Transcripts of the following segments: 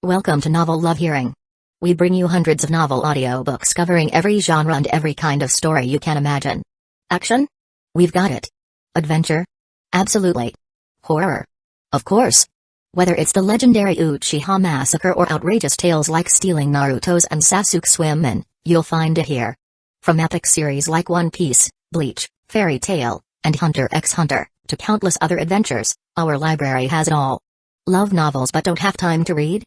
Welcome to Novel Love Hearing. We bring you hundreds of novel audiobooks covering every genre and every kind of story you can imagine. Action? We've got it. Adventure? Absolutely. Horror? Of course. Whether it's the legendary Uchiha Massacre or outrageous tales like stealing Naruto's and Sasuke's women, you'll find it here. From epic series like One Piece, Bleach, Fairy Tail, and Hunter x Hunter, to countless other adventures, our library has it all. Love novels but don't have time to read?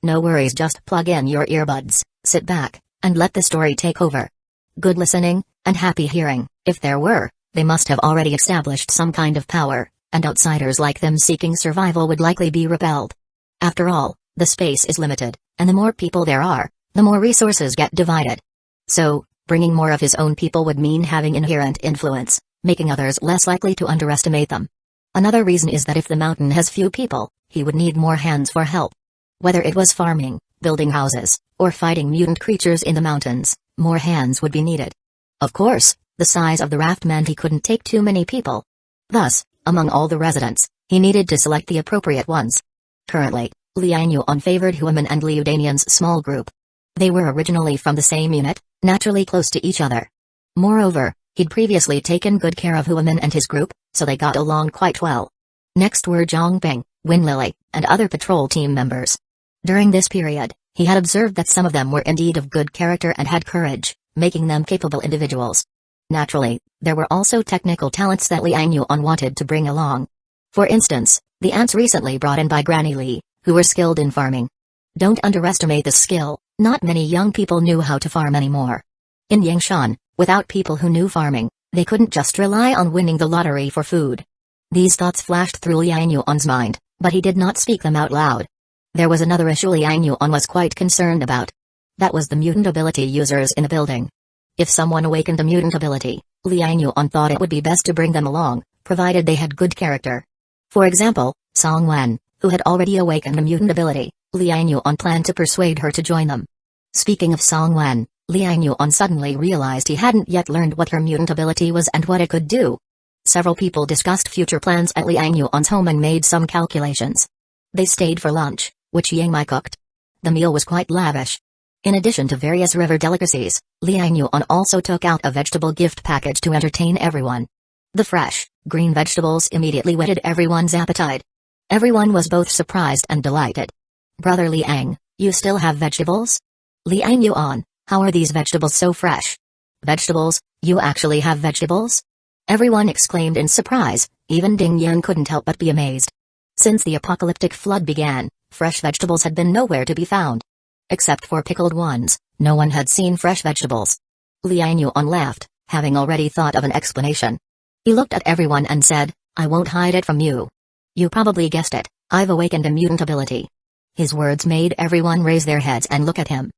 No worries, just plug in your earbuds, sit back, and let the story take over. Good listening, and happy hearing. If there were, they must have already established some kind of power, and outsiders like them seeking survival would likely be repelled. After all, the space is limited, and the more people there are, the more resources get divided. So, bringing more of his own people would mean having inherent influence, making others less likely to underestimate them. Another reason is that if the mountain has few people, he would need more hands for help. Whether it was farming, building houses, or fighting mutant creatures in the mountains, more hands would be needed. Of course, the size of the raft meant he couldn't take too many people. Thus, among all the residents, he needed to select the appropriate ones. Currently, Liang Yuan favored Hueman and Liu Danian's small group. They were originally from the same unit, naturally close to each other. Moreover, he'd previously taken good care of Hueman and his group, so they got along quite well. Next were Zhongping, Winlily, and other patrol team members. During this period, he had observed that some of them were indeed of good character and had courage, making them capable individuals. Naturally, there were also technical talents that Liang Yuan wanted to bring along. For instance, the ants recently brought in by Granny Li, who were skilled in farming. Don't underestimate this skill, not many young people knew how to farm anymore. In Yangshan, without people who knew farming, they couldn't just rely on winning the lottery for food. These thoughts flashed through Liang Yuan's mind, but he did not speak them out loud. There was another issue Liang Yuan was quite concerned about. That was the mutant ability users in the building. If someone awakened a mutant ability, Liang Yuan thought it would be best to bring them along, provided they had good character. For example, Song Wen, who had already awakened a mutant ability, Liang Yuan planned to persuade her to join them. Speaking of Song Wen, Liang Yuan suddenly realized he hadn't yet learned what her mutant ability was and what it could do. Several people discussed future plans at Liang Yuan's home and made some calculations. They stayed for lunch, which Yang Mai cooked. The meal was quite lavish. In addition to various river delicacies, Liang Yuan also took out a vegetable gift package to entertain everyone. The fresh, green vegetables immediately whetted everyone's appetite. Everyone was both surprised and delighted. Brother Liang, you still have vegetables? Liang Yuan, how are these vegetables so fresh? Vegetables? You actually have vegetables? Everyone exclaimed in surprise, even Ding Yan couldn't help but be amazed. Since the apocalyptic flood began, fresh vegetables had been nowhere to be found. Except for pickled ones, no one had seen fresh vegetables. Liang Yuan laughed, having already thought of an explanation. He looked at everyone and said, I won't hide it from you. You probably guessed it, I've awakened a mutant ability. His words made everyone raise their heads and look at him.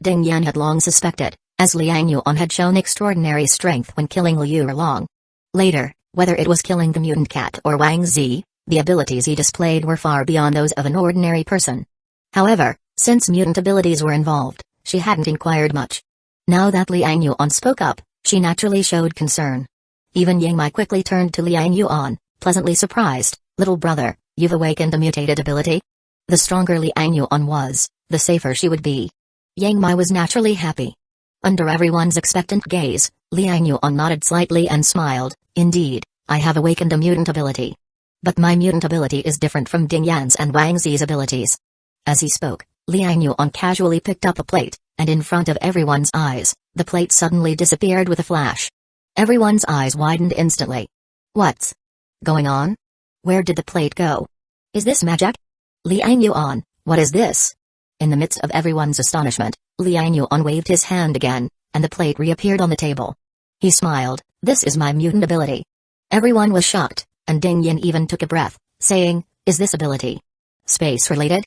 Ding Yan had long suspected, as Liang Yuan had shown extraordinary strength when killing Liu Erlong. Later, whether it was killing the mutant cat or Wang Zi, the abilities he displayed were far beyond those of an ordinary person. However, since mutant abilities were involved, she hadn't inquired much. Now that Liang Yuan spoke up, she naturally showed concern. Even Yang Mai quickly turned to Liang Yuan, pleasantly surprised, little brother, you've awakened a mutated ability? The stronger Liang Yuan was, the safer she would be. Yang Mai was naturally happy. Under everyone's expectant gaze, Liang Yuan nodded slightly and smiled, indeed, I have awakened a mutant ability. But my mutant ability is different from Ding Yan's and Wang Zi's abilities. As he spoke, Liang Yuan casually picked up a plate, and in front of everyone's eyes, the plate suddenly disappeared with a flash. Everyone's eyes widened instantly. What's going on? Where did the plate go? Is this magic? Liang Yuan, what is this? In the midst of everyone's astonishment, Liang Yuan waved his hand again, and the plate reappeared on the table. He smiled, this is my mutant ability. Everyone was shocked, and Ding Yan even took a breath, saying, is this ability space-related?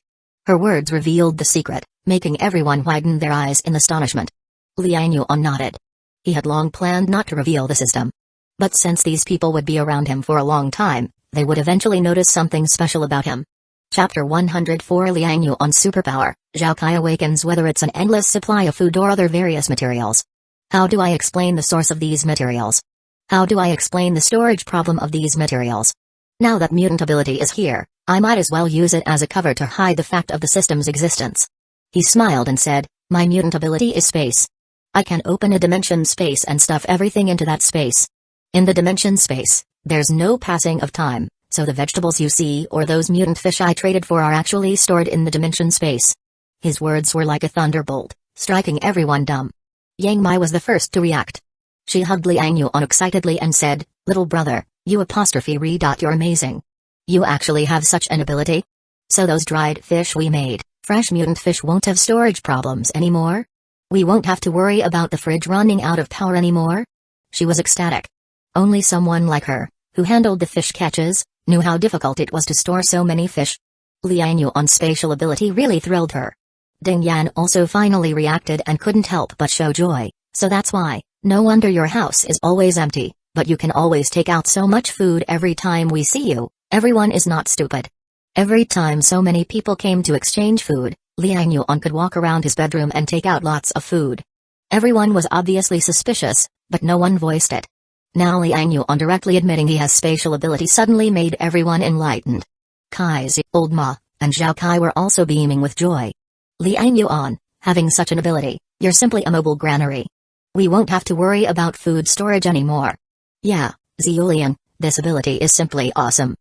Her words revealed the secret, making everyone widen their eyes in astonishment. Liang Yuan nodded. He had long planned not to reveal the system. But since these people would be around him for a long time, they would eventually notice something special about him. Chapter 104 Liang Yuan's superpower, Zhaokai awakens whether it's an endless supply of food or other various materials. How do I explain the source of these materials? How do I explain the storage problem of these materials? Now that mutant ability is here, I might as well use it as a cover to hide the fact of the system's existence. He smiled and said, my mutant ability is space. I can open a dimension space and stuff everything into that space. In the dimension space, there's no passing of time, so the vegetables you see or those mutant fish I traded for are actually stored in the dimension space. His words were like a thunderbolt, striking everyone dumb. Yang Mai was the first to react. She hugged Liang Yuan excitedly and said, little brother, you're amazing. You actually have such an ability? So those dried fish we made, fresh mutant fish won't have storage problems anymore? We won't have to worry about the fridge running out of power anymore? She was ecstatic. Only someone like her, who handled the fish catches, knew how difficult it was to store so many fish. Liang Yuan's spatial ability really thrilled her. Ding Yan also finally reacted and couldn't help but show joy, so that's why, no wonder your house is always empty, but you can always take out so much food every time we see you. Everyone is not stupid. Every time so many people came to exchange food, Liang Yuan could walk around his bedroom and take out lots of food. Everyone was obviously suspicious, but no one voiced it. Now Liang Yuan directly admitting he has spatial ability suddenly made everyone enlightened. Kaizi, Old Ma, and Zhao Kai were also beaming with joy. Liang Yuan, having such an ability, you're simply a mobile granary. We won't have to worry about food storage anymore. Yeah, Ziulian, this ability is simply awesome.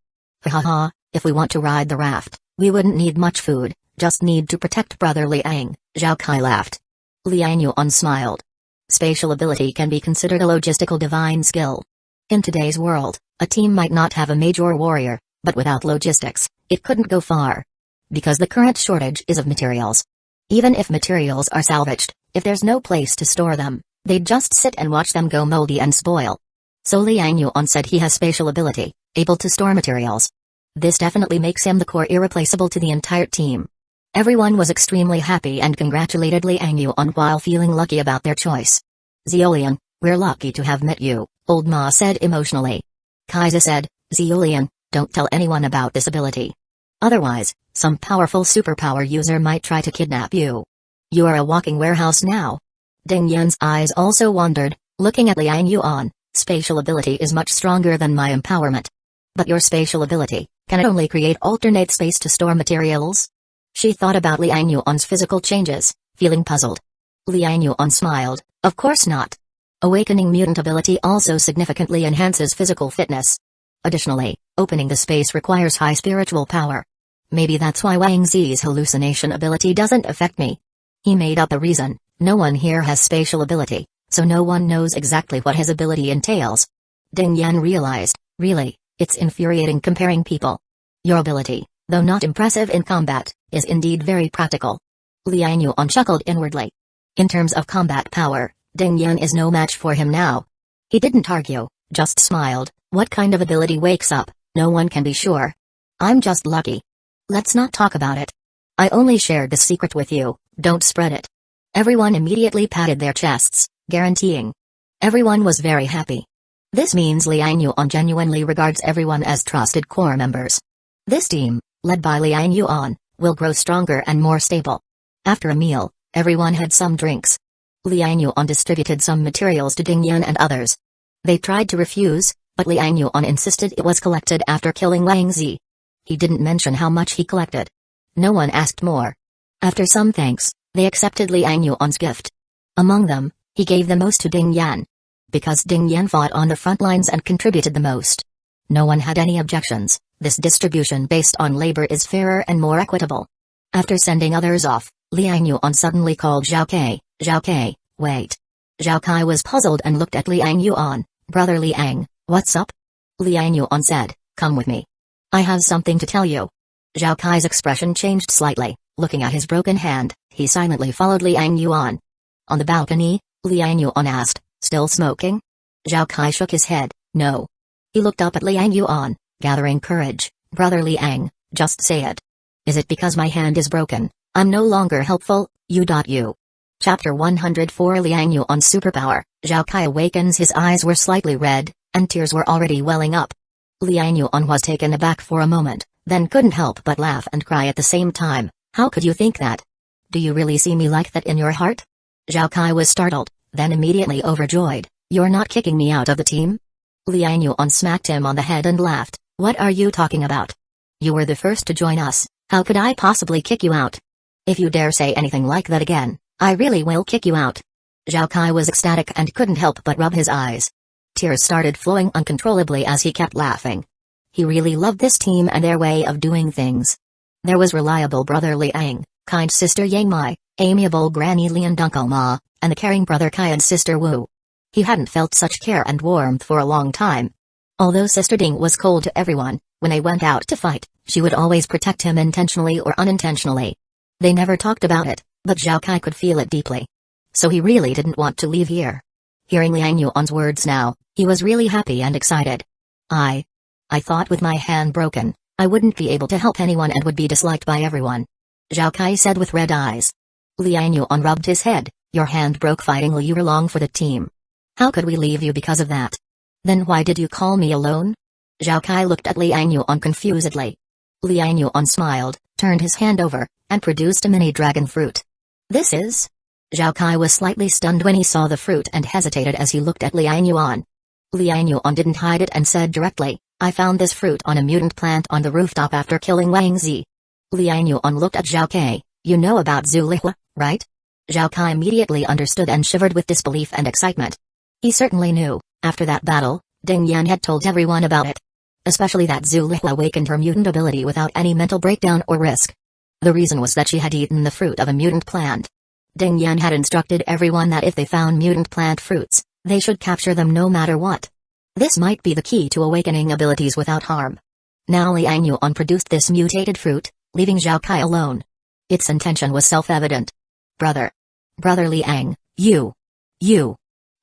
Haha, if we want to ride the raft, we wouldn't need much food, just need to protect Brother Liang, Zhao Kai laughed. Liang Yuan smiled. Spatial ability can be considered a logistical divine skill. In today's world, a team might not have a major warrior, but without logistics, it couldn't go far. Because the current shortage is of materials. Even if materials are salvaged, if there's no place to store them, they'd just sit and watch them go moldy and spoil. So Liang Yuan said he has spatial ability, able to store materials. This definitely makes him the core irreplaceable to the entire team. Everyone was extremely happy and congratulated Liang Yuan while feeling lucky about their choice. Ziulian, we're lucky to have met you, Old Ma said emotionally. Kaiser said, Ziulian, don't tell anyone about this ability. Otherwise, some powerful superpower user might try to kidnap you. You are a walking warehouse now. Ding Yan's eyes also wandered, looking at Liang Yuan. Spatial ability is much stronger than my empowerment. But your spatial ability, can it only create alternate space to store materials? She thought about Liang Yuan's physical changes, feeling puzzled. Liang Yuan smiled, of course not. Awakening mutant ability also significantly enhances physical fitness. Additionally, opening the space requires high spiritual power. Maybe that's why Wang Zi's hallucination ability doesn't affect me. He made up a reason, no one here has spatial ability, so no one knows exactly what his ability entails. Ding Yan realized, really, it's infuriating comparing people. Your ability, though not impressive in combat, is indeed very practical. Liang Yuan chuckled inwardly. In terms of combat power, Ding Yan is no match for him now. He didn't argue, just smiled. What kind of ability wakes up, no one can be sure. I'm just lucky. Let's not talk about it. I only shared the secret with you, don't spread it. Everyone immediately patted their chests, guaranteeing. Everyone was very happy. This means Liang Yuan genuinely regards everyone as trusted core members. This team, led by Liang Yuan, will grow stronger and more stable. After a meal, everyone had some drinks. Liang Yuan distributed some materials to Ding Yan and others. They tried to refuse, but Liang Yuan insisted it was collected after killing Wang Zi. He didn't mention how much he collected. No one asked more. After some thanks, they accepted Liang Yuan's gift. Among them, he gave the most to Ding Yan. Because Ding Yan fought on the front lines and contributed the most. No one had any objections, this distribution based on labor is fairer and more equitable. After sending others off, Liang Yuan suddenly called Zhao Kai, wait. Zhao Kai was puzzled and looked at Liang Yuan, Brother Liang, what's up? Liang Yuan said, come with me. I have something to tell you. Zhao Kai's expression changed slightly, looking at his broken hand, he silently followed Liang Yuan. On the balcony, Liang Yuan asked, still smoking? Zhao Kai shook his head, no. He looked up at Liang Yuan, gathering courage, Brother Liang, just say it. Is it because my hand is broken, I'm no longer helpful, you. Chapter 104 Liang Yuan's superpower, Zhao Kai awakens. His eyes were slightly red, and tears were already welling up. Liang Yuan was taken aback for a moment, then couldn't help but laugh and cry at the same time. How could you think that? Do you really see me like that in your heart? Zhao Kai was startled, then immediately overjoyed. You're not kicking me out of the team? Liang Yuan smacked him on the head and laughed. What are you talking about? You were the first to join us, how could I possibly kick you out? If you dare say anything like that again, I really will kick you out. Zhao Kai was ecstatic and couldn't help but rub his eyes. Tears started flowing uncontrollably as he kept laughing. He really loved this team and their way of doing things. There was reliable brother Liang, kind sister Yang Mai, amiable granny Lian Dunko Ma, and the caring brother Kai and sister Wu. He hadn't felt such care and warmth for a long time. Although Sister Ding was cold to everyone, when they went out to fight, she would always protect him intentionally or unintentionally. They never talked about it, but Zhao Kai could feel it deeply. So he really didn't want to leave here. Hearing Liang Yuan's words now, he was really happy and excited. I thought with my hand broken, I wouldn't be able to help anyone and would be disliked by everyone. Zhao Kai said with red eyes. Liang Yuan rubbed his head. Your hand broke fighting Liu Erlong for the team. How could we leave you because of that? Then why did you call me alone? Zhao Kai looked at Liang Yuan confusedly. Liang Yuan smiled, turned his hand over, and produced a mini dragon fruit. This is? Zhao Kai was slightly stunned when he saw the fruit and hesitated as he looked at Liang Yuan. Liang Yuan didn't hide it and said directly, I found this fruit on a mutant plant on the rooftop after killing Wang Zi. Liang Yuan looked at Zhao Kai. You know about Zhu Lihua, right? Zhao Kai immediately understood and shivered with disbelief and excitement. He certainly knew, after that battle, Ding Yan had told everyone about it. Especially that Zhu Lihua awakened her mutant ability without any mental breakdown or risk. The reason was that she had eaten the fruit of a mutant plant. Ding Yan had instructed everyone that if they found mutant plant fruits, they should capture them no matter what. This might be the key to awakening abilities without harm. Now Liang Yuan produced this mutated fruit, leaving Zhao Kai alone. Its intention was self-evident. Brother Liang, you.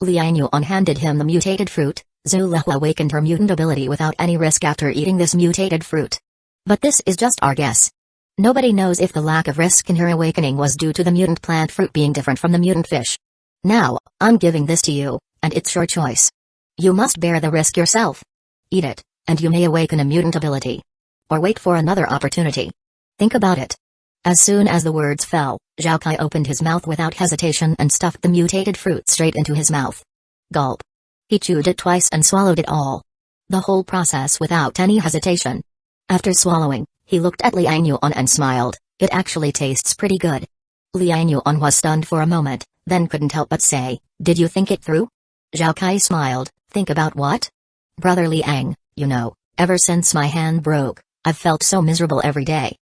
Liang Yuan handed him the mutated fruit. Zhu Lihua awakened her mutant ability without any risk after eating this mutated fruit. But this is just our guess. Nobody knows if the lack of risk in her awakening was due to the mutant plant fruit being different from the mutant fish. Now, I'm giving this to you, and it's your choice. You must bear the risk yourself. Eat it, and you may awaken a mutant ability. Or wait for another opportunity. Think about it. As soon as the words fell, Zhao Kai opened his mouth without hesitation and stuffed the mutated fruit straight into his mouth. Gulp. He chewed it twice and swallowed it all. The whole process without any hesitation. After swallowing, he looked at Liang Yuan and smiled. It actually tastes pretty good. Liang Yuan was stunned for a moment, then couldn't help but say, did you think it through? Zhao Kai smiled. Think about what? Brother Liang, you know, ever since my hand broke, I've felt so miserable every day.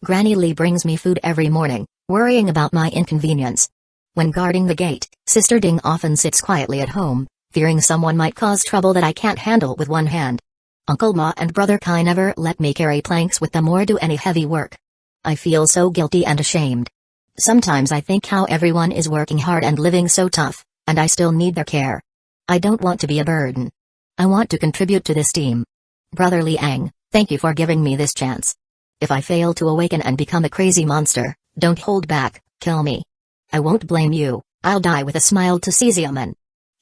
Granny Li brings me food every morning, worrying about my inconvenience. When guarding the gate, Sister Ding often sits quietly at home, fearing someone might cause trouble that I can't handle with one hand. Uncle Ma and Brother Kai never let me carry planks with them or do any heavy work. I feel so guilty and ashamed. Sometimes I think how everyone is working hard and living so tough, and I still need their care. I don't want to be a burden. I want to contribute to this team. Brother Liang, thank you for giving me this chance. If I fail to awaken and become a crazy monster, don't hold back, kill me. I won't blame you, I'll die with a smile to Xiaoman.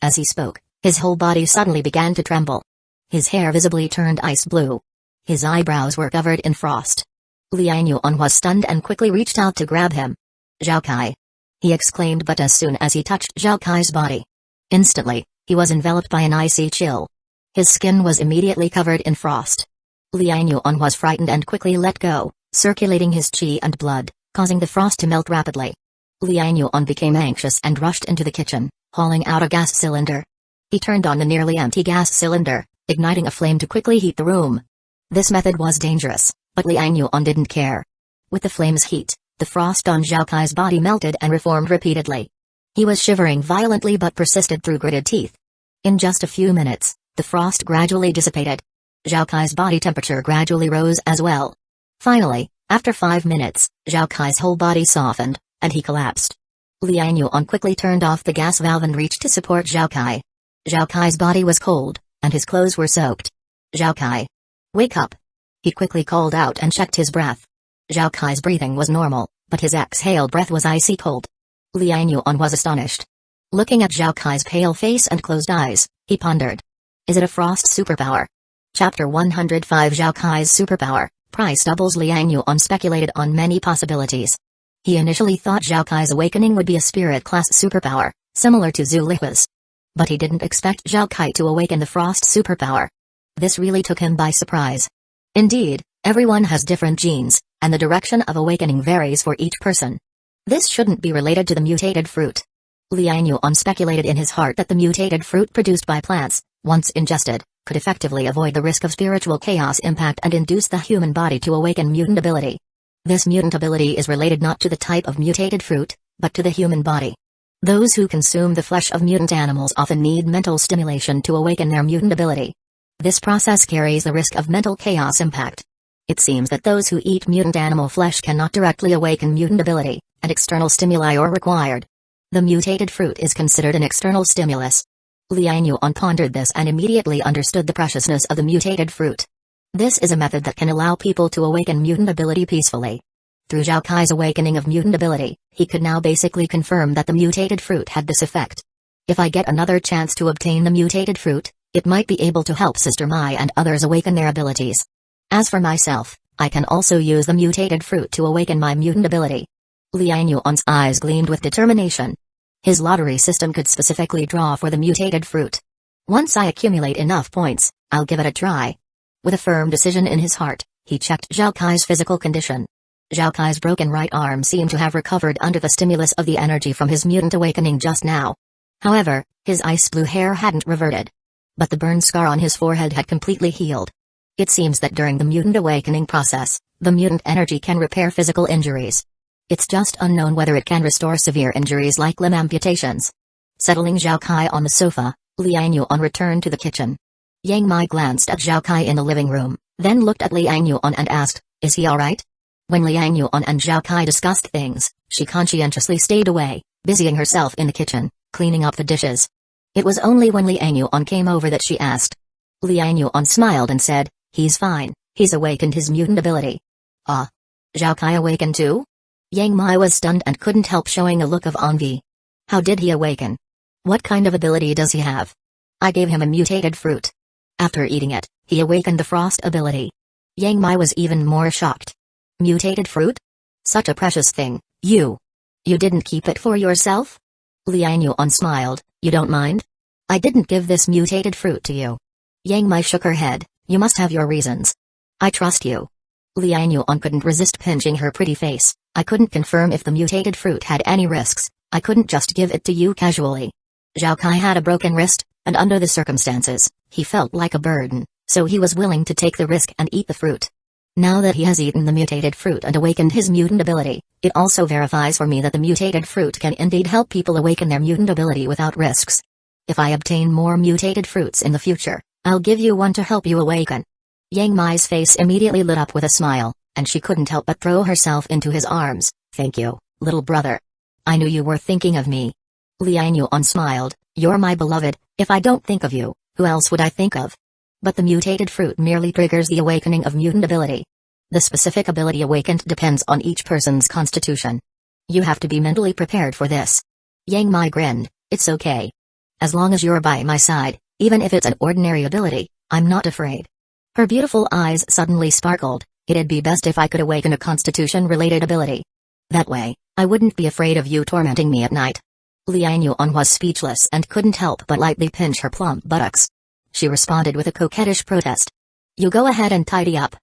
As he spoke, his whole body suddenly began to tremble. His hair visibly turned ice blue. His eyebrows were covered in frost. Liang Yuan was stunned and quickly reached out to grab him. Zhao Kai! He exclaimed, but as soon as he touched Zhao Kai's body, instantly, he was enveloped by an icy chill. His skin was immediately covered in frost. Liang Yuan was frightened and quickly let go, circulating his qi and blood, causing the frost to melt rapidly. Liang Yuan became anxious and rushed into the kitchen, hauling out a gas cylinder. He turned on the nearly empty gas cylinder, igniting a flame to quickly heat the room. This method was dangerous, but Liang Yuan didn't care. With the flame's heat, the frost on Zhao Kai's body melted and reformed repeatedly. He was shivering violently but persisted through gritted teeth. In just a few minutes, the frost gradually dissipated. Zhao Kai's body temperature gradually rose as well. Finally, after 5 minutes, Zhao Kai's whole body softened, and he collapsed. Liang Yuan quickly turned off the gas valve and reached to support Zhao Kai. Zhao Kai's body was cold, and his clothes were soaked. Zhao Kai! Wake up! He quickly called out and checked his breath. Zhao Kai's breathing was normal, but his exhaled breath was icy cold. Liang Yuan was astonished. Looking at Zhao Kai's pale face and closed eyes, he pondered. Is it a frost superpower? Chapter 105 Zhao Kai's superpower, price doubles. Liang Yuan speculated on many possibilities. He initially thought Zhao Kai's awakening would be a spirit-class superpower, similar to Zhu Lihua's. But he didn't expect Zhao Kai to awaken the frost superpower. This really took him by surprise. Indeed, everyone has different genes, and the direction of awakening varies for each person. This shouldn't be related to the mutated fruit. Liang Yuan speculated in his heart that the mutated fruit produced by plants, once ingested, could effectively avoid the risk of spiritual chaos impact and induce the human body to awaken mutant ability. This mutant ability is related not to the type of mutated fruit, but to the human body. Those who consume the flesh of mutant animals often need mental stimulation to awaken their mutant ability. This process carries the risk of mental chaos impact. It seems that those who eat mutant animal flesh cannot directly awaken mutant ability, and external stimuli are required. The mutated fruit is considered an external stimulus. Liang Yuan pondered this and immediately understood the preciousness of the mutated fruit. This is a method that can allow people to awaken mutant ability peacefully. Through Zhao Kai's awakening of mutant ability, he could now basically confirm that the mutated fruit had this effect. If I get another chance to obtain the mutated fruit, it might be able to help Sister Mai and others awaken their abilities. As for myself, I can also use the mutated fruit to awaken my mutant ability. Liang Yuan's eyes gleamed with determination. His lottery system could specifically draw for the mutated fruit. Once I accumulate enough points, I'll give it a try. With a firm decision in his heart, he checked Zhao Kai's physical condition. Zhao Kai's broken right arm seemed to have recovered under the stimulus of the energy from his mutant awakening just now. However, his ice blue hair hadn't reverted. But the burn scar on his forehead had completely healed. It seems that during the mutant awakening process, the mutant energy can repair physical injuries. It's just unknown whether it can restore severe injuries like limb amputations. Settling Zhao Kai on the sofa, Liang Yuan returned to the kitchen. Yang Mai glanced at Zhao Kai in the living room, then looked at Liang Yuan and asked, "Is he alright?" When Liang Yuan and Zhao Kai discussed things, she conscientiously stayed away, busying herself in the kitchen, cleaning up the dishes. It was only when Liang Yuan came over that she asked. Liang Yuan smiled and said, "He's fine, he's awakened his mutant ability." "Ah? Zhao Kai awakened too?" Yang Mai was stunned and couldn't help showing a look of envy. "How did he awaken? What kind of ability does he have?" "I gave him a mutated fruit. After eating it, he awakened the frost ability." Yang Mai was even more shocked. "Mutated fruit? Such a precious thing, you didn't keep it for yourself?" Liang Yuan smiled, "You don't mind? I didn't give this mutated fruit to you." Yang Mai shook her head, "You must have your reasons." "I trust you." Liang Yuan couldn't resist pinching her pretty face. "I couldn't confirm if the mutated fruit had any risks. I couldn't just give it to you casually." Zhao Kai had a broken wrist, and under the circumstances, he felt like a burden, so he was willing to take the risk and eat the fruit. Now that he has eaten the mutated fruit and awakened his mutant ability, it also verifies for me that the mutated fruit can indeed help people awaken their mutant ability without risks. If I obtain more mutated fruits in the future, I'll give you one to help you awaken. Yang Mai's face immediately lit up with a smile, and she couldn't help but throw herself into his arms. "Thank you, little brother. I knew you were thinking of me." Liang Yuan smiled, "You're my beloved. If I don't think of you, who else would I think of?" But the mutated fruit merely triggers the awakening of mutant ability. The specific ability awakened depends on each person's constitution. You have to be mentally prepared for this. Yang Mai grinned, "It's okay. As long as you're by my side, even if it's an ordinary ability, I'm not afraid." Her beautiful eyes suddenly sparkled. "It'd be best if I could awaken a constitution-related ability. That way, I wouldn't be afraid of you tormenting me at night." Liang Yuan was speechless and couldn't help but lightly pinch her plump buttocks. She responded with a coquettish protest. "You go ahead and tidy up.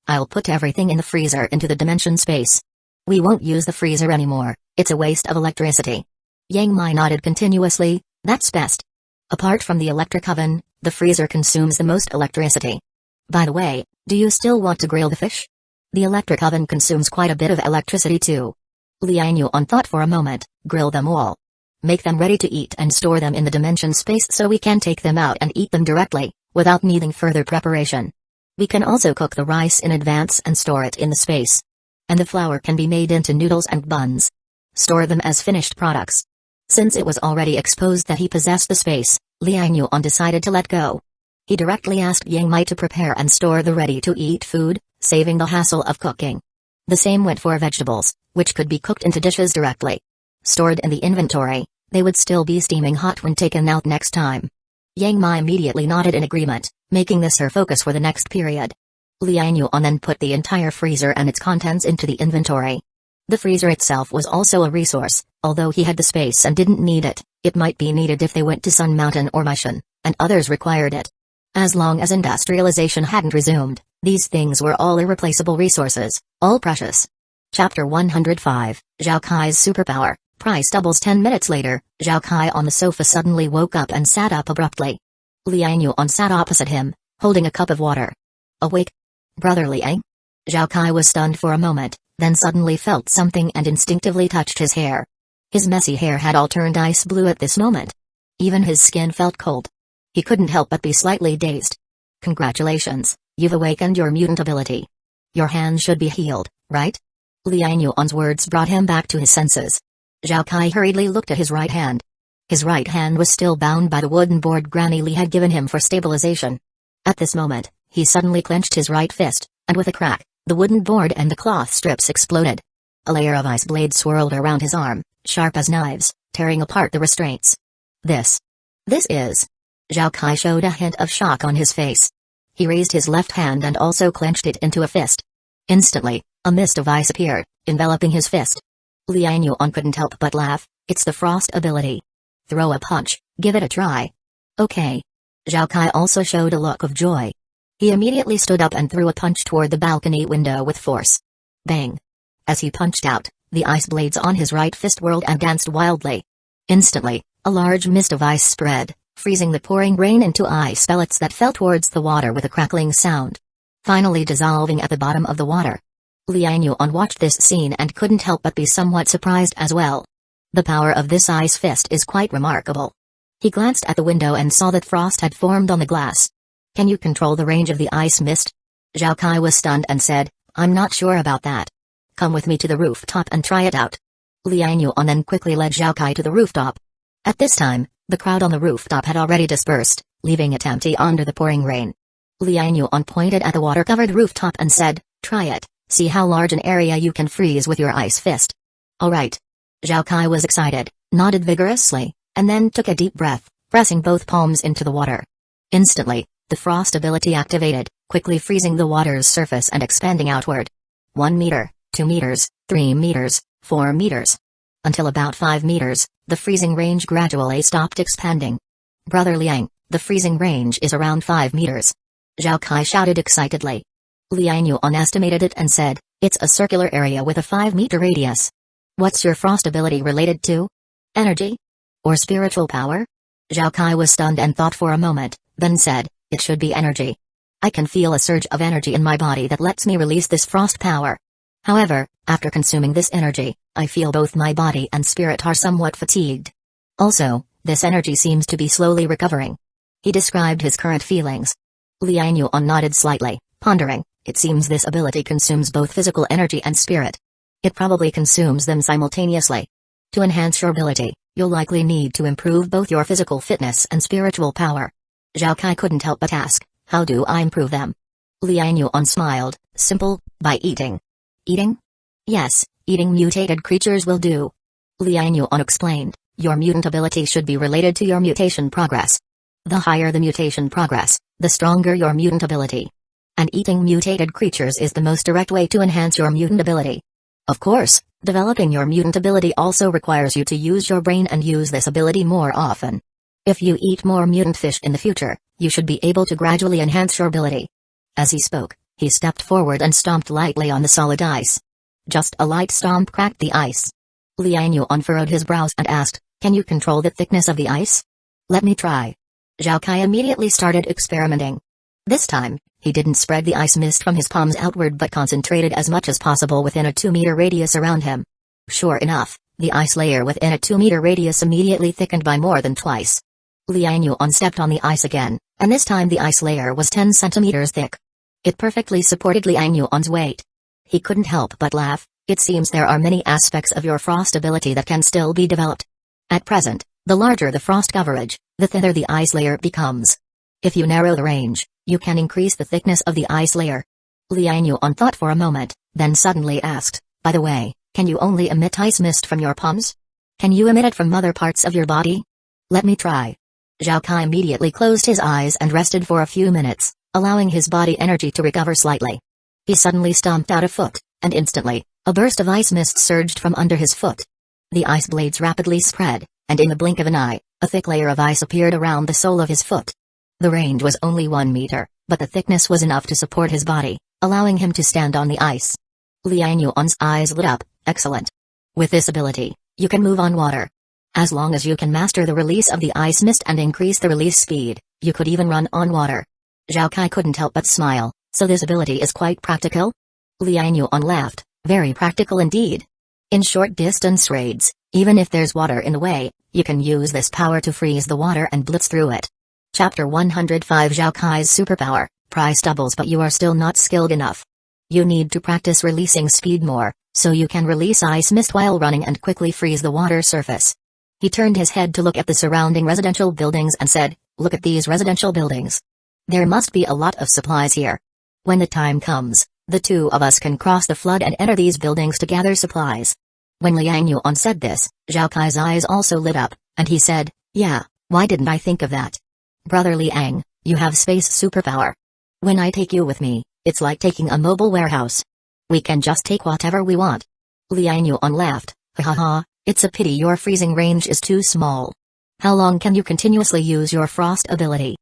I'll put everything in the freezer into the dimension space. We won't use the freezer anymore, it's a waste of electricity." Yang Mai nodded continuously, "That's best. Apart from the electric oven, the freezer consumes the most electricity. By the way, do you still want to grill the fish? The electric oven consumes quite a bit of electricity too." Liang Yuan thought for a moment. "Grill them all. Make them ready to eat and store them in the dimension space so we can take them out and eat them directly, without needing further preparation. We can also cook the rice in advance and store it in the space. And the flour can be made into noodles and buns. Store them as finished products." Since it was already exposed that he possessed the space, Liang Yuan decided to let go. He directly asked Yang Mai to prepare and store the ready-to-eat food, saving the hassle of cooking. The same went for vegetables, which could be cooked into dishes directly. Stored in the inventory, they would still be steaming hot when taken out next time. Yang Mai immediately nodded in agreement, making this her focus for the next period. Liang Yuan then put the entire freezer and its contents into the inventory. The freezer itself was also a resource, although he had the space and didn't need it. It might be needed if they went to Sun Mountain or Mission, and others required it. As long as industrialization hadn't resumed, These things were all irreplaceable resources, all precious. Chapter 105, Zhao Kai's Superpower. Price doubles. 10 minutes later, Zhao Kai on the sofa suddenly woke up and sat up abruptly. Liang Yuan sat opposite him, holding a cup of water. Awake? Brother Liang? Zhao Kai was stunned for a moment, then suddenly felt something and instinctively touched his hair. His messy hair had all turned ice blue at this moment. Even his skin felt cold. He couldn't help but be slightly dazed. Congratulations, you've awakened your mutant ability. Your hand should be healed, right? Liang Yuan's words brought him back to his senses. Zhao Kai hurriedly looked at his right hand. His right hand was still bound by the wooden board Granny Li had given him for stabilization. At this moment, he suddenly clenched his right fist, and with a crack, the wooden board and the cloth strips exploded. A layer of ice blades swirled around his arm, sharp as knives, tearing apart the restraints. This is... Zhao Kai showed a hint of shock on his face. He raised his left hand and also clenched it into a fist. Instantly, a mist of ice appeared, enveloping his fist. Liang Yuan couldn't help but laugh. It's the frost ability. Throw a punch, give it a try. Okay. Zhao Kai also showed a look of joy. He immediately stood up and threw a punch toward the balcony window with force. Bang! As he punched out, the ice blades on his right fist whirled and danced wildly. Instantly, a large mist of ice spread, freezing the pouring rain into ice pellets that fell towards the water with a crackling sound. Finally dissolving at the bottom of the water. Liang Yuan watched this scene and couldn't help but be somewhat surprised as well. The power of this ice fist is quite remarkable. He glanced at the window and saw that frost had formed on the glass. Can you control the range of the ice mist? Zhao Kai was stunned and said, I'm not sure about that. Come with me to the rooftop and try it out. Liang Yuan then quickly led Zhao Kai to the rooftop. At this time, the crowd on the rooftop had already dispersed, leaving it empty under the pouring rain. Liang Yuan pointed at the water-covered rooftop and said, try it, see how large an area you can freeze with your ice fist. Alright. Zhao Kai was excited, nodded vigorously, and then took a deep breath, pressing both palms into the water. Instantly, the frost ability activated, quickly freezing the water's surface and expanding outward. 1 meter, 2 meters, 3 meters, 4 meters. Until about 5 meters, the freezing range gradually stopped expanding. Brother Liang, the freezing range is around 5 meters. Zhao Kai shouted excitedly. Liang Yuan estimated it and said, it's a circular area with a 5-meter radius. What's your frost ability related to? Energy? Or spiritual power? Zhao Kai was stunned and thought for a moment, then said, it should be energy. I can feel a surge of energy in my body that lets me release this frost power. However, after consuming this energy, I feel both my body and spirit are somewhat fatigued. Also, this energy seems to be slowly recovering. He described his current feelings. Liang Yuan nodded slightly, pondering, it seems this ability consumes both physical energy and spirit. It probably consumes them simultaneously. To enhance your ability, you'll likely need to improve both your physical fitness and spiritual power. Zhao Kai couldn't help but ask, how do I improve them? Liang Yuan smiled, simple, by eating. Eating? Yes, eating mutated creatures will do. Liang Yuan explained, your mutant ability should be related to your mutation progress. The higher the mutation progress, the stronger your mutant ability. And eating mutated creatures is the most direct way to enhance your mutant ability. Of course, developing your mutant ability also requires you to use your brain and use this ability more often. If you eat more mutant fish in the future, you should be able to gradually enhance your ability. As he spoke, he stepped forward and stomped lightly on the solid ice. Just a light stomp cracked the ice. Liang Yuan furrowed his brows and asked, can you control the thickness of the ice? Let me try. Zhao Kai immediately started experimenting. This time, he didn't spread the ice mist from his palms outward but concentrated as much as possible within a 2-meter radius around him. Sure enough, the ice layer within a 2-meter radius immediately thickened by more than twice. Liang Yuan stepped on the ice again, and this time the ice layer was 10 centimeters thick. It perfectly supported Liang Yuan's weight. He couldn't help but laugh. It seems there are many aspects of your frost ability that can still be developed. At present, the larger the frost coverage, the thinner the ice layer becomes. If you narrow the range, you can increase the thickness of the ice layer. Liang Yuan thought for a moment, then suddenly asked, by the way, can you only emit ice mist from your palms? Can you emit it from other parts of your body? Let me try. Zhao Kai immediately closed his eyes and rested for a few minutes, allowing his body energy to recover slightly. He suddenly stomped out a foot, and instantly, a burst of ice mist surged from under his foot. The ice blades rapidly spread, and in the blink of an eye, a thick layer of ice appeared around the sole of his foot. The range was only 1 meter, but the thickness was enough to support his body, allowing him to stand on the ice. Liang Yuan's eyes lit up. Excellent. With this ability, you can move on water. As long as you can master the release of the ice mist and increase the release speed, you could even run on water. Zhao Kai couldn't help but smile. So this ability is quite practical? Liang Yuan laughed. Very practical indeed. In short distance raids, even if there's water in the way, you can use this power to freeze the water and blitz through it. Chapter 105 Zhao Kai's superpower. Price doubles, but you are still not skilled enough. You need to practice releasing speed more, so you can release ice mist while running and quickly freeze the water surface. He turned his head to look at the surrounding residential buildings and said, "Look at these residential buildings. There must be a lot of supplies here. When the time comes, the two of us can cross the flood and enter these buildings to gather supplies." When Liang Yuan said this, Zhao Kai's eyes also lit up, and he said, "Yeah, why didn't I think of that? Brother Liang, you have space superpower. When I take you with me, it's like taking a mobile warehouse. We can just take whatever we want." Liang Yuan laughed. "Ha ha ha, it's a pity your freezing range is too small. How long can you continuously use your frost ability?"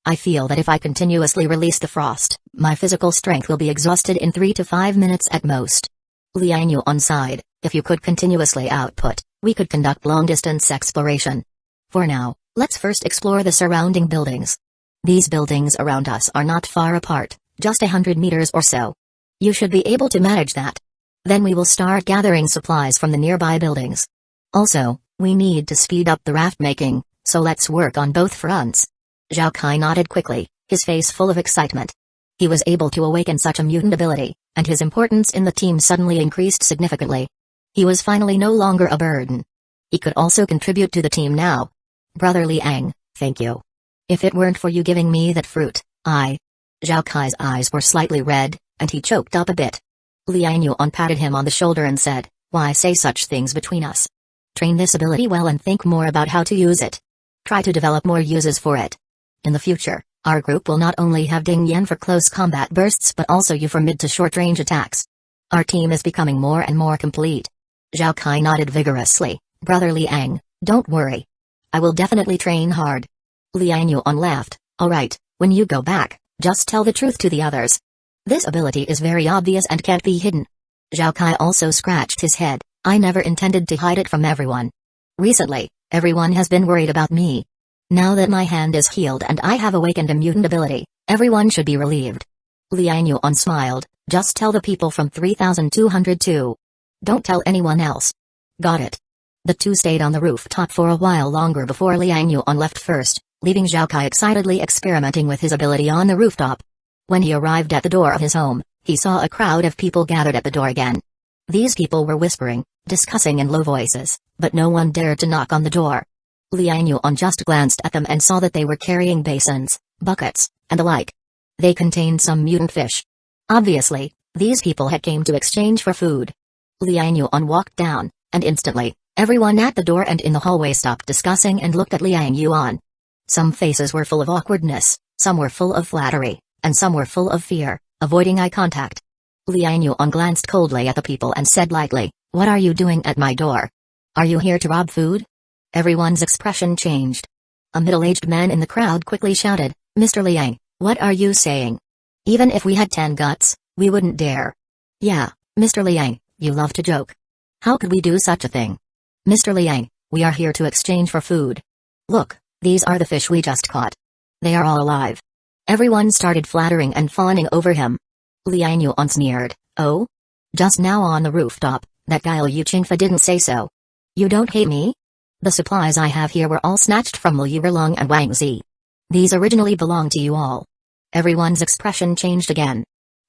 I feel that if I continuously release the frost, my physical strength will be exhausted in 3 to 5 minutes at most." Liang Yuan sighed. "If you could continuously output, we could conduct long-distance exploration. For now, let's first explore the surrounding buildings. These buildings around us are not far apart, just 100 meters or so. You should be able to manage that. Then we will start gathering supplies from the nearby buildings. Also, we need to speed up the raft making, so let's work on both fronts." Zhao Kai nodded quickly, his face full of excitement. He was able to awaken such a mutant ability, and his importance in the team suddenly increased significantly. He was finally no longer a burden. He could also contribute to the team now. "Brother Liang, thank you. If it weren't for you giving me that fruit, Zhao Kai's eyes were slightly red, and he choked up a bit. Liang Yuan patted him on the shoulder and said, "Why say such things between us? Train this ability well and think more about how to use it. Try to develop more uses for it. In the future, our group will not only have Ding Yan for close combat bursts but also you for mid to short range attacks. Our team is becoming more and more complete." Zhao Kai nodded vigorously. "Brother Liang, don't worry. I will definitely train hard." Liang Yuan laughed. "Alright, when you go back, just tell the truth to the others. This ability is very obvious and can't be hidden." Zhao Kai also scratched his head. "I never intended to hide it from everyone. Recently, everyone has been worried about me. Now that my hand is healed and I have awakened a mutant ability, everyone should be relieved." Liang Yuan smiled. "Just tell the people from 3202. Don't tell anyone else." "Got it." The two stayed on the rooftop for a while longer before Liang Yuan left first, leaving Zhao Kai excitedly experimenting with his ability on the rooftop. When he arrived at the door of his home, he saw a crowd of people gathered at the door again. These people were whispering, discussing in low voices, but no one dared to knock on the door. Liang Yuan just glanced at them and saw that they were carrying basins, buckets, and the like. They contained some mutant fish. Obviously, these people had came to exchange for food. Liang Yuan walked down, and instantly, everyone at the door and in the hallway stopped discussing and looked at Liang Yuan. Some faces were full of awkwardness, some were full of flattery, and some were full of fear, avoiding eye contact. Liang Yuan glanced coldly at the people and said lightly, "What are you doing at my door? Are you here to rob food?" Everyone's expression changed. A middle-aged man in the crowd quickly shouted, "Mr. Liang, what are you saying? Even if we had 10 guts, we wouldn't dare." "Yeah, Mr. Liang, you love to joke. How could we do such a thing? Mr. Liang, we are here to exchange for food. Look, these are the fish we just caught. They are all alive." Everyone started flattering and fawning over him. Liang Yuan sneered, "Oh? Just now on the rooftop, that guy Liu Qingfa didn't say so. You don't hate me? The supplies I have here were all snatched from Liu Erlong and Wang Zi. These originally belonged to you all." Everyone's expression changed again.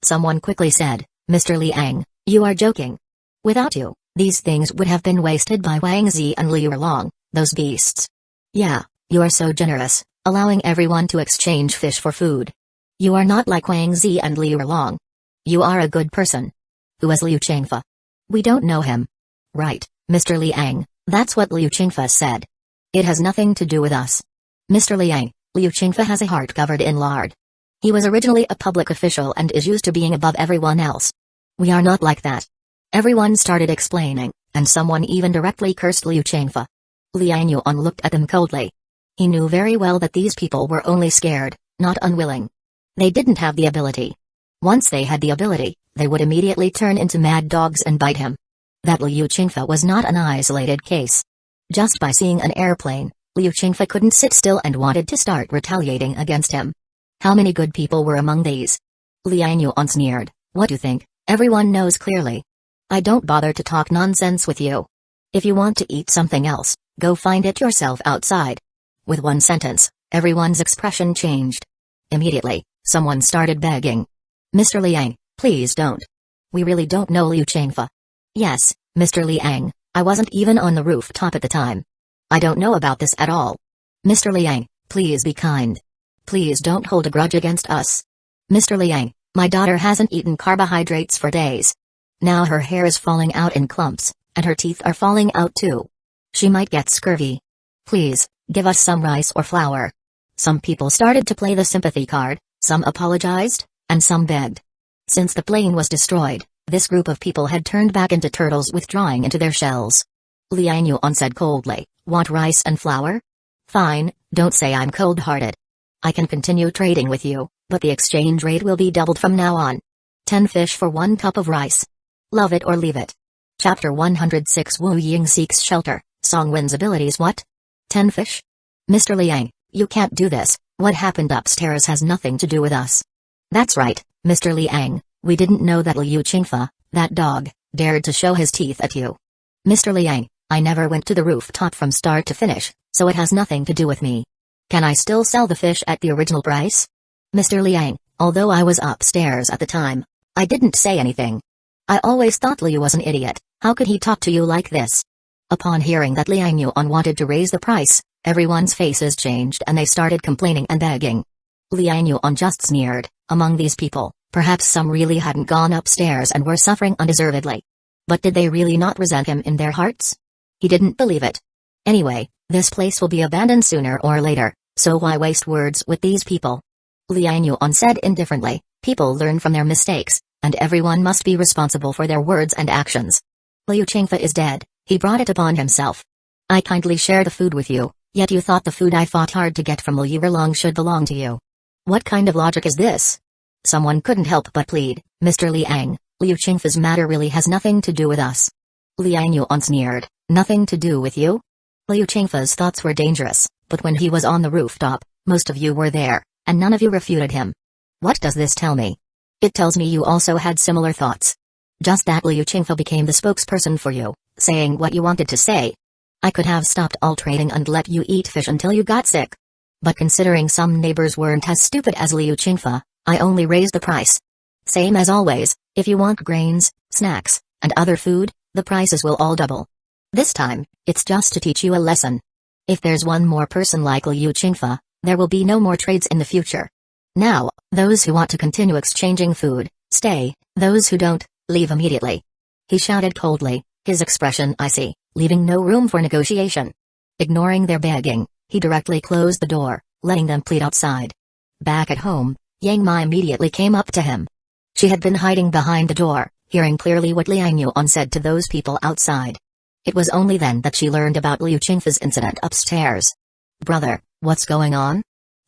Someone quickly said, "Mr. Liang, you are joking. Without you, these things would have been wasted by Wang Zi and Liu Erlong, those beasts. Yeah, you are so generous, allowing everyone to exchange fish for food. You are not like Wang Zi and Liu Erlong. You are a good person." "Who is Liu Qingfa?" "We don't know him." "Right, Mr. Liang, that's what Liu Qingfa said. It has nothing to do with us. Mr. Liang, Liu Qingfa has a heart covered in lard. He was originally a public official and is used to being above everyone else. We are not like that." Everyone started explaining, and someone even directly cursed Liu Qingfa. Liang Yuan looked at them coldly. He knew very well that these people were only scared, not unwilling. They didn't have the ability. Once they had the ability, they would immediately turn into mad dogs and bite him. That Liu Qingfe was not an isolated case. Just by seeing an airplane, Liu Qingfe couldn't sit still and wanted to start retaliating against him. How many good people were among these? Liang Yuan sneered. What do you think? Everyone knows clearly. I don't bother to talk nonsense with you. If you want to eat something else, go find it yourself outside. With one sentence, everyone's expression changed. Immediately, someone started begging. Mr. Liang, please don't. We really don't know Liu Qingfe. Yes, Mr. Liang, I wasn't even on the rooftop at the time. I don't know about this at all. Mr. Liang, please be kind. Please don't hold a grudge against us. Mr. Liang, my daughter hasn't eaten carbohydrates for days. Now her hair is falling out in clumps, and her teeth are falling out too. She might get scurvy. Please, give us some rice or flour. Some people started to play the sympathy card, some apologized, and some begged. Since the plane was destroyed, this group of people had turned back into turtles withdrawing into their shells. Liang Yuan said coldly, want rice and flour? Fine, don't say I'm cold-hearted. I can continue trading with you, but the exchange rate will be doubled from now on. 10 fish for 1 cup of rice. Love it or leave it. Chapter 106 Wu Ying seeks shelter, Song wins abilities. What? 10 fish? Mr. Liang, you can't do this, what happened upstairs has nothing to do with us. That's right, Mr. Liang, we didn't know that Liu Qingfe, that dog, dared to show his teeth at you. Mr. Liang, I never went to the rooftop from start to finish, so it has nothing to do with me. Can I still sell the fish at the original price? Mr. Liang, although I was upstairs at the time, I didn't say anything. I always thought Liu was an idiot, how could he talk to you like this? Upon hearing that Liang Yuan wanted to raise the price, everyone's faces changed and they started complaining and begging. Liang Yuan just sneered. Among these people, perhaps some really hadn't gone upstairs and were suffering undeservedly. But did they really not resent him in their hearts? He didn't believe it. Anyway, this place will be abandoned sooner or later, so why waste words with these people? Liang Yuan said indifferently, people learn from their mistakes, and everyone must be responsible for their words and actions. Liu Qingfe is dead, he brought it upon himself. I kindly share the food with you, yet you thought the food I fought hard to get from Liu Erlong should belong to you. What kind of logic is this? Someone couldn't help but plead, Mr. Liang, Liu Qingfe's matter really has nothing to do with us. Liang Yuan sneered, nothing to do with you? Liu Qingfe's thoughts were dangerous, but when he was on the rooftop, most of you were there, and none of you refuted him. What does this tell me? It tells me you also had similar thoughts. Just that Liu Qingfe became the spokesperson for you, saying what you wanted to say. I could have stopped all trading and let you eat fish until you got sick. But considering some neighbors weren't as stupid as Liu Qingfe, I only raised the price. Same as always, if you want grains, snacks, and other food, the prices will all double. This time, it's just to teach you a lesson. If there's one more person like Liu Qingfe, there will be no more trades in the future. Now, those who want to continue exchanging food, stay, those who don't, leave immediately. He shouted coldly, his expression icy, leaving no room for negotiation. Ignoring their begging, he directly closed the door, letting them plead outside. Back at home, Yang Mai immediately came up to him. She had been hiding behind the door, hearing clearly what Liang Yuan said to those people outside. It was only then that she learned about Liu Qingfe's incident upstairs. Brother, what's going on?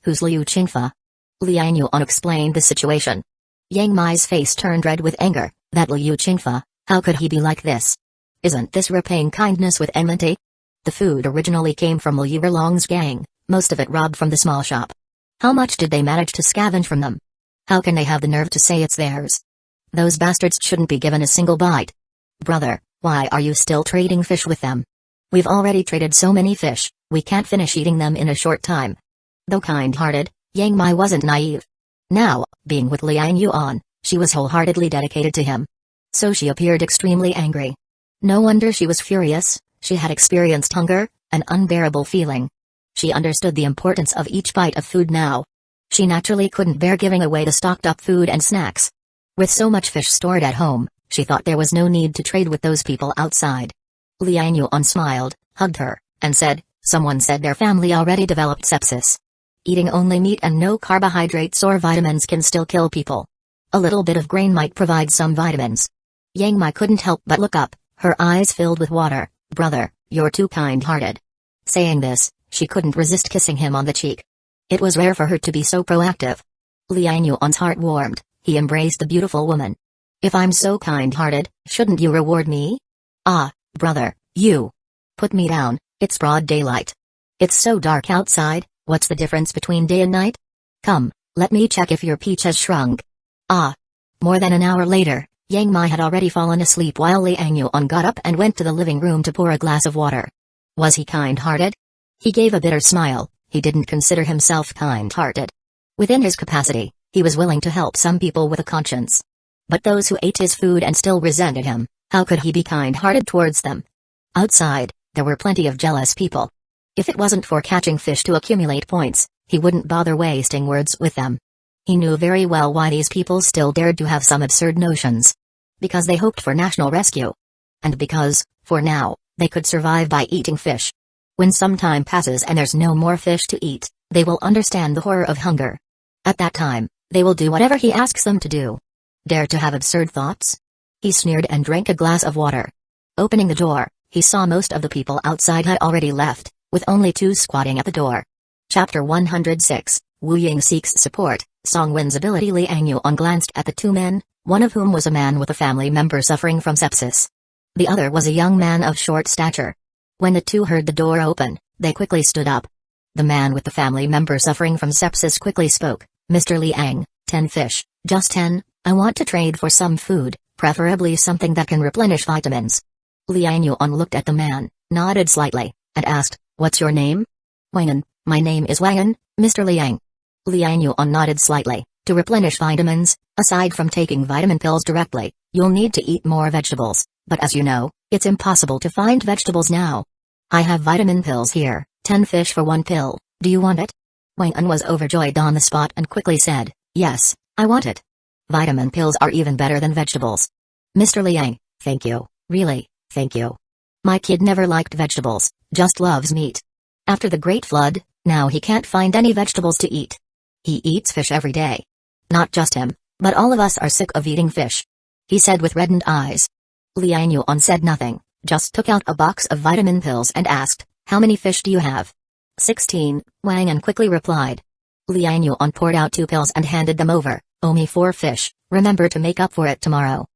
Who's Liu Qingfe? Liang Yuan explained the situation. Yang Mai's face turned red with anger. That Liu Qingfe, how could he be like this? Isn't this repaying kindness with enmity? The food originally came from Liu Erlong's gang, most of it robbed from the small shop. How much did they manage to scavenge from them? How can they have the nerve to say it's theirs? Those bastards shouldn't be given a single bite. Brother, why are you still trading fish with them? We've already traded so many fish, we can't finish eating them in a short time. Though kind-hearted, Yang Mai wasn't naive. Now, being with Liang Yuan, she was wholeheartedly dedicated to him. So she appeared extremely angry. No wonder she was furious, she had experienced hunger, an unbearable feeling. She understood the importance of each bite of food now. She naturally couldn't bear giving away the stocked-up food and snacks. With so much fish stored at home, she thought there was no need to trade with those people outside. Liang Yuan smiled, hugged her, and said, someone said their family already developed sepsis. Eating only meat and no carbohydrates or vitamins can still kill people. A little bit of grain might provide some vitamins. Yang Mai couldn't help but look up, her eyes filled with water. Brother, you're too kind-hearted. Saying this, she couldn't resist kissing him on the cheek. It was rare for her to be so proactive. Liang Yuan's heart warmed, he embraced the beautiful woman. If I'm so kind-hearted, shouldn't you reward me? Ah, brother, you. Put me down, it's broad daylight. It's so dark outside, what's the difference between day and night? Come, let me check if your peach has shrunk. Ah. More than an hour later, Yang Mai had already fallen asleep while Liang Yuan got up and went to the living room to pour a glass of water. Was he kind-hearted? He gave a bitter smile, he didn't consider himself kind-hearted. Within his capacity, he was willing to help some people with a conscience. But those who ate his food and still resented him, how could he be kind-hearted towards them? Outside, there were plenty of jealous people. If it wasn't for catching fish to accumulate points, he wouldn't bother wasting words with them. He knew very well why these people still dared to have some absurd notions. Because they hoped for national rescue. And because, for now, they could survive by eating fish. When some time passes and there's no more fish to eat, they will understand the horror of hunger. At that time, they will do whatever he asks them to do. Dare to have absurd thoughts? He sneered and drank a glass of water. Opening the door, he saw most of the people outside had already left, with only 2 squatting at the door. Chapter 106, Wu Ying seeks support. Song Win's ability. Liang Yuan glanced at the 2 men, one of whom was a man with a family member suffering from sepsis. The other was a young man of short stature. When the 2 heard the door open, they quickly stood up. The man with the family member suffering from sepsis quickly spoke, Mr. Liang, 10 fish, just 10, I want to trade for some food, preferably something that can replenish vitamins. Liang Yuan looked at the man, nodded slightly, and asked, what's your name? Wangan, my name is Wangan, Mr. Liang. Liang Yuan nodded slightly. To replenish vitamins, aside from taking vitamin pills directly, you'll need to eat more vegetables, but as you know, it's impossible to find vegetables now. I have vitamin pills here, 10 fish for 1 pill, do you want it? Wangan was overjoyed on the spot and quickly said, yes, I want it. Vitamin pills are even better than vegetables. Mr. Liang, thank you, really, thank you. My kid never liked vegetables, just loves meat. After the Great Flood, now he can't find any vegetables to eat. He eats fish every day. Not just him, but all of us are sick of eating fish. He said with reddened eyes. Liang Yuan said nothing, just took out a box of vitamin pills and asked, how many fish do you have? 16, Wangan quickly replied. Liang Yuan poured out 2 pills and handed them over, owe me 4 fish, remember to make up for it tomorrow.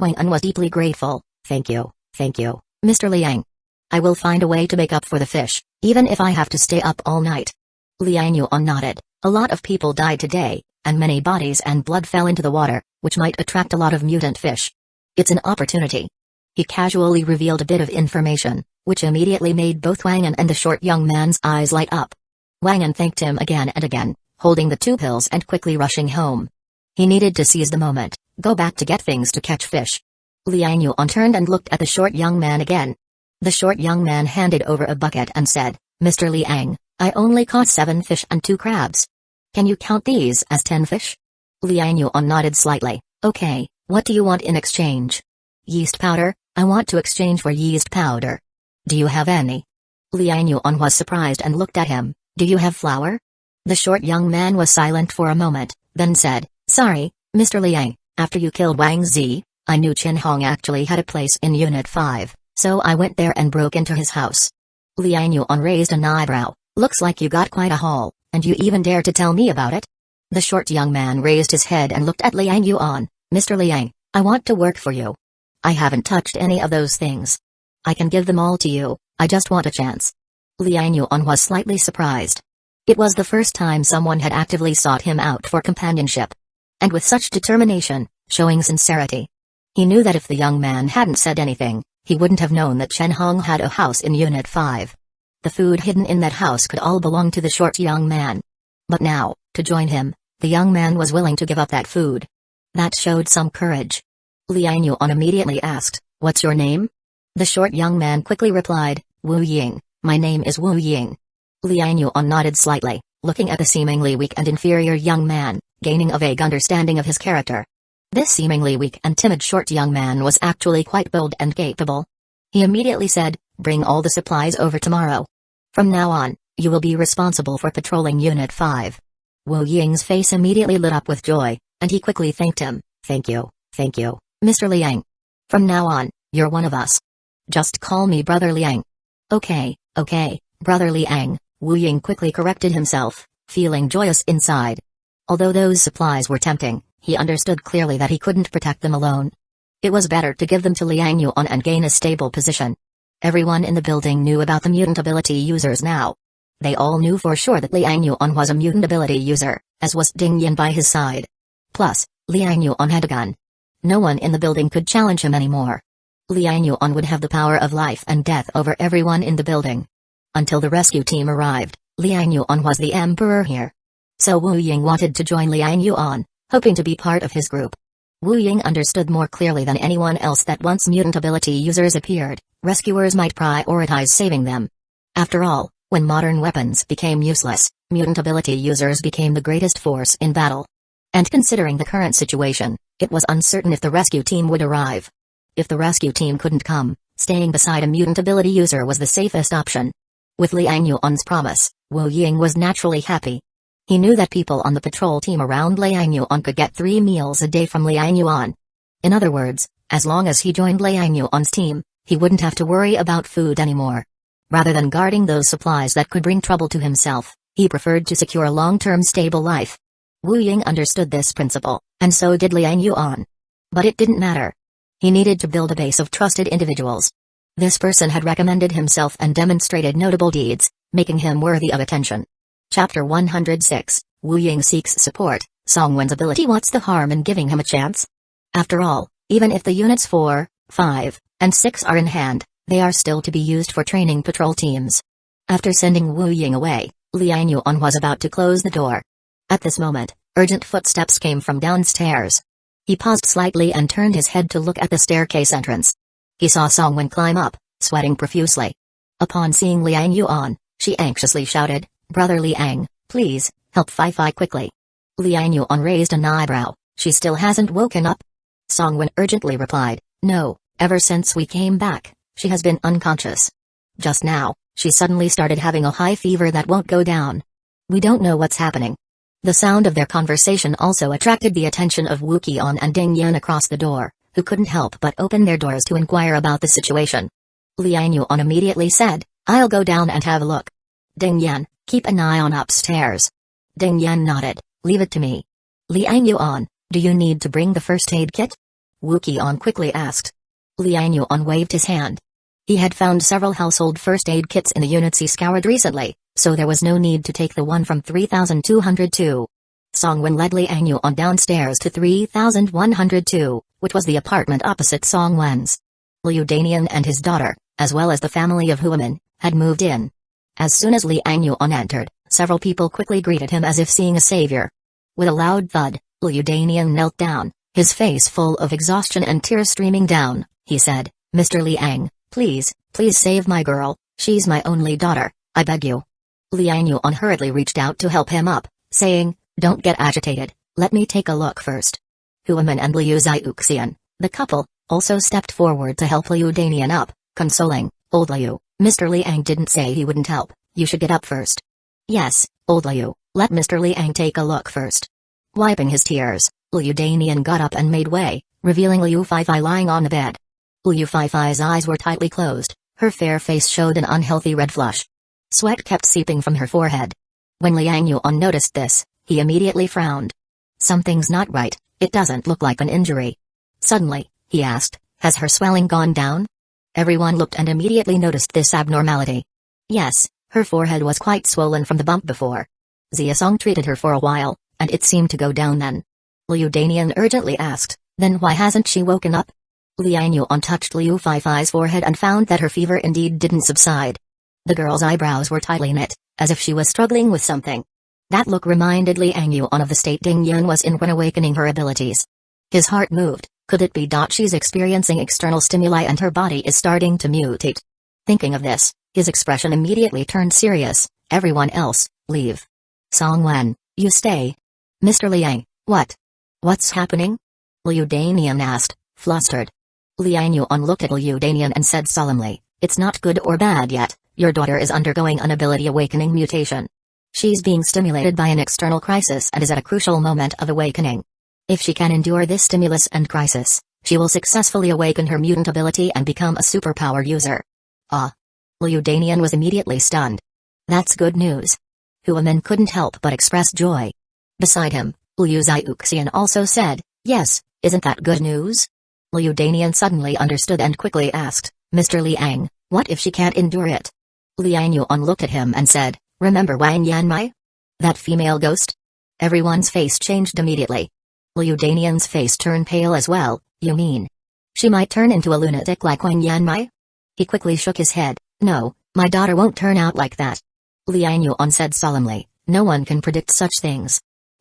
Wangan was deeply grateful, thank you, Mr. Liang. I will find a way to make up for the fish, even if I have to stay up all night. Liang Yuan nodded. A lot of people died today, and many bodies and blood fell into the water, which might attract a lot of mutant fish. It's an opportunity. He casually revealed a bit of information, which immediately made both Wangan and the short young man's eyes light up. Wangan thanked him again and again, holding the 2 pills and quickly rushing home. He needed to seize the moment, go back to get things to catch fish. Liang Yuan turned and looked at the short young man again. The short young man handed over a bucket and said, Mr. Liang, I only caught 7 fish and 2 crabs. Can you count these as 10 fish? Liang Yuan nodded slightly. Okay, what do you want in exchange? Yeast powder, I want to exchange for yeast powder. Do you have any? Liang Yuan was surprised and looked at him. Do you have flour? The short young man was silent for a moment, then said, sorry, Mr. Liang, after you killed Wang Zi, I knew Chen Hong actually had a place in Unit 5, so I went there and broke into his house. Liang Yuan raised an eyebrow. Looks like you got quite a haul, and you even dare to tell me about it? The short young man raised his head and looked at Liang Yuan. Mr. Liang, I want to work for you. I haven't touched any of those things. I can give them all to you, I just want a chance. Liang Yuan was slightly surprised. It was the first time someone had actively sought him out for companionship. And with such determination, showing sincerity. He knew that if the young man hadn't said anything, he wouldn't have known that Chen Hong had a house in Unit 5. The food hidden in that house could all belong to the short young man. But now, to join him, the young man was willing to give up that food. That showed some courage. Liang Yuan immediately asked, what's your name? The short young man quickly replied, Wu Ying, my name is Wu Ying. Liang Yuan nodded slightly, looking at the seemingly weak and inferior young man, gaining a vague understanding of his character. This seemingly weak and timid short young man was actually quite bold and capable. He immediately said, bring all the supplies over tomorrow. From now on, you will be responsible for patrolling Unit 5. Wu Ying's face immediately lit up with joy, and he quickly thanked him. Thank you, Mr. Liang. From now on, you're one of us. Just call me Brother Liang. Okay, Brother Liang, Wu Ying quickly corrected himself, feeling joyous inside. Although those supplies were tempting, he understood clearly that he couldn't protect them alone. It was better to give them to Liang Yuan and gain a stable position. Everyone in the building knew about the mutant ability users now. They all knew for sure that Liang Yuan was a mutant ability user, as was Ding Yan by his side. Plus, Liang Yuan had a gun. No one in the building could challenge him anymore. Liang Yuan would have the power of life and death over everyone in the building. Until the rescue team arrived, Liang Yuan was the emperor here. So Wu Ying wanted to join Liang Yuan, hoping to be part of his group. Wu Ying understood more clearly than anyone else that once mutant ability users appeared, rescuers might prioritize saving them. After all, when modern weapons became useless, mutant ability users became the greatest force in battle. And considering the current situation, it was uncertain if the rescue team would arrive. If the rescue team couldn't come, staying beside a mutant ability user was the safest option. With Liang Yuan's promise, Wu Ying was naturally happy. He knew that people on the patrol team around Liang Yuan could get 3 meals a day from Liang Yuan. In other words, as long as he joined Liang Yuan's team, he wouldn't have to worry about food anymore. Rather than guarding those supplies that could bring trouble to himself, he preferred to secure a long-term stable life. Wu Ying understood this principle, and so did Liang Yuan. But it didn't matter. He needed to build a base of trusted individuals. This person had recommended himself and demonstrated notable deeds, making him worthy of attention. Chapter 106, Wu Ying seeks support. Songwen's ability. What's the harm in giving him a chance? After all, even if the units 4, 5, and 6 are in hand, they are still to be used for training patrol teams. After sending Wu Ying away, Liang Yuan was about to close the door. At this moment, urgent footsteps came from downstairs. He paused slightly and turned his head to look at the staircase entrance. He saw Songwen climb up, sweating profusely. Upon seeing Liang Yuan, she anxiously shouted, "Brother Liang, please, help Fi quickly." Liang Yuan raised an eyebrow. "She still hasn't woken up?" Songwen urgently replied, "No, ever since we came back, she has been unconscious. Just now, she suddenly started having a high fever that won't go down. We don't know what's happening." The sound of their conversation also attracted the attention of Wu Qian and Ding Yan across the door, who couldn't help but open their doors to inquire about the situation. Liang Yuan immediately said, "I'll go down and have a look. Ding Yan, keep an eye on upstairs." Ding Yan nodded, "Leave it to me." "Liang Yuan, do you need to bring the first aid kit?" Wu Qian quickly asked. Liang Yuan waved his hand. He had found several household first aid kits in the units he scoured recently, so there was no need to take the one from 3202. Songwen led Liang Yuan downstairs to 3102, which was the apartment opposite Songwen's. Liu Danian and his daughter, as well as the family of Huaman, had moved in. As soon as Liang Yuan entered, several people quickly greeted him as if seeing a savior. With a loud thud, Liu Danian knelt down, his face full of exhaustion and tears streaming down. He said, "Mr. Liang, please save my girl, she's my only daughter, I beg you." Liang Yuan hurriedly reached out to help him up, saying, "Don't get agitated, let me take a look first." Huaman and Liu Xiuxian, the couple, also stepped forward to help Liu Danian up, consoling, "Old Liu, Mr. Liang didn't say he wouldn't help, you should get up first." "Yes, old Liu, let Mr. Liang take a look first." Wiping his tears, Liu Danian got up and made way, revealing Liu Fei lying on the bed. Liu Fei's eyes were tightly closed, her fair face showed an unhealthy red flush. Sweat kept seeping from her forehead. When Liang Yuan noticed this, he immediately frowned. "Something's not right, it doesn't look like an injury." Suddenly, he asked, "Has her swelling gone down?" Everyone looked and immediately noticed this abnormality. Yes, her forehead was quite swollen from the bump before. Ziasong treated her for a while, and it seemed to go down then. Liu Danian urgently asked, "Then why hasn't she woken up?" Liang Yuan touched Liu Fei's forehead and found that her fever indeed didn't subside. The girl's eyebrows were tightly knit, as if she was struggling with something. That look reminded Liang Yuan of the state Ding Yan was in when awakening her abilities. His heart moved. Could it be that she's experiencing external stimuli and her body is starting to mutate? Thinking of this, his expression immediately turned serious. "Everyone else, leave. Songwen, you stay." "Mr. Liang, what's happening?" Liu Danian asked, flustered. Liang Yuan looked at Liu Danian and said solemnly, "It's not good or bad yet, your daughter is undergoing an ability awakening mutation. She's being stimulated by an external crisis and is at a crucial moment of awakening. If she can endure this stimulus and crisis, she will successfully awaken her mutant ability and become a superpower user." "Ah!" Liu Danian was immediately stunned. "That's good news." Huaman couldn't help but express joy. Beside him, Liu Xiuxian also said, "Yes, isn't that good news?" Liu Danian suddenly understood and quickly asked, "Mr. Liang, what if she can't endure it?" Liang Yuan looked at him and said, "Remember Wang Yanmai? That female ghost?" Everyone's face changed immediately. Liu Danian's face turned pale as well. "You mean she might turn into a lunatic like Wang Yanmai?" He quickly shook his head. "No, my daughter won't turn out like that." Liang Yuan said solemnly, "No one can predict such things.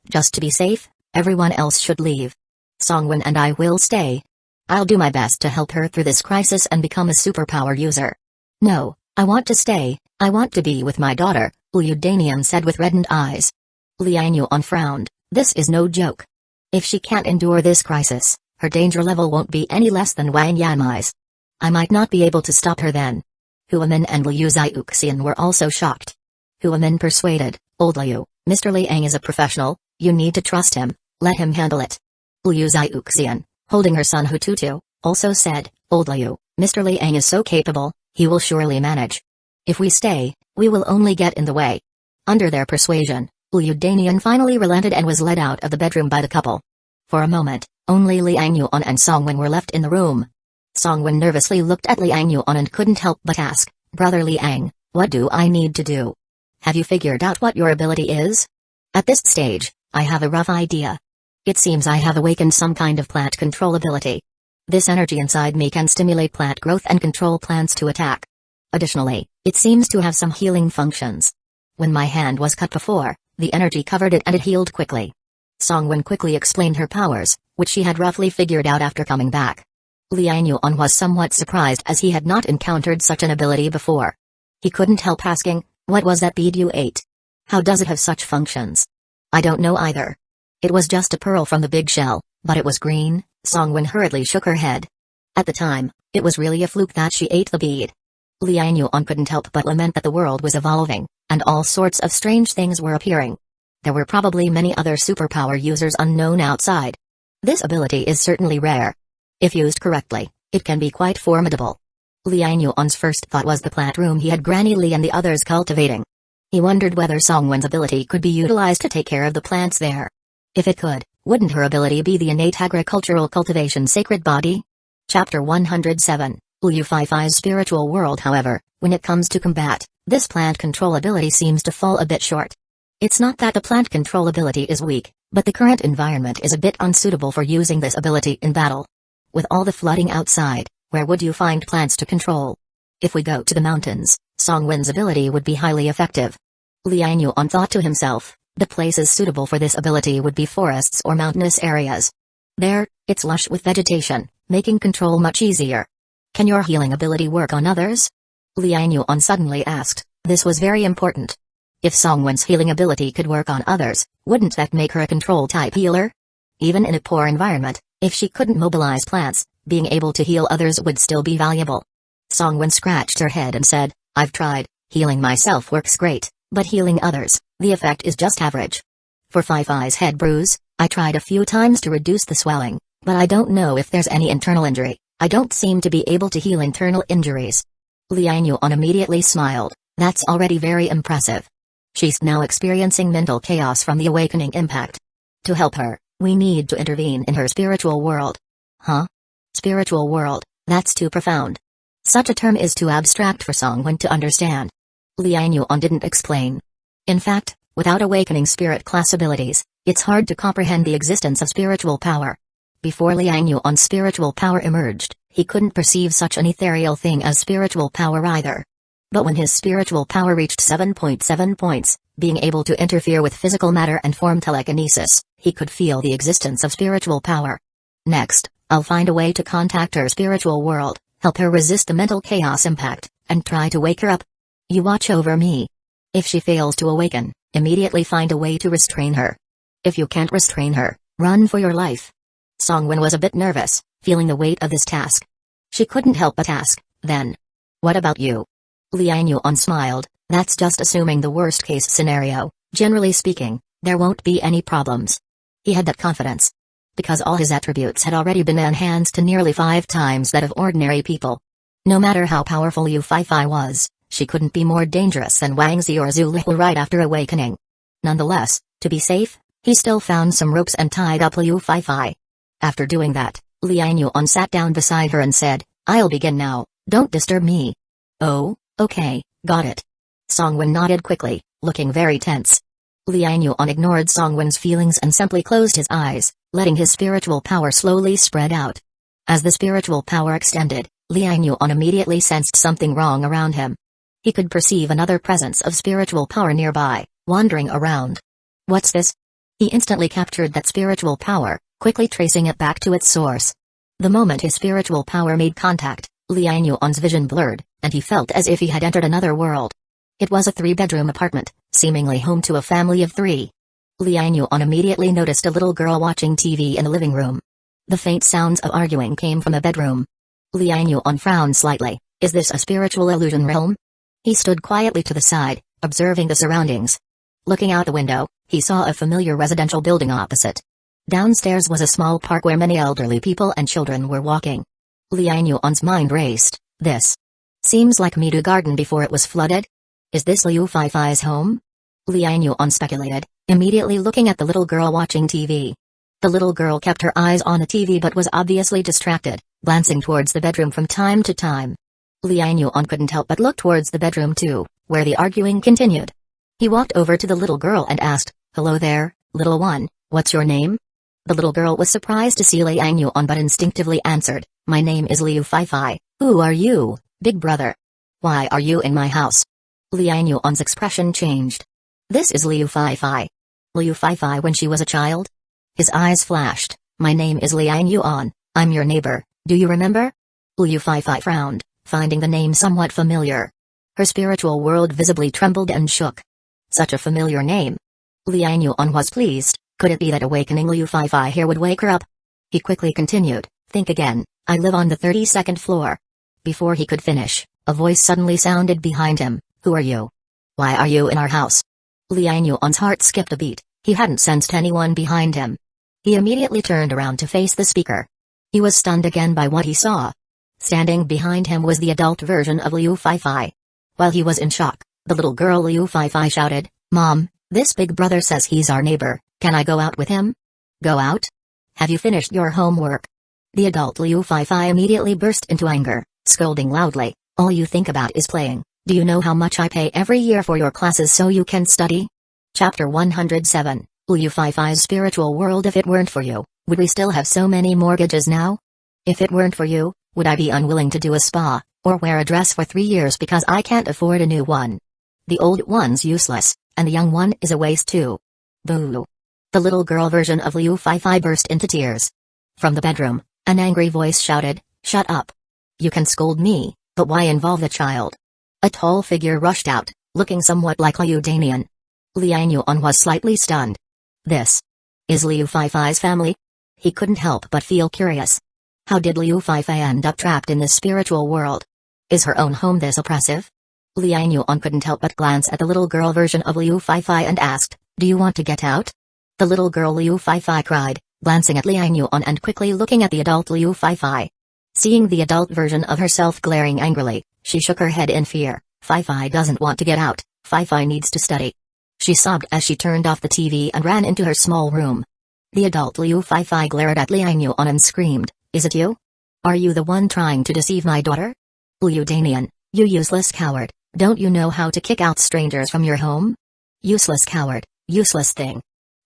Just to be safe, everyone else should leave. Songwen and I will stay. I'll do my best to help her through this crisis and become a superpower user." "No, I want to stay, I want to be with my daughter," Liu Danian said with reddened eyes. Liang Yuan frowned. "This is no joke. If she can't endure this crisis, her danger level won't be any less than Wang Yanmai's. I might not be able to stop her then." Huamin and Liu Xiuxian were also shocked. Huamin persuaded, "Old Liu, Mr. Liang is a professional, you need to trust him, let him handle it." Liu Xiuxian, holding her son Hututu, also said, "Old Liu, Mr. Liang is so capable, he will surely manage. If we stay, we will only get in the way." Under their persuasion, Liu Danian finally relented and was led out of the bedroom by the couple. For a moment, only Liang Yuan and Songwen were left in the room. Songwen nervously looked at Liang Yuan and couldn't help but ask, "Brother Liang, what do I need to do? Have you figured out what your ability is?" "At this stage, I have a rough idea. It seems I have awakened some kind of plant control ability. This energy inside me can stimulate plant growth and control plants to attack. Additionally, it seems to have some healing functions. When my hand was cut before, the energy covered it and it healed quickly." Songwen quickly explained her powers, which she had roughly figured out after coming back. Liang Yuan was somewhat surprised as he had not encountered such an ability before. He couldn't help asking, "What was that bead you ate? How does it have such functions?" "I don't know either. It was just a pearl from the big shell, but it was green." Songwen hurriedly shook her head. At the time, it was really a fluke that she ate the bead. Liang Yuan couldn't help but lament that the world was evolving, and all sorts of strange things were appearing. There were probably many other superpower users unknown outside. This ability is certainly rare. If used correctly, it can be quite formidable. Liang Yuan's first thought was the plant room he had Granny Li and the others cultivating. He wondered whether Songwen's ability could be utilized to take care of the plants there. If it could, wouldn't her ability be the innate agricultural cultivation sacred body? Chapter 107, Liu Feifei's spiritual world. However, when it comes to combat, this plant control ability seems to fall a bit short. It's not that the plant control ability is weak, but the current environment is a bit unsuitable for using this ability in battle. With all the flooding outside, where would you find plants to control? If we go to the mountains, Songwen's ability would be highly effective. Liang Yuan thought to himself, the places suitable for this ability would be forests or mountainous areas. There, it's lush with vegetation, making control much easier. "Can your healing ability work on others?" Liang Yuan suddenly asked. This was very important. If Songwen's healing ability could work on others, wouldn't that make her a control-type healer? Even in a poor environment, if she couldn't mobilize plants, being able to heal others would still be valuable. Songwen scratched her head and said, "I've tried, healing myself works great, but healing others, the effect is just average. For Feifei's head bruise, I tried a few times to reduce the swelling, but I don't know if there's any internal injury. I don't seem to be able to heal internal injuries." Liang Yuan immediately smiled. That's already very impressive. She's now experiencing mental chaos from the awakening impact. To help her, we need to intervene in her spiritual world. Huh? Spiritual world, that's too profound. Such a term is too abstract for Songwen to understand. Liang Yuan didn't explain. In fact, without awakening spirit class abilities, it's hard to comprehend the existence of spiritual power. Before Liang Yuan's spiritual power emerged, he couldn't perceive such an ethereal thing as spiritual power either. But when his spiritual power reached 7.7 points, being able to interfere with physical matter and form telekinesis, he could feel the existence of spiritual power. Next, I'll find a way to contact her spiritual world, help her resist the mental chaos impact, and try to wake her up. You watch over me. If she fails to awaken, immediately find a way to restrain her. If you can't restrain her, run for your life. Songwen was a bit nervous, feeling the weight of this task. She couldn't help but ask, then, "What about you?" Liang Yuan smiled. "That's just assuming the worst-case scenario. Generally speaking, there won't be any problems." He had that confidence. Because all his attributes had already been enhanced to nearly 5 times that of ordinary people. No matter how powerful Liu Feifei was, she couldn't be more dangerous than Wang Zi or Zhu Lihu right after awakening. Nonetheless, to be safe, He still found some ropes and tied up Liu Fei. After doing that, Liang Yuan sat down beside her and said, "I'll begin now, don't disturb me." "Oh, okay, got it." Songwen nodded quickly, looking very tense. Liang Yuan ignored Songwen's feelings and simply closed his eyes, letting his spiritual power slowly spread out. As the spiritual power extended, Liang Yuan immediately sensed something wrong around him. He could perceive another presence of spiritual power nearby, wandering around. What's this? He instantly captured that spiritual power, quickly tracing it back to its source. The moment his spiritual power made contact, Liang Yuan's vision blurred, and he felt as if he had entered another world. It was a 3-bedroom apartment, seemingly home to a family of 3. Liang Yuan immediately noticed a little girl watching TV in the living room. The faint sounds of arguing came from a bedroom. Liang Yuan frowned slightly. Is this a spiritual illusion realm? He stood quietly to the side, observing the surroundings. Looking out the window, he saw a familiar residential building opposite. Downstairs was a small park where many elderly people and children were walking. Liang Yuan's mind raced. This seems like Midu Garden before it was flooded. Is this Liu Fei's home? Liang Yuan speculated, immediately looking at the little girl watching TV. The little girl kept her eyes on the TV but was obviously distracted, glancing towards the bedroom from time to time. Liang Yuan couldn't help but look towards the bedroom too, where the arguing continued. He walked over to the little girl and asked, "Hello there, little one, what's your name?" The little girl was surprised to see Liang Yuan but instinctively answered, "My name is Liu Fei. Who are you, big brother? Why are you in my house?" Liang Yuan's expression changed. This is Liu Fei. Liu Fei when she was a child? His eyes flashed. "My name is Liang Yuan, I'm your neighbor, do you remember?" Liu Fei frowned, finding the name somewhat familiar. Her spiritual world visibly trembled and shook. Such a familiar name. Liang Yuan was pleased. Could it be that awakening Liu Fei here would wake her up? He quickly continued, "Think again, I live on the 32nd floor." Before he could finish, a voice suddenly sounded behind him. "Who are you? Why are you in our house?" Liang Yuan's heart skipped a beat. He hadn't sensed anyone behind him. He immediately turned around to face the speaker. He was stunned again by what he saw. Standing behind him was the adult version of Liu Fei. While he was in shock, the little girl Liu Fei shouted, "Mom, this big brother says he's our neighbor, can I go out with him?" "Go out? Have you finished your homework?" The adult Liu Fei immediately burst into anger, scolding loudly, "All you think about is playing. Do you know how much I pay every year for your classes so you can study?" Chapter 107, Liu Fei's Spiritual World. If it weren't for you, would we still have so many mortgages now? If it weren't for you, would I be unwilling to do a spa, or wear a dress for 3 years because I can't afford a new one? The old one's useless, and the young one is a waste too. Boo! The little girl version of Liu Fei burst into tears. From the bedroom, an angry voice shouted, "Shut up! You can scold me, but why involve the child?" A tall figure rushed out, looking somewhat like Liu Danian. Liang Yuan was slightly stunned. This is Liu Fei's family? He couldn't help but feel curious. How did Liu Fei end up trapped in this spiritual world? Is her own home this oppressive? Liang Yuan couldn't help but glance at the little girl version of Liu Fei and asked, "Do you want to get out?" The little girl Liu Fei cried, glancing at Liang Yuan and quickly looking at the adult Liu Fei. Seeing the adult version of herself glaring angrily, she shook her head in fear. Fei doesn't want to get out, Fei needs to study. She sobbed as she turned off the TV and ran into her small room. The adult Liu Fei glared at Liang Yuan and screamed, "Is it you? Are you the one trying to deceive my daughter? Liu Danian, you useless coward, don't you know how to kick out strangers from your home? Useless coward, useless thing."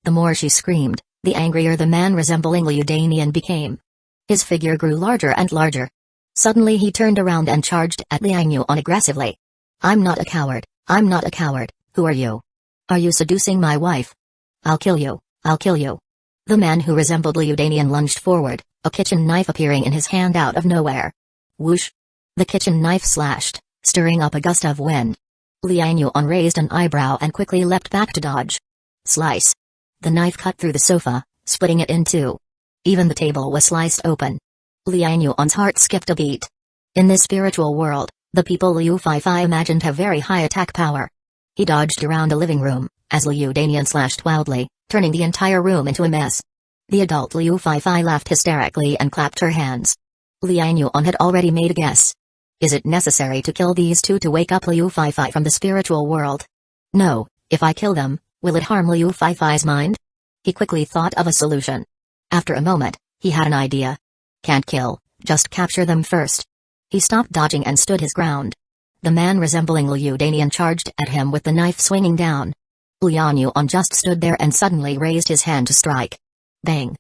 The more she screamed, the angrier the man resembling Liu Danian became. His figure grew larger and larger. Suddenly he turned around and charged at Liang Yuan aggressively. "I'm not a coward, I'm not a coward, who are you? Are you seducing my wife? I'll kill you, I'll kill you." The man who resembled Liu Danian lunged forward, a kitchen knife appearing in his hand out of nowhere. Whoosh! The kitchen knife slashed, stirring up a gust of wind. Liang Yuan raised an eyebrow and quickly leapt back to dodge. Slice! The knife cut through the sofa, splitting it in two. Even the table was sliced open. Liang Yuan's heart skipped a beat. In this spiritual world, the people Liu Fei imagined have very high attack power. He dodged around a living room, as Liu Danian slashed wildly, turning the entire room into a mess. The adult Liu Fei laughed hysterically and clapped her hands. Liang Yuan had already made a guess. Is it necessary to kill these two to wake up Liu Fei from the spiritual world? No, if I kill them, will it harm Liu Fei's mind? He quickly thought of a solution. After a moment, he had an idea. Can't kill, just capture them first. He stopped dodging and stood his ground. The man resembling Liu Danian charged at him with the knife swinging down. Lian Yuan just stood there and suddenly raised his hand to strike. Bang!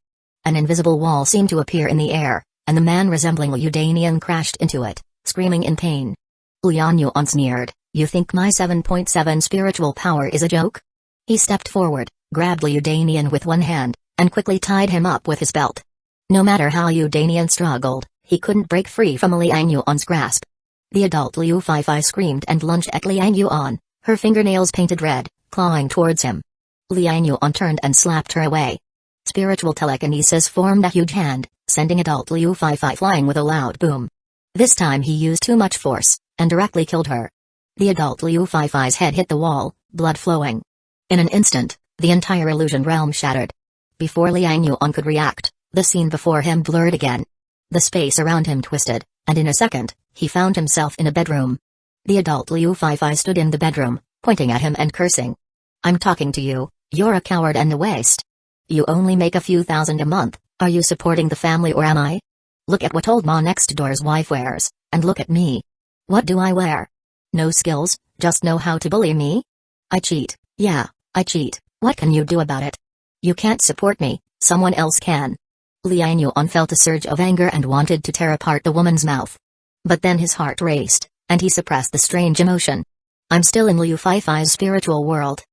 An invisible wall seemed to appear in the air, and the man resembling Liu Danian crashed into it, screaming in pain. Lian Yuan sneered, "You think my 7.7 spiritual power is a joke?" He stepped forward, grabbed Liu Danian with one hand, and quickly tied him up with his belt. No matter how Liu Danian struggled, he couldn't break free from Liang Yuan's grasp. The adult Liu Feifei screamed and lunged at Liang Yuan, her fingernails painted red, clawing towards him. Liang Yuan turned and slapped her away. Spiritual telekinesis formed a huge hand, sending adult Liu Feifei flying with a loud boom. This time he used too much force, and directly killed her. The adult Liu Feifei's head hit the wall, blood flowing. In an instant, the entire illusion realm shattered. Before Liang Yuan could react, the scene before him blurred again. The space around him twisted, and in a second, he found himself in a bedroom. The adult Liu Feifei stood in the bedroom, pointing at him and cursing. "I'm talking to you, you're a coward and a waste. You only make a few thousand a month, are you supporting the family or am I? Look at what old Ma next door's wife wears, and look at me. What do I wear? No skills, just know how to bully me? I cheat, yeah, I cheat, what can you do about it? You can't support me, someone else can." Liang Yuan felt a surge of anger and wanted to tear apart the woman's mouth. But then his heart raced, and he suppressed the strange emotion. "I'm still in Liu Feifei's spiritual world.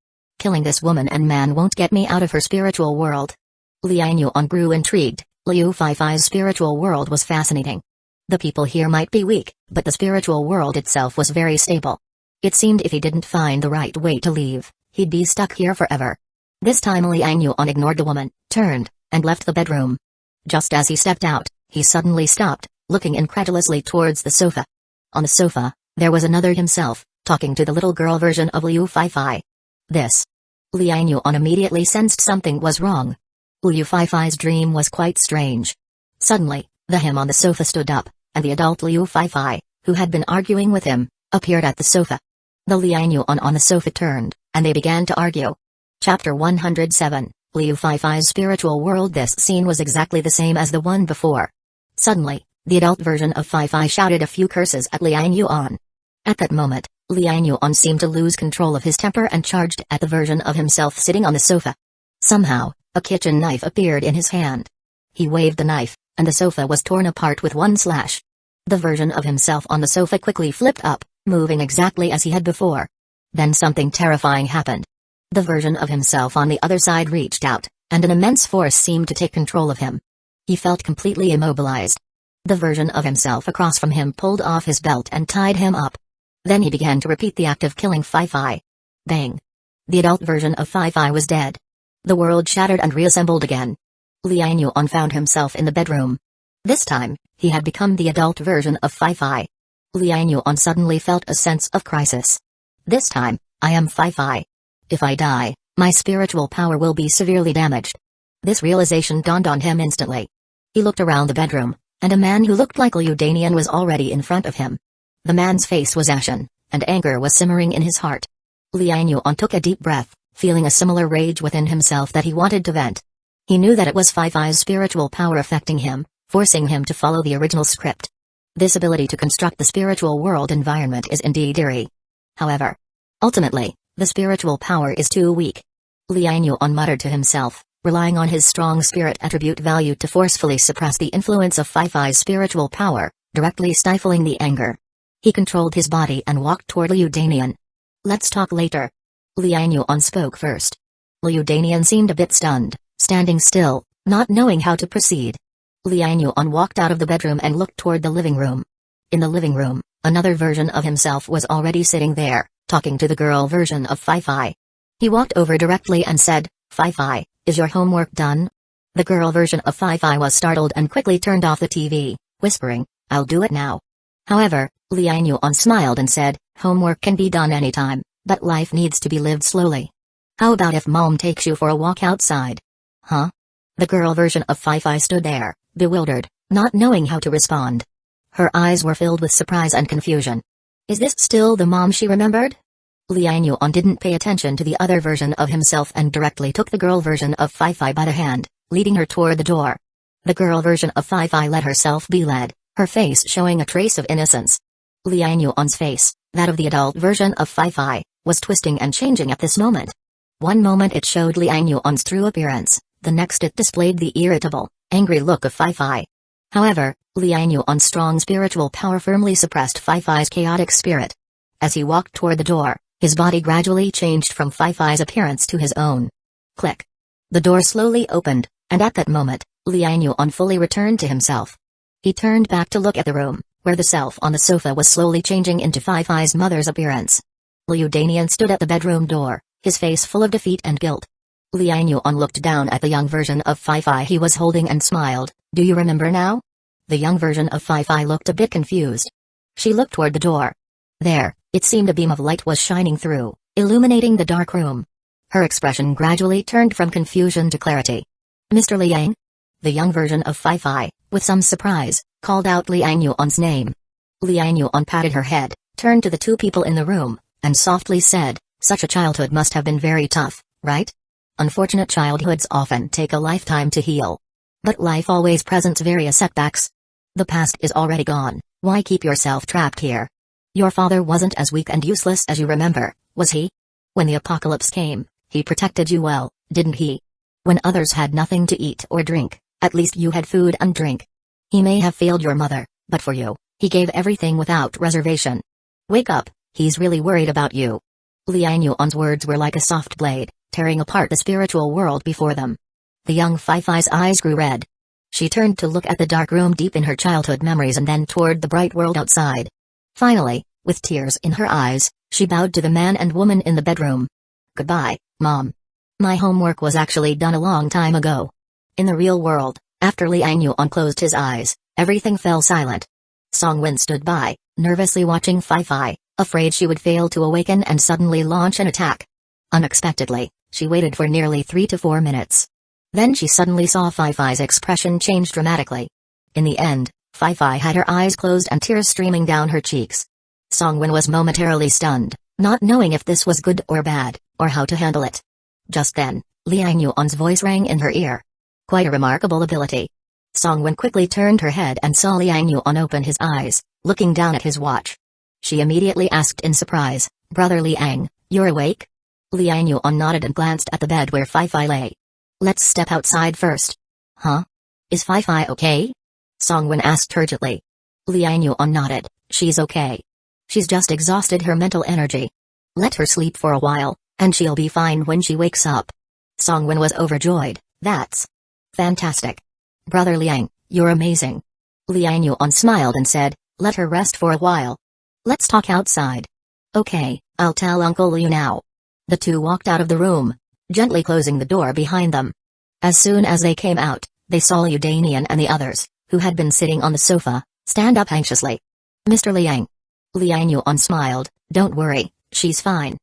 Killing this woman and man won't get me out of her spiritual world." Liang Yuan grew intrigued. Liu Feifei's spiritual world was fascinating. The people here might be weak, but the spiritual world itself was very stable. It seemed if he didn't find the right way to leave, he'd be stuck here forever. This time Liang Yuan ignored the woman, turned, and left the bedroom. Just as he stepped out, he suddenly stopped, looking incredulously towards the sofa. On the sofa, there was another himself, talking to the little girl version of Liu Feifei. This. Liang Yuan immediately sensed something was wrong. Liu Feifei's dream was quite strange. Suddenly, the him on the sofa stood up, and the adult Liu Feifei, who had been arguing with him, appeared at the sofa. The Liang Yuan on the sofa turned, and they began to argue. Chapter 107, Liu Feifei's spiritual world. This scene was exactly the same as the one before. Suddenly, the adult version of Feifei shouted a few curses at Liang Yuan. At that moment, Liang Yuan seemed to lose control of his temper and charged at the version of himself sitting on the sofa. Somehow, a kitchen knife appeared in his hand. He waved the knife, and the sofa was torn apart with one slash. The version of himself on the sofa quickly flipped up, moving exactly as he had before. Then something terrifying happened. The version of himself on the other side reached out, and an immense force seemed to take control of him. He felt completely immobilized. The version of himself across from him pulled off his belt and tied him up. Then he began to repeat the act of killing Feifei. Bang! The adult version of Feifei was dead. The world shattered and reassembled again. Liang Yuan found himself in the bedroom. This time, he had become the adult version of Feifei. Liang Yuan suddenly felt a sense of crisis. This time, I am Feifei. If I die, my spiritual power will be severely damaged. This realization dawned on him instantly. He looked around the bedroom, and a man who looked like Liu Danian was already in front of him. The man's face was ashen, and anger was simmering in his heart. Liang Yuan took a deep breath, feeling a similar rage within himself that he wanted to vent. He knew that it was Feifei's spiritual power affecting him, forcing him to follow the original script. This ability to construct the spiritual world environment is indeed eerie. However, ultimately, the spiritual power is too weak. Liang Yuan muttered to himself, relying on his strong spirit attribute value to forcefully suppress the influence of Feifei's spiritual power, directly stifling the anger. He controlled his body and walked toward Liu Danian. "Let's talk later." Liang Yuan spoke first. Liu Danian seemed a bit stunned, standing still, not knowing how to proceed. Liang Yuan walked out of the bedroom and looked toward the living room. In the living room, another version of himself was already sitting there, talking to the girl version of Feifei. He walked over directly and said, "Feifei, is your homework done?" The girl version of Feifei was startled and quickly turned off the TV, whispering, "I'll do it now." However, Liang Yuan smiled and said, "Homework can be done anytime, but life needs to be lived slowly. How about if Mom takes you for a walk outside?" "Huh?" The girl version of Feifei stood there, bewildered, not knowing how to respond. Her eyes were filled with surprise and confusion. Is this still the mom she remembered? Liang Yuan didn't pay attention to the other version of himself and directly took the girl version of Fai Fai by the hand, leading her toward the door. The girl version of Fai Fai let herself be led, her face showing a trace of innocence. Liang Yuan's face, that of the adult version of Fai Fai, was twisting and changing at this moment. One moment it showed Liang Yuan's true appearance, the next it displayed the irritable, angry look of Fai Fai. However, Liang Yuan's strong spiritual power firmly suppressed Fai Fai's chaotic spirit. As he walked toward the door, his body gradually changed from Fai Fai's appearance to his own. Click. The door slowly opened, and at that moment, Liang Yuan fully returned to himself. He turned back to look at the room, where the self on the sofa was slowly changing into Fai Fai's mother's appearance. Liu Danian stood at the bedroom door, his face full of defeat and guilt. Liang Yuan looked down at the young version of Fai Fai he was holding and smiled. Do you remember now? The young version of Fai Fai looked a bit confused. She looked toward the door. There, it seemed a beam of light was shining through, illuminating the dark room. Her expression gradually turned from confusion to clarity. Mr. Liang? The young version of Fai Fai, with some surprise, called out Liang Yuan's name. Liang Yuan patted her head, turned to the two people in the room, and softly said, such a childhood must have been very tough, right? Unfortunate childhoods often take a lifetime to heal. But life always presents various setbacks. The past is already gone, why keep yourself trapped here? Your father wasn't as weak and useless as you remember, was he? When the apocalypse came, he protected you well, didn't he? When others had nothing to eat or drink, at least you had food and drink. He may have failed your mother, but for you, he gave everything without reservation. Wake up, he's really worried about you. Liang Yuan's words were like a soft blade, tearing apart the spiritual world before them. The young Fai Fai's eyes grew red. She turned to look at the dark room deep in her childhood memories and then toward the bright world outside. Finally, with tears in her eyes, she bowed to the man and woman in the bedroom. Goodbye, Mom. My homework was actually done a long time ago. In the real world, after Liang Yuan closed his eyes, everything fell silent. Songwen stood by, nervously watching Fai Fai, afraid she would fail to awaken and suddenly launch an attack. Unexpectedly, she waited for nearly 3 to 4 minutes. Then she suddenly saw Fai Fai's expression change dramatically. In the end, Fai Fai had her eyes closed and tears streaming down her cheeks. Songwen was momentarily stunned, not knowing if this was good or bad, or how to handle it. Just then, Liang Yuan's voice rang in her ear. Quite a remarkable ability. Songwen quickly turned her head and saw Liang Yuan open his eyes, looking down at his watch. She immediately asked in surprise, Brother Liang, you're awake? Liang Yuan nodded and glanced at the bed where Fai Fai lay. Let's step outside first. Huh? Is Fai Fai okay? Songwen asked urgently. Liang Yuan nodded, she's okay. She's just exhausted her mental energy. Let her sleep for a while, and she'll be fine when she wakes up. Songwen was overjoyed, that's fantastic. Brother Liang, you're amazing. Liang Yuan smiled and said, let her rest for a while. Let's talk outside. Okay, I'll tell Uncle Liu now. The two walked out of the room, gently closing the door behind them. As soon as they came out, they saw Liu Danian and the others, who had been sitting on the sofa, stand up anxiously. Mr. Liang. Liang Yuan smiled, don't worry, she's fine.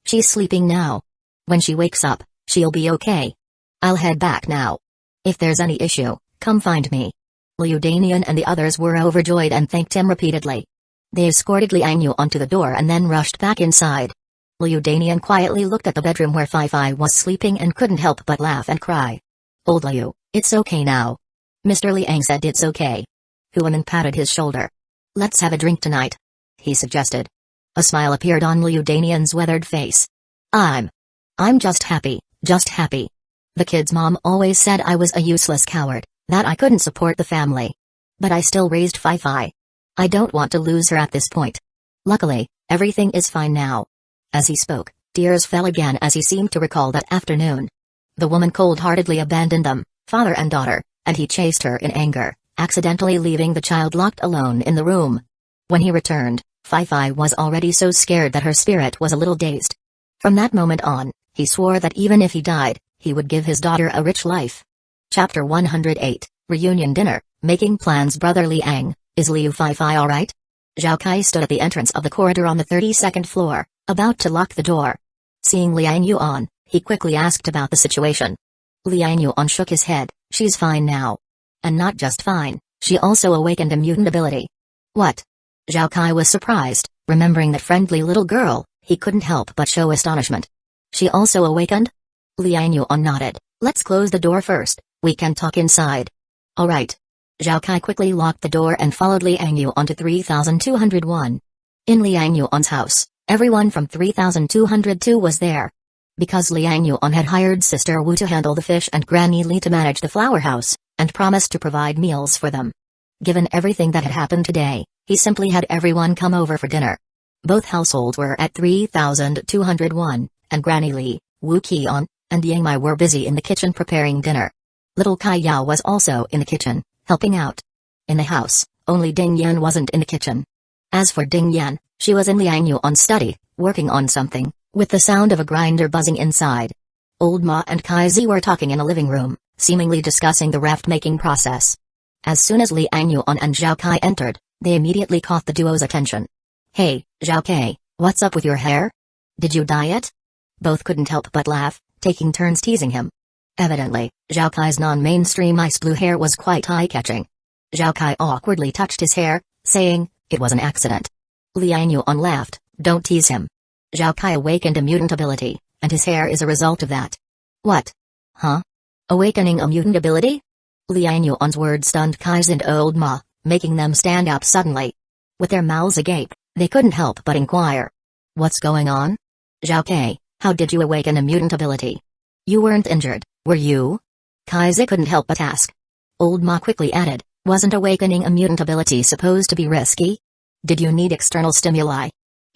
She's sleeping now. When she wakes up, she'll be okay. I'll head back now. If there's any issue, come find me. Liu Danian and the others were overjoyed and thanked him repeatedly. They escorted Liang Yuan to the door and then rushed back inside. Liu Danian quietly looked at the bedroom where Fai Fai was sleeping and couldn't help but laugh and cry. Old Liu, it's okay now. Mr. Liang said it's okay. Huanan patted his shoulder. Let's have a drink tonight, he suggested. A smile appeared on Liu Danian's weathered face. I'm just happy, just happy. The kid's mom always said I was a useless coward, that I couldn't support the family. But I still raised Fai Fai. I don't want to lose her at this point. Luckily, everything is fine now. As he spoke, tears fell again as he seemed to recall that afternoon. The woman cold-heartedly abandoned them, father and daughter, and he chased her in anger, accidentally leaving the child locked alone in the room. When he returned, Fai Fai was already so scared that her spirit was a little dazed. From that moment on, he swore that even if he died, he would give his daughter a rich life. Chapter 108, Reunion Dinner, Making Plans. Brother Liang, is Liu Fai Fai alright? Zhao Kai stood at the entrance of the corridor on the 32nd floor, about to lock the door. Seeing Liang Yuan, he quickly asked about the situation. Liang Yuan shook his head, she's fine now. And not just fine, she also awakened a mutant ability. What? Zhao Kai was surprised, remembering that friendly little girl, He couldn't help but show astonishment. She also awakened? Liang Yuan nodded. Let's close the door first, we can talk inside. Alright. Zhao Kai quickly locked the door and followed Liang Yuan to 3201. In Liang Yuan's house, everyone from 3202 was there. Because Liang Yuan had hired Sister Wu to handle the fish and Granny Li to manage the flower house, and promised to provide meals for them. Given everything that had happened today, he simply had everyone come over for dinner. Both households were at 3201, and Granny Li, Wu Qian, and Yang Mai were busy in the kitchen preparing dinner. Little Kai Yao was also in the kitchen, helping out. In the house, only Ding Yan wasn't in the kitchen. As for Ding Yan, she was in Liang Yuan's study, working on something, with the sound of a grinder buzzing inside. Old Ma and Kai Zi were talking in a living room, seemingly discussing the raft-making process. As soon as Liang Yuan and Zhao Kai entered, they immediately caught the duo's attention. Hey, Zhao Kai, what's up with your hair? Did you dye it? Both couldn't help but laugh, taking turns teasing him. Evidently, Zhao Kai's non-mainstream ice blue hair was quite eye-catching. Zhao Kai awkwardly touched his hair, saying, it was an accident. Liang Yuan laughed, don't tease him. Zhao Kai awakened a mutant ability, and his hair is a result of that. What? Huh? Awakening a mutant ability? Liang Yuan's words stunned Kai's and Old Ma, making them stand up suddenly. With their mouths agape, they couldn't help but inquire. What's going on? Zhao Kai, how did you awaken a mutant ability? You weren't injured, were you? Kaizi couldn't help but ask. Old Ma quickly added, wasn't awakening a mutant ability supposed to be risky? Did you need external stimuli?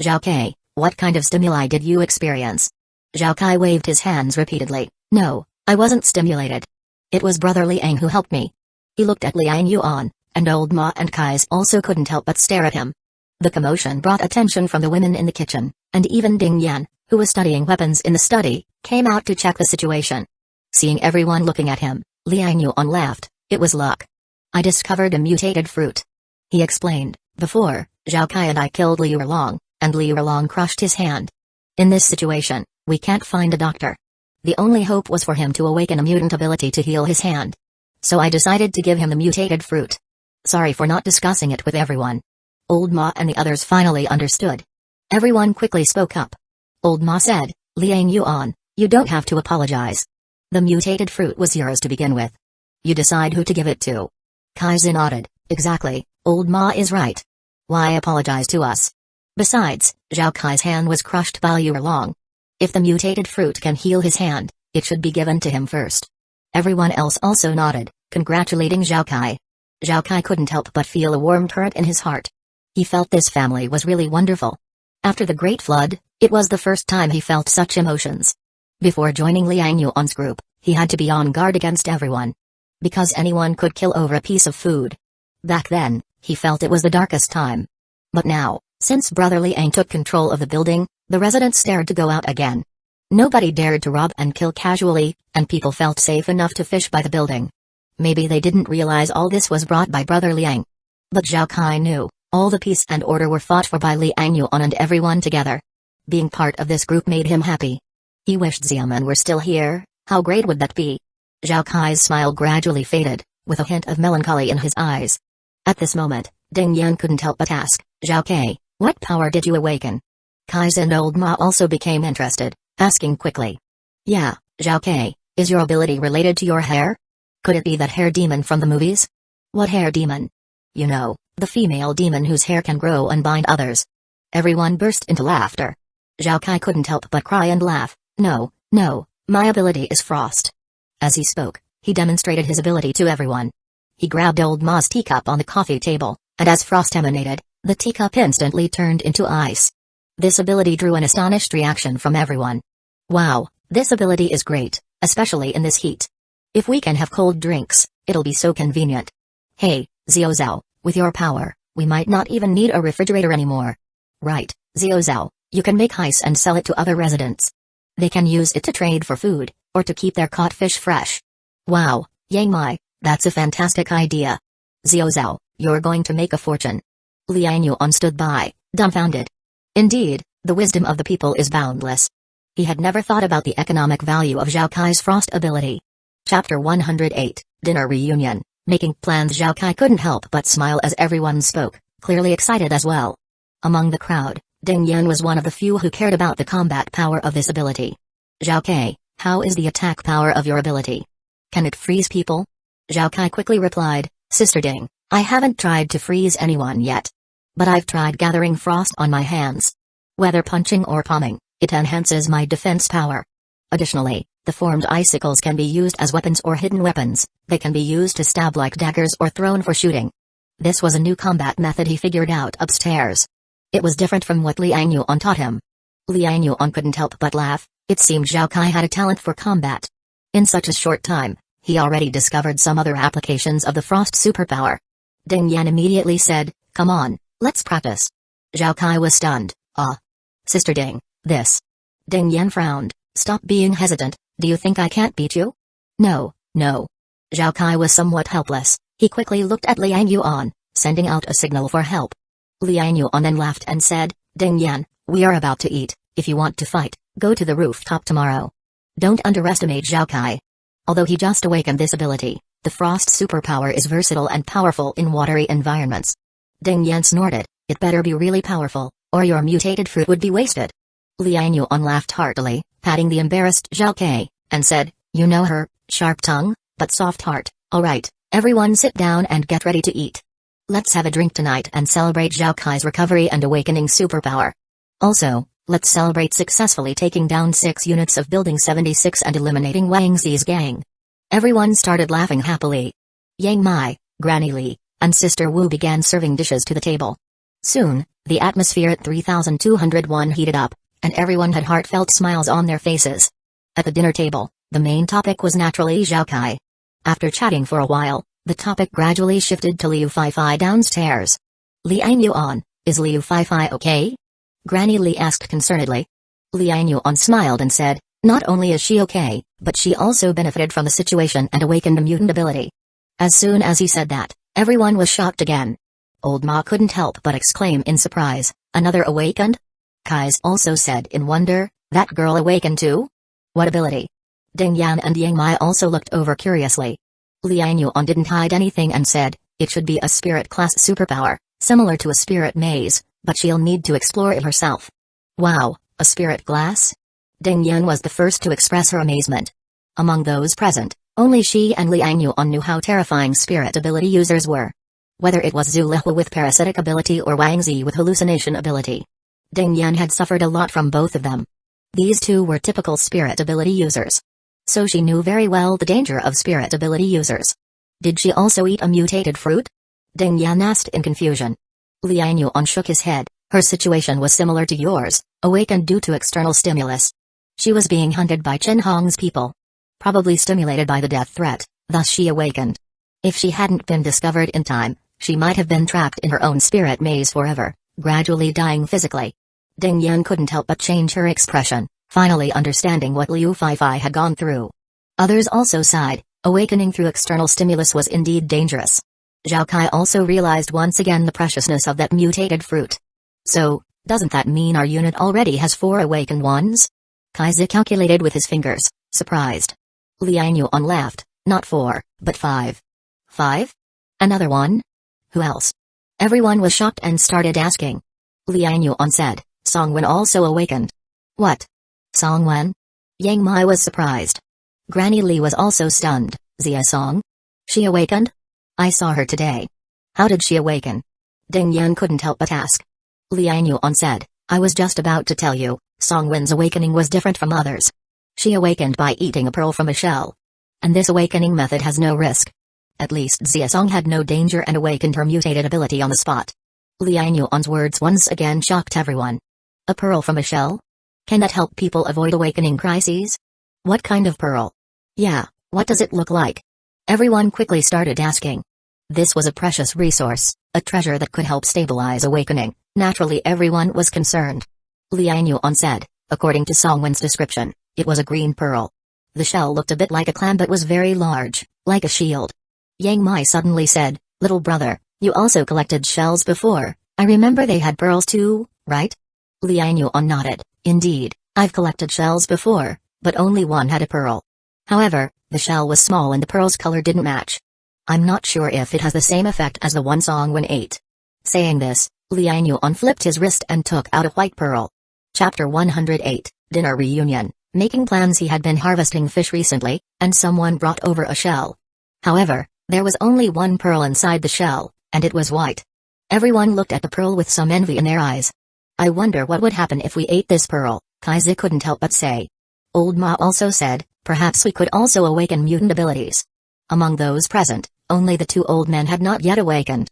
Zhao Kai, what kind of stimuli did you experience? Zhao Kai waved his hands repeatedly. No, I wasn't stimulated. It was Brother Liang who helped me. He looked at Liang Yuan, and Old Ma and Kai's also couldn't help but stare at him. The commotion brought attention from the women in the kitchen, and even Ding Yan, who was studying weapons in the study, came out to check the situation. Seeing everyone looking at him, Liang Yuan laughed. It was luck. I discovered a mutated fruit. He explained, before, Zhao Kai and I killed Liu Erlong, and Liu Erlong crushed his hand. In this situation, we can't find a doctor. The only hope was for him to awaken a mutant ability to heal his hand. So I decided to give him the mutated fruit. Sorry for not discussing it with everyone. Old Ma and the others finally understood. Everyone quickly spoke up. Old Ma said, Liang Yuan, you don't have to apologize. The mutated fruit was yours to begin with. You decide who to give it to. Kaizen nodded, exactly, Old Ma is right. Why apologize to us? Besides, Zhao Kai's hand was crushed by Liu Erlong. If the mutated fruit can heal his hand, it should be given to him first. Everyone else also nodded, congratulating Zhao Kai. Zhao Kai couldn't help but feel a warm current in his heart. He felt this family was really wonderful. After the Great Flood, it was the first time he felt such emotions. Before joining Liang Yuan's group, he had to be on guard against everyone. Because anyone could kill over a piece of food. Back then, he felt it was the darkest time. But now, since Brother Liang took control of the building, the residents dared to go out again. Nobody dared to rob and kill casually, and people felt safe enough to fish by the building. Maybe they didn't realize all this was brought by Brother Liang. But Zhao Kai knew, all the peace and order were fought for by Liang Yuan and everyone together. Being part of this group made him happy. He wished Xiamen were still here, how great would that be? Zhao Kai's smile gradually faded, with a hint of melancholy in his eyes. At this moment, Ding Yan couldn't help but ask, Zhao Kai, what power did you awaken? Kai's and Old Ma also became interested, asking quickly. Yeah, Zhao Kai, is your ability related to your hair? Could it be that hair demon from the movies? What hair demon? You know, the female demon whose hair can grow and bind others. Everyone burst into laughter. Zhao Kai couldn't help but cry and laugh. No, my ability is frost. As he spoke, he demonstrated his ability to everyone. He grabbed Old Ma's teacup on the coffee table, and as frost emanated, the teacup instantly turned into ice. This ability drew an astonished reaction from everyone. Wow, this ability is great, especially in this heat. If we can have cold drinks, it'll be so convenient. Hey, Xiao Zhao, with your power, we might not even need a refrigerator anymore. Right, Xiao Zhao, you can make ice and sell it to other residents. They can use it to trade for food, or to keep their caught fish fresh. Wow, Yang Mai, that's a fantastic idea. Xiao Zhao, you're going to make a fortune. Liang Yuan stood by, dumbfounded. Indeed, the wisdom of the people is boundless. He had never thought about the economic value of Zhao Kai's frost ability. Chapter 108, Dinner Reunion. Making plans. Zhao Kai couldn't help but smile as everyone spoke, clearly excited as well. Among the crowd, Ding Yan was one of the few who cared about the combat power of this ability. Zhao Kai, how is the attack power of your ability? Can it freeze people? Zhao Kai quickly replied, Sister Ding, I haven't tried to freeze anyone yet. But I've tried gathering frost on my hands. Whether punching or palming, it enhances my defense power. Additionally, the formed icicles can be used as weapons or hidden weapons. They can be used to stab like daggers or thrown for shooting. This was a new combat method he figured out upstairs. It was different from what Liang Yuan taught him. Liang Yuan couldn't help but laugh. It seemed Zhao Kai had a talent for combat. In such a short time, he already discovered some other applications of the frost superpower. Ding Yan immediately said, Come on, let's practice. Zhao Kai was stunned. Sister Ding, this. Ding Yan frowned. Stop being hesitant, do you think I can't beat you? No. Zhao Kai was somewhat helpless. He quickly looked at Liang Yuan, sending out a signal for help. Liang Yuan then laughed and said, Ding Yan, we are about to eat. If you want to fight, go to the rooftop tomorrow. Don't underestimate Zhao Kai. Although he just awakened this ability, the frost superpower is versatile and powerful in watery environments. Ding Yan snorted, it better be really powerful, or your mutated fruit would be wasted. Liang Yuan laughed heartily, patting the embarrassed Zhao Kai, and said, You know her, sharp tongue, but soft heart. Alright, everyone sit down and get ready to eat. Let's have a drink tonight and celebrate Zhao Kai's recovery and awakening superpower. Also, let's celebrate successfully taking down 6 units of Building 76 and eliminating Wang Zi's gang. Everyone started laughing happily. Yang Mai, Granny Li, and Sister Wu began serving dishes to the table. Soon, the atmosphere at 3201 heated up, and everyone had heartfelt smiles on their faces. At the dinner table, the main topic was naturally Zhao Kai. After chatting for a while, the topic gradually shifted to Liu Fei downstairs. Liang Yuan, is Liu Fei okay? Granny Li asked concernedly. Liang Yuan smiled and said, Not only is she okay, but she also benefited from the situation and awakened a mutant ability. As soon as he said that, everyone was shocked again. Old Ma couldn't help but exclaim in surprise, Another awakened? Kais also said in wonder, That girl awakened too? What ability? Ding Yan and Yang Mai also looked over curiously. Liang Yuan didn't hide anything and said, It should be a spirit class superpower, similar to a spirit maze, but she'll need to explore it herself. Wow, a spirit glass? Ding Yan was the first to express her amazement. Among those present, only she and Liang Yuan knew how terrifying spirit ability users were. Whether it was Zhu Lihua with parasitic ability or Wang Zi with hallucination ability, Ding Yan had suffered a lot from both of them. These two were typical spirit ability users. So she knew very well the danger of spirit ability users. Did she also eat a mutated fruit? Ding Yan asked in confusion. Liang Yuan shook his head. Her situation was similar to yours, awakened due to external stimulus. She was being hunted by Chen Hong's people. Probably stimulated by the death threat, thus she awakened. If she hadn't been discovered in time, she might have been trapped in her own spirit maze forever, gradually dying physically. Ding Yan couldn't help but change her expression, finally understanding what Liu Fei had gone through. Others also sighed. Awakening through external stimulus was indeed dangerous. Zhao Kai also realized once again the preciousness of that mutated fruit. So, doesn't that mean our unit already has 4 awakened ones? Kaiser calculated with his fingers, surprised. Liang Yuan laughed, not 4, but 5. 5? Another one? Who else? Everyone was shocked and started asking. Liang Yuan said, Songwen also awakened. What? Songwen? Yang Mai was surprised. Granny Li was also stunned. Zia Song? She awakened? I saw her today. How did she awaken? Ding Yan couldn't help but ask. Liang Yuan said, I was just about to tell you, Songwen's awakening was different from others. She awakened by eating a pearl from a shell. And this awakening method has no risk. At least Zia Song had no danger and awakened her mutated ability on the spot. Liang Yuan's words once again shocked everyone. A pearl from a shell? Can that help people avoid awakening crises? What kind of pearl? Yeah, what does it look like? Everyone quickly started asking. This was a precious resource, a treasure that could help stabilize awakening. Naturally everyone was concerned. Liang Yuan said, according to Songwen's description, it was a green pearl. The shell looked a bit like a clam but was very large, like a shield. Yang Mai suddenly said, Little brother, you also collected shells before. I remember they had pearls too, right? Liang Yuan nodded. Indeed, I've collected shells before, but only one had a pearl. However, the shell was small and the pearl's color didn't match. I'm not sure if it has the same effect as the one Songwen ate. Saying this, Liang Yuan flipped his wrist and took out a white pearl. Chapter 108, Dinner Reunion. Making plans. He had been harvesting fish recently, and someone brought over a shell. However, there was only one pearl inside the shell, and it was white. Everyone looked at the pearl with some envy in their eyes. I wonder what would happen if we ate this pearl, Kaiser couldn't help but say. Old Ma also said, perhaps we could also awaken mutant abilities. Among those present, only the two old men had not yet awakened.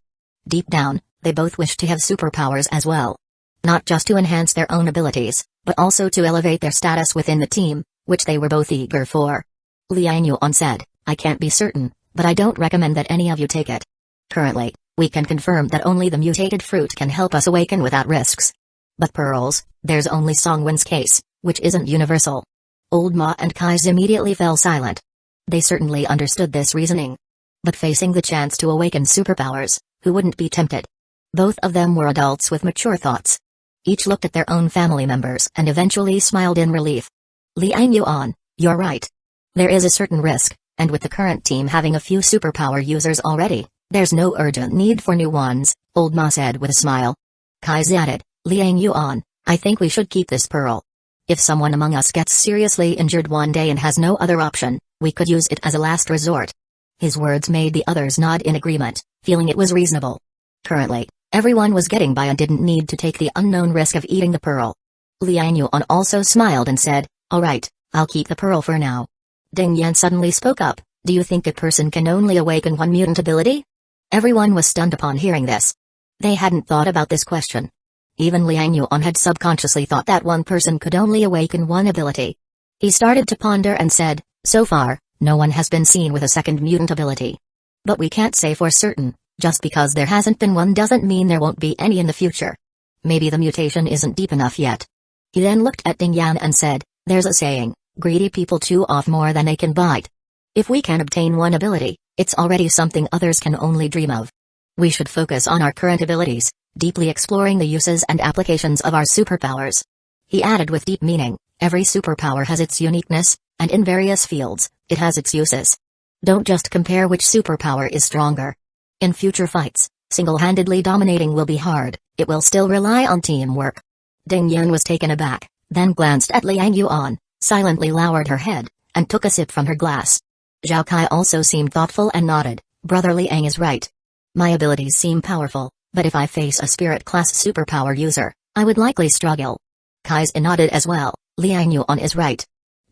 Deep down, they both wished to have superpowers as well. Not just to enhance their own abilities, but also to elevate their status within the team, which they were both eager for. Liang Yuan said, I can't be certain, but I don't recommend that any of you take it. Currently, we can confirm that only the mutated fruit can help us awaken without risks. But pearls, there's only Songwin's case, which isn't universal. Old Ma and Kai's immediately fell silent. They certainly understood this reasoning. But facing the chance to awaken superpowers, who wouldn't be tempted? Both of them were adults with mature thoughts. Each looked at their own family members and eventually smiled in relief. Liang Yuan, you're right. There is a certain risk, and with the current team having a few superpower users already, there's no urgent need for new ones, Old Ma said with a smile. Kai's added, Liang Yuan, I think we should keep this pearl. If someone among us gets seriously injured one day and has no other option, we could use it as a last resort. His words made the others nod in agreement, feeling it was reasonable. Currently, everyone was getting by and didn't need to take the unknown risk of eating the pearl. Liang Yuan also smiled and said, alright, I'll keep the pearl for now. Ding Yan suddenly spoke up, do you think a person can only awaken one mutant ability? Everyone was stunned upon hearing this. They hadn't thought about this question. Even Liang Yuan had subconsciously thought that one person could only awaken one ability. He started to ponder and said, so far, no one has been seen with a second mutant ability. But we can't say for certain, just because there hasn't been one doesn't mean there won't be any in the future. Maybe the mutation isn't deep enough yet. He then looked at Ding Yan and said, there's a saying, greedy people chew off more than they can bite. If we can obtain one ability, it's already something others can only dream of. We should focus on our current abilities, deeply exploring the uses and applications of our superpowers. He added with deep meaning, every superpower has its uniqueness, and in various fields, it has its uses. Don't just compare which superpower is stronger. In future fights, single-handedly dominating will be hard, it will still rely on teamwork. Ding Yan was taken aback, then glanced at Liang Yuan, silently lowered her head, and took a sip from her glass. Zhao Kai also seemed thoughtful and nodded, Brother Liang is right. My abilities seem powerful, but if I face a spirit-class superpower user, I would likely struggle. Kai's nodded as well, Liang Yuan is right.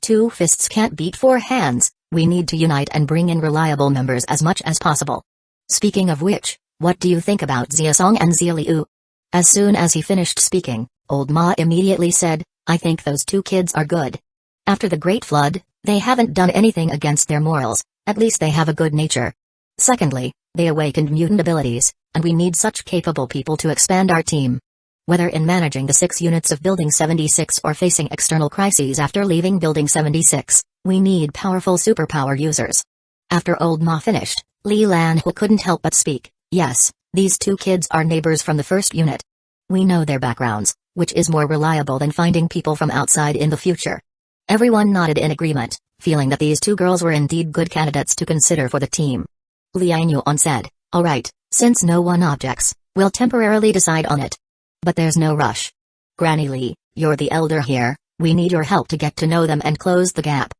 2 fists can't beat 4 hands, we need to unite and bring in reliable members as much as possible. Speaking of which, what do you think about Xia Song and Xia Liu? As soon as he finished speaking, Old Ma immediately said, I think those 2 kids are good. After the Great Flood, they haven't done anything against their morals, at least they have a good nature. Secondly, they awakened mutant abilities, and we need such capable people to expand our team. Whether in managing the 6 units of Building 76 or facing external crises after leaving Building 76, we need powerful superpower users. After Old Ma finished, Li Lanhu couldn't help but speak, yes, these 2 kids are neighbors from the first unit. We know their backgrounds, which is more reliable than finding people from outside in the future. Everyone nodded in agreement, feeling that these 2 girls were indeed good candidates to consider for the team. Liang Yuan said, alright, since no one objects, we'll temporarily decide on it. But there's no rush. Granny Li, you're the elder here, we need your help to get to know them and close the gap.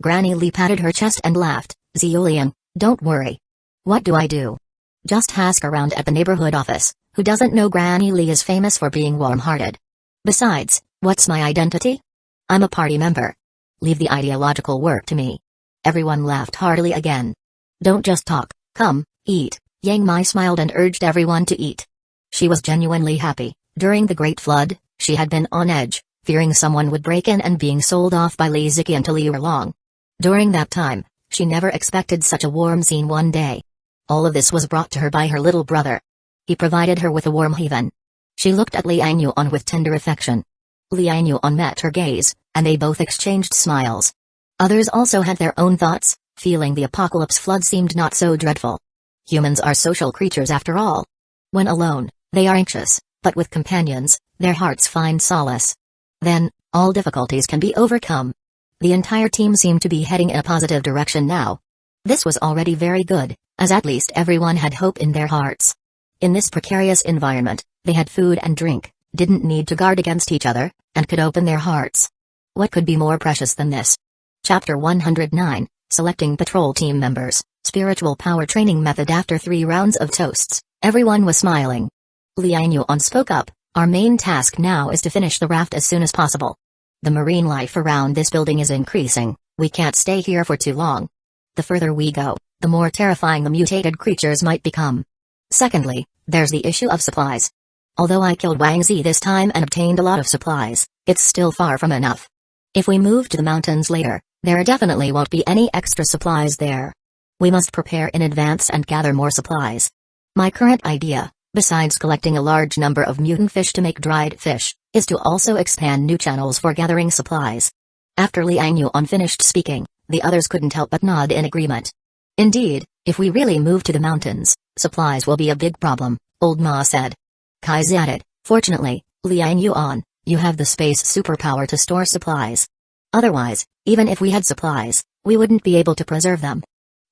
Granny Li patted her chest and laughed, Ziolian, don't worry. What do I do? Just ask around at the neighborhood office, who doesn't know Granny Li is famous for being warm-hearted. Besides, what's my identity? I'm a party member. Leave the ideological work to me. Everyone laughed heartily again. Don't just talk, come, eat. Yang Mai smiled and urged everyone to eat. She was genuinely happy. During the Great Flood, she had been on edge, fearing someone would break in and being sold off by Li Ziqi and Liu Erlong. During that time, she never expected such a warm scene one day. All of this was brought to her by her little brother. He provided her with a warm haven. She looked at Liang Yuan with tender affection. Liang Yuan met her gaze, and they both exchanged smiles. Others also had their own thoughts, feeling the apocalypse flood seemed not so dreadful. Humans are social creatures after all. When alone, they are anxious, but with companions, their hearts find solace. Then, all difficulties can be overcome. The entire team seemed to be heading in a positive direction now. This was already very good, as at least everyone had hope in their hearts. In this precarious environment, They had food and drink, didn't need to guard against each other, and could open their hearts. What could be more precious than this? Chapter 109, Selecting Patrol Team Members, Spiritual Power Training Method. After 3 rounds of toasts, everyone was smiling. Liang Yuan spoke up, "Our main task now is to finish the raft as soon as possible. The marine life around this building is increasing, we can't stay here for too long. The further we go, the more terrifying the mutated creatures might become. Secondly, there's the issue of supplies. Although I killed Wang Zi this time and obtained a lot of supplies, it's still far from enough. If we move to the mountains later, there definitely won't be any extra supplies there. We must prepare in advance and gather more supplies. My current idea, besides collecting a large number of mutant fish to make dried fish, is to also expand new channels for gathering supplies." After Liang Yuan finished speaking, the others couldn't help but nod in agreement. "Indeed, if we really move to the mountains, supplies will be a big problem," Old Ma said. Kai's added, "Fortunately, Liang Yuan, you have the space superpower to store supplies. Otherwise, even if we had supplies, we wouldn't be able to preserve them."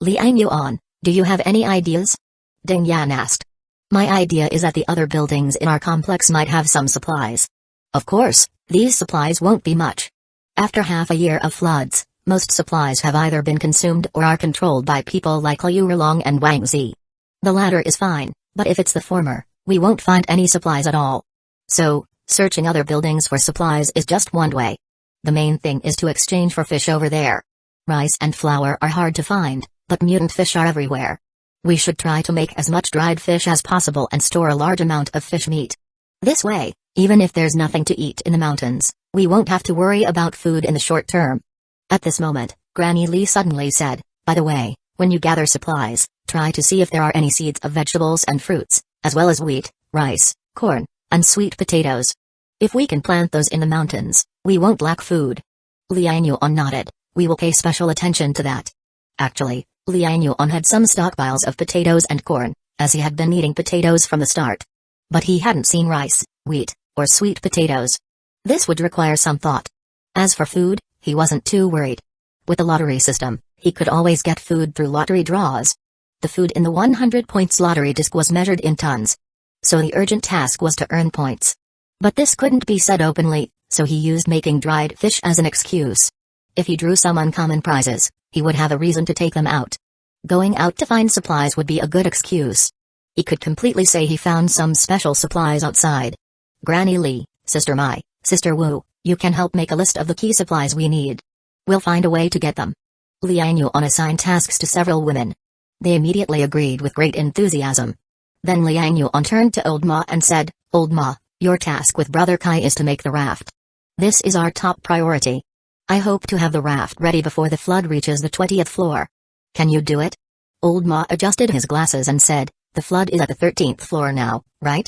"Liang Yuan, do you have any ideas?" Ding Yan asked. "My idea is that the other buildings in our complex might have some supplies. Of course, these supplies won't be much. After half a year of floods, most supplies have either been consumed or are controlled by people like Liu Erlong and Wang Zi. The latter is fine, but if it's the former, we won't find any supplies at all. So, searching other buildings for supplies is just one way. The main thing is to exchange for fish over there. Rice and flour are hard to find, but mutant fish are everywhere. We should try to make as much dried fish as possible and store a large amount of fish meat. This way, even if there's nothing to eat in the mountains, we won't have to worry about food in the short term." At this moment, Granny Lee suddenly said, "By the way, when you gather supplies, try to see if there are any seeds of vegetables and fruits, as well as wheat, rice, corn, and sweet potatoes. If we can plant those in the mountains, we won't lack food." Liang Yuan nodded, "We will pay special attention to that." Actually, Liang Yuan had some stockpiles of potatoes and corn, as he had been eating potatoes from the start. But he hadn't seen rice, wheat, or sweet potatoes. This would require some thought. As for food, he wasn't too worried. With the lottery system, he could always get food through lottery draws. The food in the 100 points lottery disc was measured in tons. So the urgent task was to earn points. But this couldn't be said openly, so he used making dried fish as an excuse. If he drew some uncommon prizes, he would have a reason to take them out. Going out to find supplies would be a good excuse. He could completely say he found some special supplies outside. "Granny Lee, Sister Mai, Sister Wu, you can help make a list of the key supplies we need. We'll find a way to get them." Liang Yuan assigned tasks to several women. They immediately agreed with great enthusiasm. Then Liang Yuan turned to Old Ma and said, "Old Ma, your task with Brother Kai is to make the raft. This is our top priority. I hope to have the raft ready before the flood reaches the 20th floor. Can you do it?" Old Ma adjusted his glasses and said, "The flood is at the 13th floor now, right?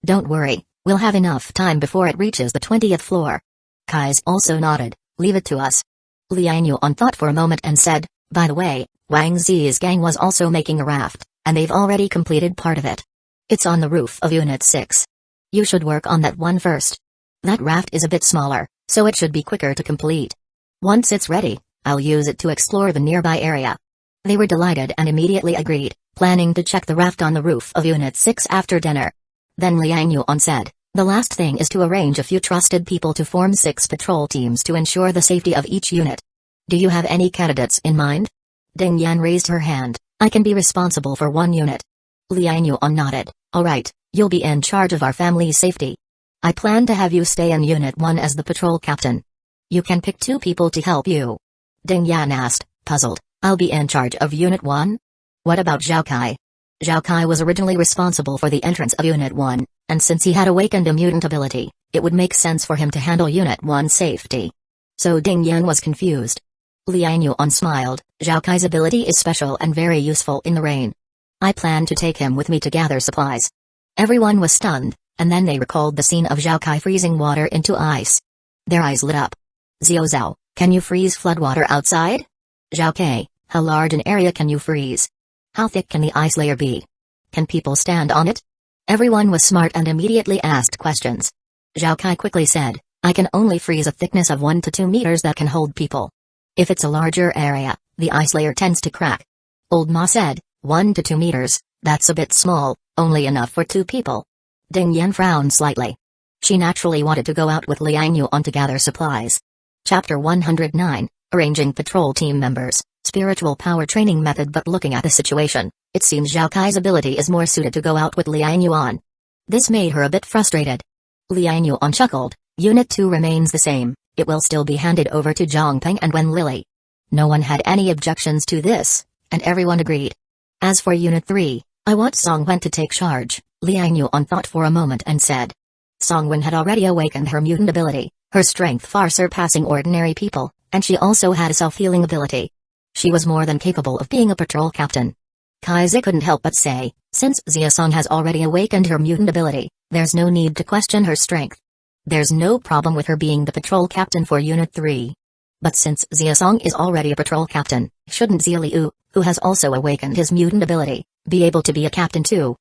Don't worry, we'll have enough time before it reaches the 20th floor." Kai's also nodded, "Leave it to us." Liang Yuan thought for a moment and said, "By the way, Wang Zi's gang was also making a raft, and they've already completed part of it. It's on the roof of Unit 6. You should work on that one first. That raft is a bit smaller, so it should be quicker to complete. Once it's ready, I'll use it to explore the nearby area." They were delighted and immediately agreed, planning to check the raft on the roof of Unit 6 after dinner. Then Liang Yuan said, "The last thing is to arrange a few trusted people to form 6 patrol teams to ensure the safety of each unit. Do you have any candidates in mind?" Ding Yan raised her hand, "I can be responsible for 1 unit." Liang Yuan nodded, "All right, you'll be in charge of our family's safety. I plan to have you stay in Unit 1 as the patrol captain. You can pick 2 people to help you." Ding Yan asked, puzzled, "I'll be in charge of Unit 1? What about Zhao Kai?" Zhao Kai was originally responsible for the entrance of Unit 1, and since he had awakened a mutant ability, it would make sense for him to handle Unit 1's safety. So Ding Yan was confused. Liang Yuan smiled, "Zhao Kai's ability is special and very useful in the rain. I plan to take him with me to gather supplies." Everyone was stunned, and then they recalled the scene of Zhao Kai freezing water into ice. Their eyes lit up. "Xiao Zhao, can you freeze floodwater outside?" "Zhao Kai, how large an area can you freeze? How thick can the ice layer be? Can people stand on it?" Everyone was smart and immediately asked questions. Zhao Kai quickly said, "I can only freeze a thickness of 1 to 2 meters that can hold people. If it's a larger area, the ice layer tends to crack." Old Ma said, 1 to 2 meters, that's a bit small, only enough for 2 people. Ding Yan frowned slightly. She naturally wanted to go out with Liang Yuan to gather supplies. Chapter 109, Arranging Patrol Team Members, Spiritual Power Training Method. But looking at the situation, it seems Zhao Kai's ability is more suited to go out with Liang Yuan. This made her a bit frustrated. Liang Yuan chuckled. Unit 2 remains the same, it will still be handed over to Zhongpeng and Wen Lily. No one had any objections to this, and everyone agreed. As for Unit 3, I want Song Wen to take charge, Liang Yuan thought for a moment and said. Song Wen had already awakened her mutant ability, her strength far surpassing ordinary people, and she also had a self-healing ability. She was more than capable of being a patrol captain. Kaiser couldn't help but say, since Xia Song has already awakened her mutant ability, there's no need to question her strength. There's no problem with her being the patrol captain for Unit 3. But since Xia Song is already a patrol captain, shouldn't Xia Liu, who has also awakened his mutant ability, be able to be a captain too?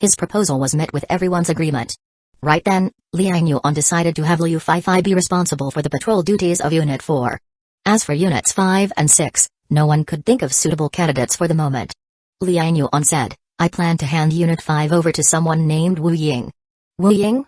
His proposal was met with everyone's agreement. Right then, Liang Yuan decided to have Liu Fei be responsible for the patrol duties of Unit 4. As for Units 5 and 6, no one could think of suitable candidates for the moment. Liang Yuan said, I plan to hand Unit 5 over to someone named Wu Ying. Wu Ying?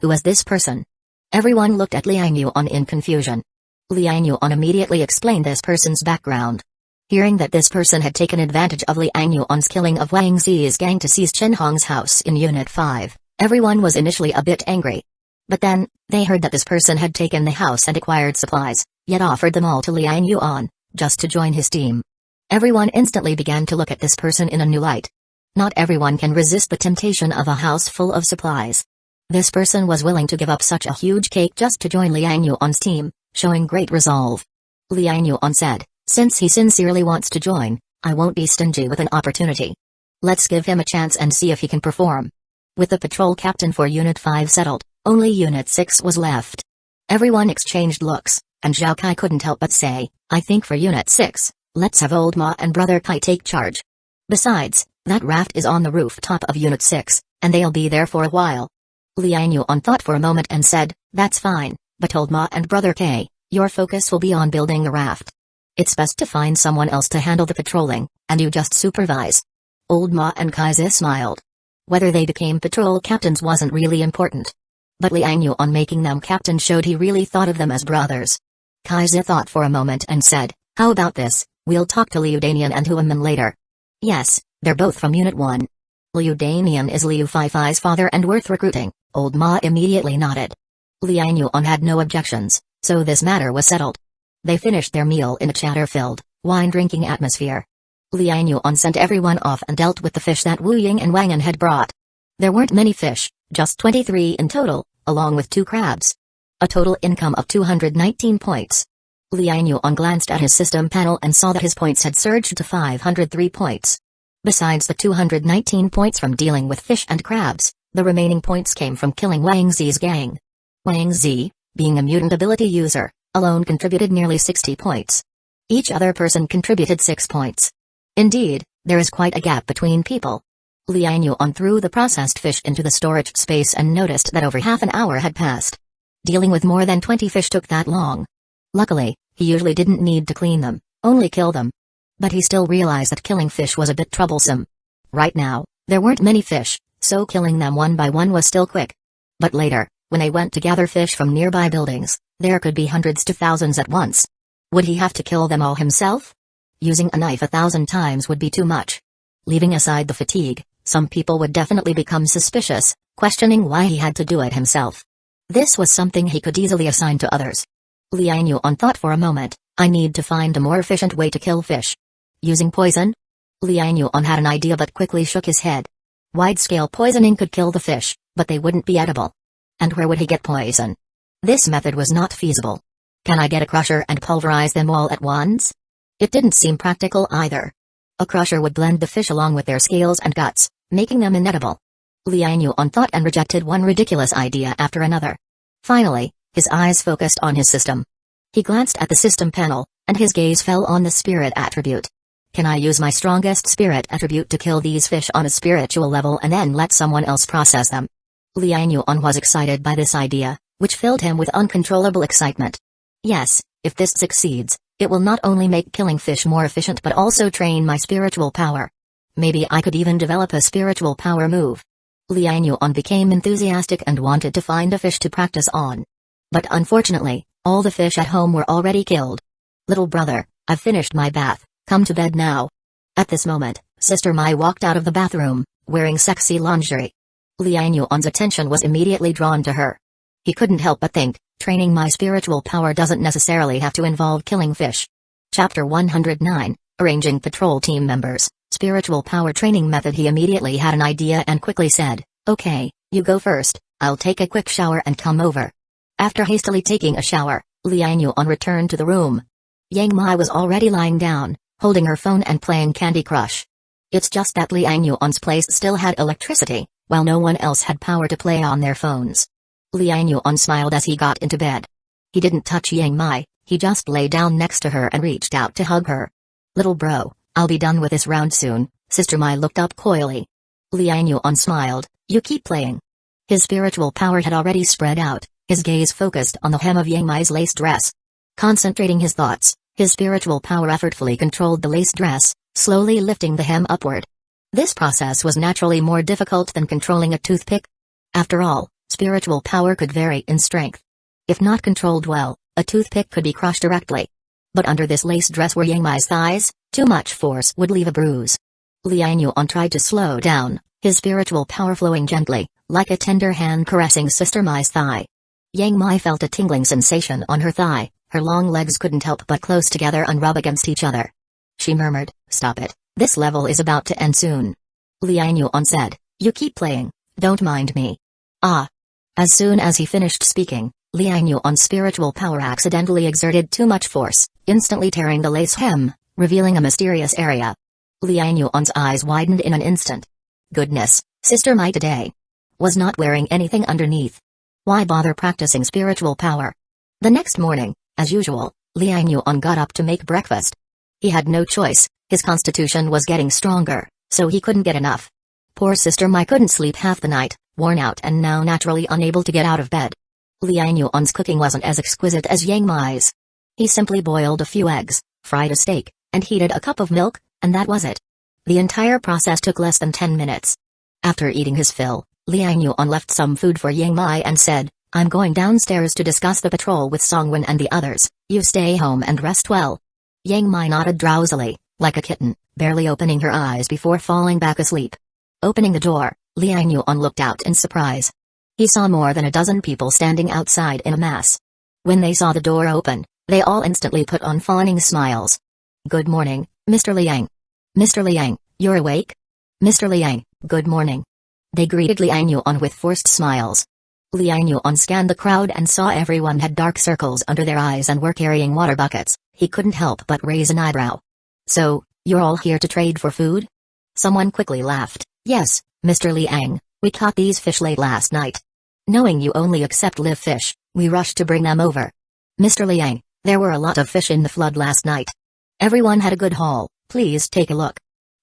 Who is this person? Everyone looked at Liang Yuan in confusion. Liang Yuan immediately explained this person's background. Hearing that this person had taken advantage of Liang Yuan's killing of Wang Zi's gang to seize Chen Hong's house in Unit 5, everyone was initially a bit angry. But then, they heard that this person had taken the house and acquired supplies, yet offered them all to Liang Yuan, just to join his team. Everyone instantly began to look at this person in a new light. Not everyone can resist the temptation of a house full of supplies. This person was willing to give up such a huge cake just to join Liang Yuan's team, showing great resolve. Liang Yuan said, since he sincerely wants to join, I won't be stingy with an opportunity. Let's give him a chance and see if he can perform. With the patrol captain for Unit 5 settled, only Unit 6 was left. Everyone exchanged looks, and Zhao Kai couldn't help but say, I think for Unit 6, let's have Old Ma and Brother Kai take charge. Besides, that raft is on the rooftop of Unit 6, and they'll be there for a while. Liang Yuan thought for a moment and said, that's fine, but Old Ma and Brother Kai, your focus will be on building the raft. It's best to find someone else to handle the patrolling, and you just supervise. Old Ma and Kaiser smiled. Whether they became patrol captains wasn't really important. But Liang Yuan making them captain showed he really thought of them as brothers. Kaiser thought for a moment and said, how about this, we'll talk to Liu Danian and Huaman later. Yes, they're both from Unit 1. Liu Danian is Liu Fei's father and worth recruiting. Old Ma immediately nodded. Liang Yuan had no objections, so this matter was settled. They finished their meal in a chatter-filled, wine-drinking atmosphere. Liang Yuan sent everyone off and dealt with the fish that Wu Ying and Wang An had brought. There weren't many fish, just 23 in total, along with 2 crabs. A total income of 219 points. Liang Yuan glanced at his system panel and saw that his points had surged to 503 points. Besides the 219 points from dealing with fish and crabs, the remaining points came from killing Wang Zi's gang. Wang Zi, being a mutant ability user, alone contributed nearly 60 points. Each other person contributed 6 points. Indeed, there is quite a gap between people. Liang Yuan threw the processed fish into the storage space and noticed that over half an hour had passed. Dealing with more than 20 fish took that long. Luckily, he usually didn't need to clean them, only kill them. But he still realized that killing fish was a bit troublesome. Right now, there weren't many fish, so killing them one by one was still quick. But later, when they went to gather fish from nearby buildings, there could be hundreds to thousands at once. Would he have to kill them all himself? Using a knife 1,000 times would be too much. Leaving aside the fatigue, some people would definitely become suspicious, questioning why he had to do it himself. This was something he could easily assign to others. Liang Yuan thought for a moment, I need to find a more efficient way to kill fish. Using poison? Liang Yuan had an idea but quickly shook his head. Wide-scale poisoning could kill the fish, but they wouldn't be edible. And where would he get poison? This method was not feasible. Can I get a crusher and pulverize them all at once? It didn't seem practical either. A crusher would blend the fish along with their scales and guts, making them inedible. Liang Yuan thought and rejected one ridiculous idea after another. Finally, his eyes focused on his system. He glanced at the system panel, and his gaze fell on the spirit attribute. Can I use my strongest spirit attribute to kill these fish on a spiritual level and then let someone else process them? Liang Yuan was excited by this idea, which filled him with uncontrollable excitement. Yes, if this succeeds, it will not only make killing fish more efficient but also train my spiritual power. Maybe I could even develop a spiritual power move. Liang Yuan became enthusiastic and wanted to find a fish to practice on. But unfortunately, all the fish at home were already killed. Little brother, I've finished my bath, come to bed now. At this moment, Sister Mai walked out of the bathroom, wearing sexy lingerie. Liang Yuan's attention was immediately drawn to her. He couldn't help but think, training my spiritual power doesn't necessarily have to involve killing fish. Chapter 109, Arranging Patrol Team Members, Spiritual Power Training Method. He immediately had an idea and quickly said, okay, you go first, I'll take a quick shower and come over. After hastily taking a shower, Liang Yuan returned to the room. Yang Mai was already lying down, holding her phone and playing Candy Crush. It's just that Liang Yuan's place still had electricity, while no one else had power to play on their phones. Liang Yuan smiled as he got into bed. He didn't touch Yang Mai, he just lay down next to her and reached out to hug her. Little bro, I'll be done with this round soon, Sister Mai looked up coyly. Liang Yuan smiled, you keep playing. His spiritual power had already spread out, his gaze focused on the hem of Yang Mai's lace dress. Concentrating his thoughts, his spiritual power effortfully controlled the lace dress, slowly lifting the hem upward. This process was naturally more difficult than controlling a toothpick. After all, spiritual power could vary in strength. If not controlled well, a toothpick could be crushed directly. But under this lace dress were Yang Mai's thighs, too much force would leave a bruise. Liang Yuan tried to slow down, his spiritual power flowing gently, like a tender hand caressing Sister Mai's thigh. Yang Mai felt a tingling sensation on her thigh, her long legs couldn't help but close together and rub against each other. She murmured, stop it, this level is about to end soon. Liang Yuan said, you keep playing, don't mind me. Ah. As soon as he finished speaking, Liang Yuan's spiritual power accidentally exerted too much force, instantly tearing the lace hem, revealing a mysterious area. Liang Yuan's eyes widened in an instant. Goodness, Sister Mai today was not wearing anything underneath. Why bother practicing spiritual power? The next morning, as usual, Liang Yuan got up to make breakfast. He had no choice, his constitution was getting stronger, so he couldn't get enough. Poor Sister Mai couldn't sleep half the night, worn out and now naturally unable to get out of bed. Liang Yuan's cooking wasn't as exquisite as Yang Mai's. He simply boiled a few eggs, fried a steak, and heated a cup of milk, and that was it. The entire process took less than 10 minutes. After eating his fill, Liang Yuan left some food for Yang Mai and said, I'm going downstairs to discuss the patrol with Songwen and the others, you stay home and rest well. Yang Mai nodded drowsily, like a kitten, barely opening her eyes before falling back asleep. Opening the door, Liang Yuan looked out in surprise. He saw more than a dozen people standing outside in a mass. When they saw the door open, they all instantly put on fawning smiles. Good morning, Mr. Liang. Mr. Liang, you're awake? Mr. Liang, good morning. They greeted Liang Yuan with forced smiles. Liang Yuan scanned the crowd and saw everyone had dark circles under their eyes and were carrying water buckets. He couldn't help but raise an eyebrow. So, you're all here to trade for food? Someone quickly laughed. Yes, Mr. Liang, we caught these fish late last night. Knowing you only accept live fish, we rushed to bring them over. Mr. Liang, there were a lot of fish in the flood last night. Everyone had a good haul, please take a look.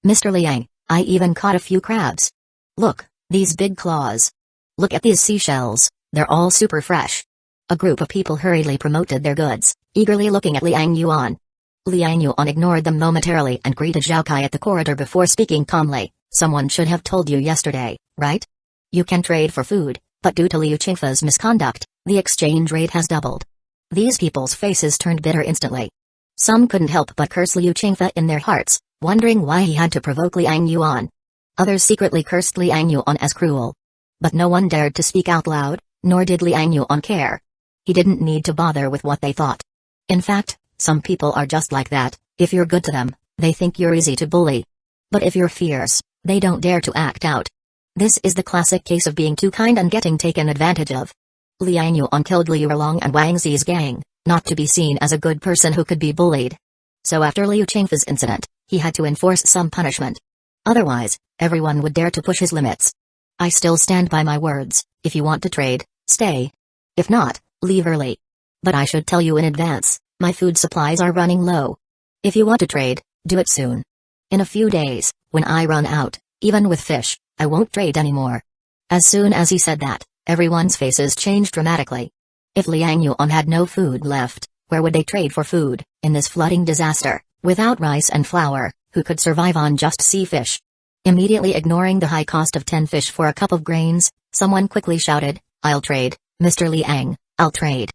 Mr. Liang, I even caught a few crabs. Look, these big claws. Look at these seashells, they're all super fresh. A group of people hurriedly promoted their goods, eagerly looking at Liang Yuan. Liang Yuan ignored them momentarily and greeted Zhao Kai at the corridor before speaking calmly. Someone should have told you yesterday, right? You can trade for food, but due to Liu Qingfei's misconduct, the exchange rate has doubled. These people's faces turned bitter instantly. Some couldn't help but curse Liu Qingfei in their hearts, wondering why he had to provoke Liang Yuan. Others secretly cursed Liang Yuan as cruel. But no one dared to speak out loud, nor did Liang Yuan care. He didn't need to bother with what they thought. In fact, some people are just like that. If you're good to them, they think you're easy to bully. But if you're fierce, they don't dare to act out. This is the classic case of being too kind and getting taken advantage of. Liang Yuan killed Liu Erlong and Wang Zi's gang, not to be seen as a good person who could be bullied. So after Liu Qingfei's incident, he had to enforce some punishment. Otherwise, everyone would dare to push his limits. I still stand by my words, if you want to trade, stay. If not, leave early. But I should tell you in advance, my food supplies are running low. If you want to trade, do it soon. In a few days, when I run out, even with fish, I won't trade anymore. As soon as he said that, everyone's faces changed dramatically. If Liang Yuan had no food left, where would they trade for food, in this flooding disaster, without rice and flour, who could survive on just sea fish? Immediately ignoring the high cost of 10 fish for a cup of grains, someone quickly shouted, "I'll trade, Mr. Liang, I'll trade.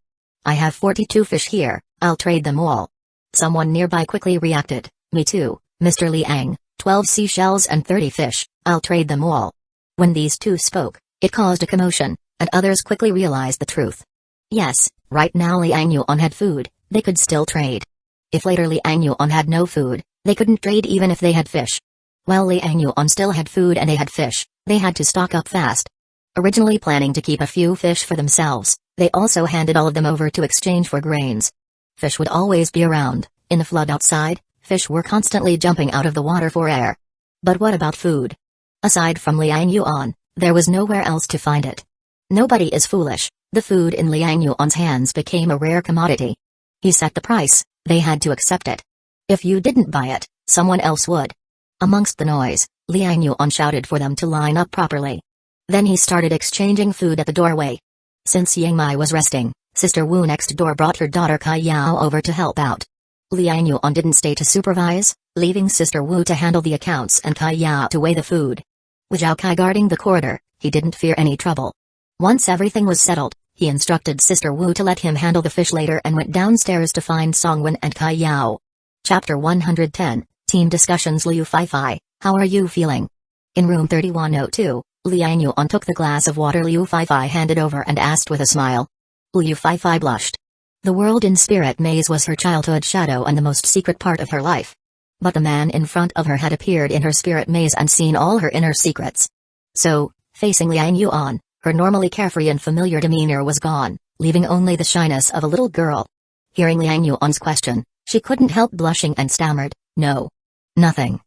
I have 42 fish here, I'll trade them all." Someone nearby quickly reacted, "Me too, Mr. Liang, 12 seashells and 30 fish, I'll trade them all." When these two spoke, it caused a commotion, and others quickly realized the truth. Yes, right now Liang Yuan had food, they could still trade. If later Liang Yuan had no food, they couldn't trade even if they had fish. While Liang Yuan still had food and they had fish, they had to stock up fast. Originally planning to keep a few fish for themselves, they also handed all of them over to exchange for grains. Fish would always be around. In the flood outside, fish were constantly jumping out of the water for air. But what about food? Aside from Liang Yuan, there was nowhere else to find it. Nobody is foolish. The food in Liang Yuan's hands became a rare commodity. He set the price, they had to accept it. If you didn't buy it, someone else would. Amongst the noise, Liang Yuan shouted for them to line up properly. Then he started exchanging food at the doorway. Since Yang Mai was resting, Sister Wu next door brought her daughter Kai Yao over to help out. Liang Yuan didn't stay to supervise, leaving Sister Wu to handle the accounts and Kai Yao to weigh the food. With Zhao Kai guarding the corridor, he didn't fear any trouble. Once everything was settled, he instructed Sister Wu to let him handle the fish later and went downstairs to find Songwen and Kai Yao. Chapter 110, Team Discussions. Liu Feifei, how are you feeling? In room 3102, Liang Yuan took the glass of water Liu Feifei handed over and asked with a smile. Liu Feifei blushed. The world in Spirit Maze was her childhood shadow and the most secret part of her life. But the man in front of her had appeared in her Spirit Maze and seen all her inner secrets. So, facing Liang Yuan, her normally carefree and familiar demeanor was gone, leaving only the shyness of a little girl. Hearing Liang Yuan's question, she couldn't help blushing and stammered, "No. Nothing,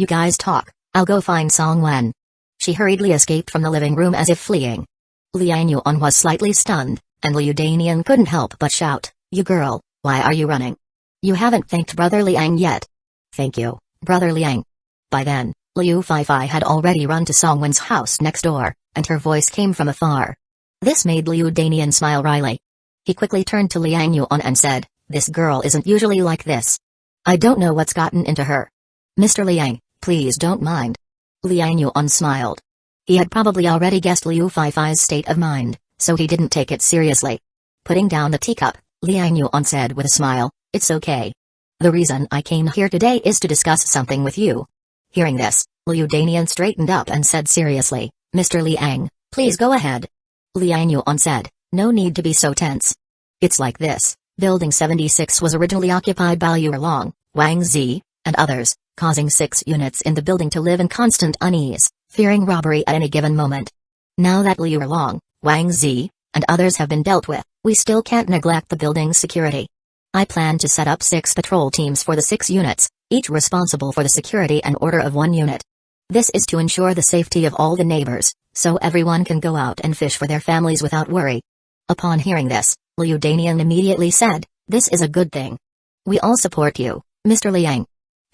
You guys talk, I'll go find Song Wen." She hurriedly escaped from the living room as if fleeing. Liang Yuan was slightly stunned, and Liu Danian couldn't help but shout, "You girl, why are you running? You haven't thanked Brother Liang yet." "Thank you, Brother Liang." By then, Liu Feifei had already run to Song Wen's house next door, and her voice came from afar. This made Liu Danian smile wryly. He quickly turned to Liang Yuan and said, "This girl isn't usually like this. I don't know what's gotten into her. Mr. Liang, please don't mind." Liang Yuan smiled. He had probably already guessed Liu Feifei's state of mind, so he didn't take it seriously. Putting down the teacup, Liang Yuan said with a smile, "It's okay. The reason I came here today is to discuss something with you." Hearing this, Liu Danian straightened up and said seriously, "Mr. Liang, please go ahead." Liang Yuan said, "No need to be so tense. It's like this. Building 76 was originally occupied by Liu Erlong, Wang Zi, and others, causing 6 units in the building to live in constant unease, fearing robbery at any given moment. Now that Liu Erlong, Wang Zi, and others have been dealt with, we still can't neglect the building's security. I plan to set up 6 patrol teams for the 6 units, each responsible for the security and order of 1 unit. This is to ensure the safety of all the neighbors, so everyone can go out and fish for their families without worry." Upon hearing this, Liu Danian immediately said, "This is a good thing. We all support you, Mr. Liang."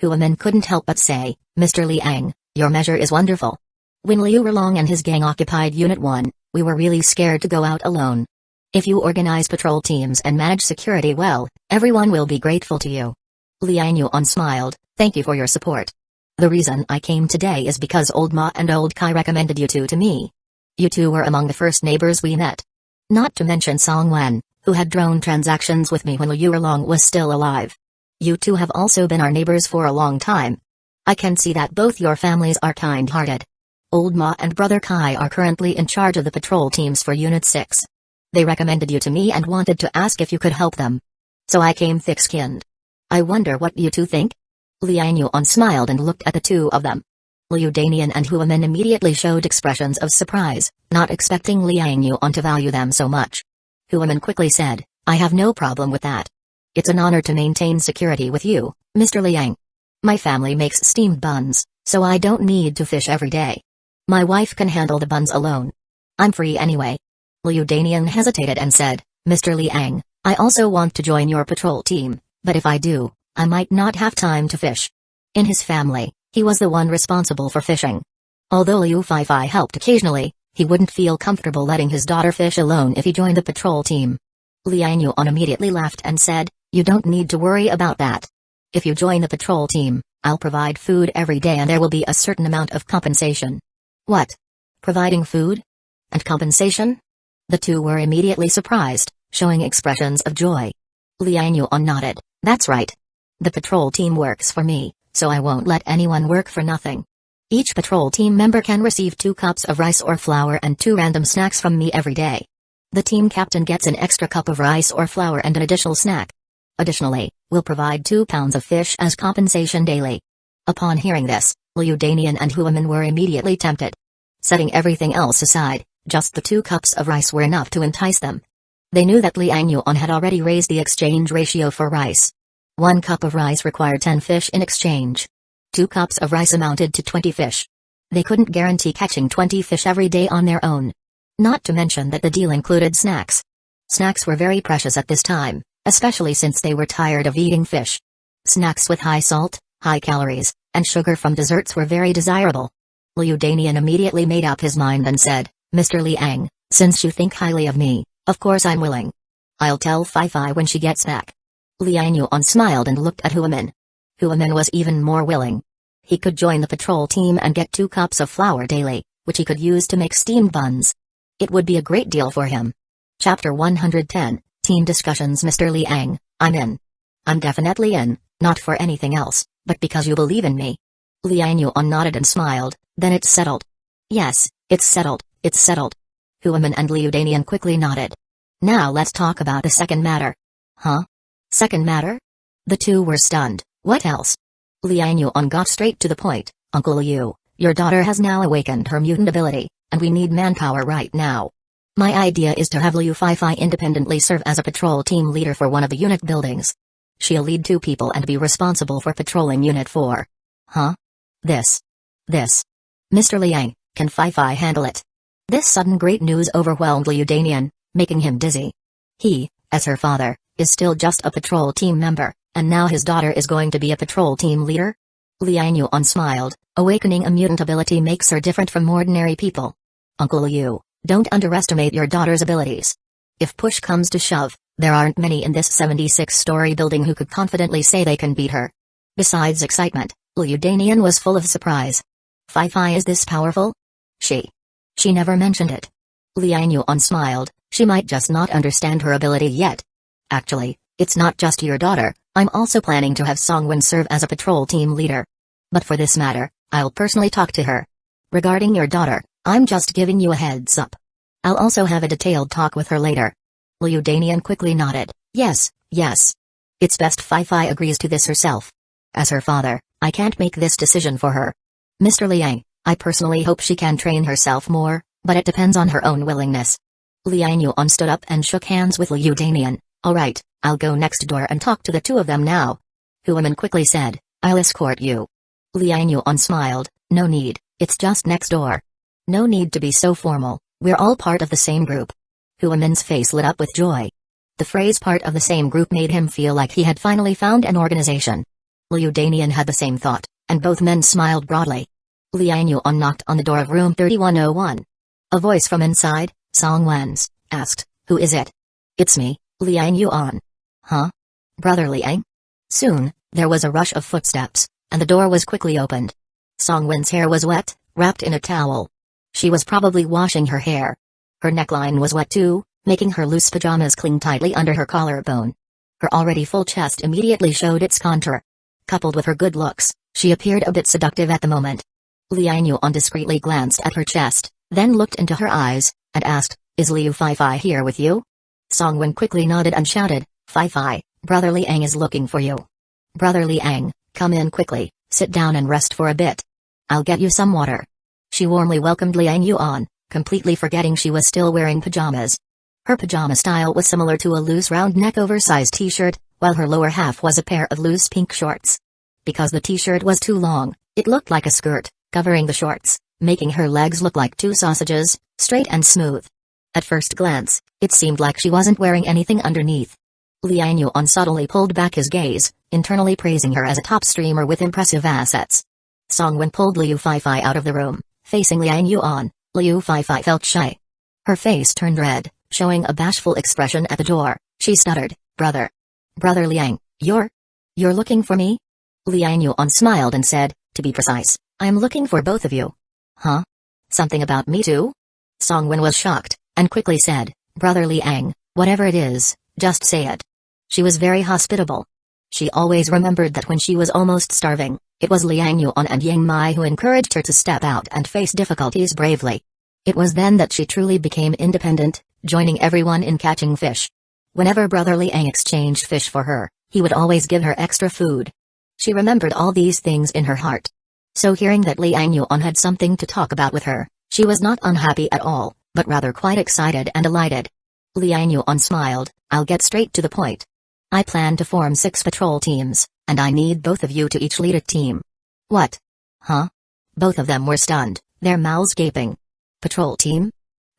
Huamin couldn't help but say, "Mr. Liang, your measure is wonderful. When Liu Erlong and his gang occupied Unit 1, we were really scared to go out alone. If you organize patrol teams and manage security well, everyone will be grateful to you." Liang Yuan smiled, "Thank you for your support. The reason I came today is because Old Ma and Old Kai recommended you two to me. You two were among the first neighbors we met. Not to mention Song Wen, who had drone transactions with me when Liu Erlong was still alive. You two have also been our neighbors for a long time. I can see that both your families are kind-hearted. Old Ma and Brother Kai are currently in charge of the patrol teams for Unit 6. They recommended you to me and wanted to ask if you could help them. So I came thick-skinned. I wonder what you two think?" Liang Yuan smiled and looked at the two of them. Liu Danian and Huamin immediately showed expressions of surprise, not expecting Liang Yuan to value them so much. Huamin quickly said, "I have no problem with that. It's an honor to maintain security with you, Mr. Liang. My family makes steamed buns, so I don't need to fish every day. My wife can handle the buns alone. I'm free anyway." Liu Danian hesitated and said, "Mr. Liang, I also want to join your patrol team, but if I do, I might not have time to fish." In his family, he was the one responsible for fishing. Although Liu Feifei helped occasionally, he wouldn't feel comfortable letting his daughter fish alone if he joined the patrol team. Liang Yuan immediately laughed and said, "You don't need to worry about that. If you join the patrol team, I'll provide food every day and there will be a certain amount of compensation. What? Providing food? And compensation? The two were immediately surprised, showing expressions of joy. Liang Yuan nodded. That's right. The patrol team works for me, so I won't let anyone work for nothing. Each patrol team member can receive 2 cups of rice or flour and 2 random snacks from me every day. The team captain gets an extra cup of rice or flour and an additional snack. Additionally, we'll provide 2 pounds of fish as compensation daily. Upon hearing this, Liu Danian and Huaman were immediately tempted. Setting everything else aside, just the 2 cups of rice were enough to entice them. They knew that Liang Yuan had already raised the exchange ratio for rice. 1 cup of rice required 10 fish in exchange. 2 cups of rice amounted to 20 fish. They couldn't guarantee catching 20 fish every day on their own. Not to mention that the deal included snacks. Snacks were very precious at this time, especially since they were tired of eating fish. Snacks with high salt, high calories, and sugar from desserts were very desirable. Liu Danian immediately made up his mind and said, Mr. Liang, since you think highly of me, of course I'm willing. I'll tell Fai when she gets back. Liang Yuan smiled and looked at Huaman. Huaman was even more willing. He could join the patrol team and get 2 cups of flour daily, which he could use to make steamed buns. It would be a great deal for him. Chapter 110, Team Discussions. Mr. Liang, I'm in. I'm definitely in, not for anything else, but because you believe in me. Liang Yuan nodded and smiled, then it's settled. Yes, it's settled, it's settled. Huaman and Liu Danian quickly nodded. Now let's talk about the second matter. Huh? Second matter? The two were stunned. What else? Liang Yuan got straight to the point. Uncle Liu, your daughter has now awakened her mutant ability, and we need manpower right now. My idea is to have Liu Fai independently serve as a patrol team leader for one of the unit buildings. She'll lead 2 people and be responsible for patrolling Unit 4. Huh? This. Mr. Liang, can Fai handle it? This sudden great news overwhelmed Liu Danian, making him dizzy. He, as her father, is still just a patrol team member, and now his daughter is going to be a patrol team leader? Liang Yuan smiled. Awakening a mutant ability makes her different from ordinary people. Uncle Liu, don't underestimate your daughter's abilities. If push comes to shove, there aren't many in this 76-story building who could confidently say they can beat her. Besides excitement, Liu Danian was full of surprise. Fai is this powerful? She never mentioned it. Liang Yuan smiled. She might just not understand her ability yet. Actually, it's not just your daughter, I'm also planning to have Songwen serve as a patrol team leader. But for this matter, I'll personally talk to her. Regarding your daughter, I'm just giving you a heads up. I'll also have a detailed talk with her later. Liu Danian quickly nodded. Yes. It's best Fai agrees to this herself. As her father, I can't make this decision for her. Mr. Liang, I personally hope she can train herself more, but it depends on her own willingness. Liang Yuan stood up and shook hands with Liu Danian. Alright, I'll go next door and talk to the 2 of them now. Huaman quickly said, I'll escort you. Liang Yuan smiled. No need, it's just next door. No need to be so formal, we're all part of the same group. Huaman's face lit up with joy. The phrase part of the same group made him feel like he had finally found an organization. Liu Danian had the same thought, and both men smiled broadly. Liang Yuan knocked on the door of room 3101. A voice from inside, Songwen's, asked, Who is it? It's me, Liang Yuan. Huh? Brother Liang? Soon, there was a rush of footsteps, and the door was quickly opened. Songwen's hair was wet, wrapped in a towel. She was probably washing her hair. Her neckline was wet too, making her loose pajamas cling tightly under her collarbone. Her already full chest immediately showed its contour. Coupled with her good looks, she appeared a bit seductive at the moment. Liang Yuan discreetly glanced at her chest, then looked into her eyes, and asked, Is Liu Fai here with you? Songwen quickly nodded and shouted, Fai, Brother Liang is looking for you. Brother Liang, come in quickly, sit down and rest for a bit. I'll get you some water. She warmly welcomed Liang Yuan, completely forgetting she was still wearing pajamas. Her pajama style was similar to a loose round-neck oversized t-shirt, while her lower half was a pair of loose pink shorts. Because the t-shirt was too long, it looked like a skirt, covering the shorts, making her legs look like 2 sausages, straight and smooth. At first glance, it seemed like she wasn't wearing anything underneath. Liang Yuan subtly pulled back his gaze, internally praising her as a top streamer with impressive assets. Songwen pulled Liu Fai out of the room. Facing Liang Yuan, Liu Fai felt shy. Her face turned red, showing a bashful expression at the door. She stuttered, Brother Liang, you're looking for me? Liang Yuan smiled and said, to be precise, I am looking for both of you. Huh? Something about me too? Songwen was shocked, and quickly said, Brother Liang, whatever it is, just say it. She was very hospitable. She always remembered that when she was almost starving, it was Liang Yuan and Yang Mai who encouraged her to step out and face difficulties bravely. It was then that she truly became independent, joining everyone in catching fish. Whenever Brother Liang exchanged fish for her, he would always give her extra food. She remembered all these things in her heart. So hearing that Liang Yuan had something to talk about with her, she was not unhappy at all, but rather quite excited and delighted. Liang Yuan smiled, I'll get straight to the point. I plan to form 6 patrol teams, and I need both of you to each lead a team. What? Huh? Both of them were stunned, their mouths gaping. Patrol team?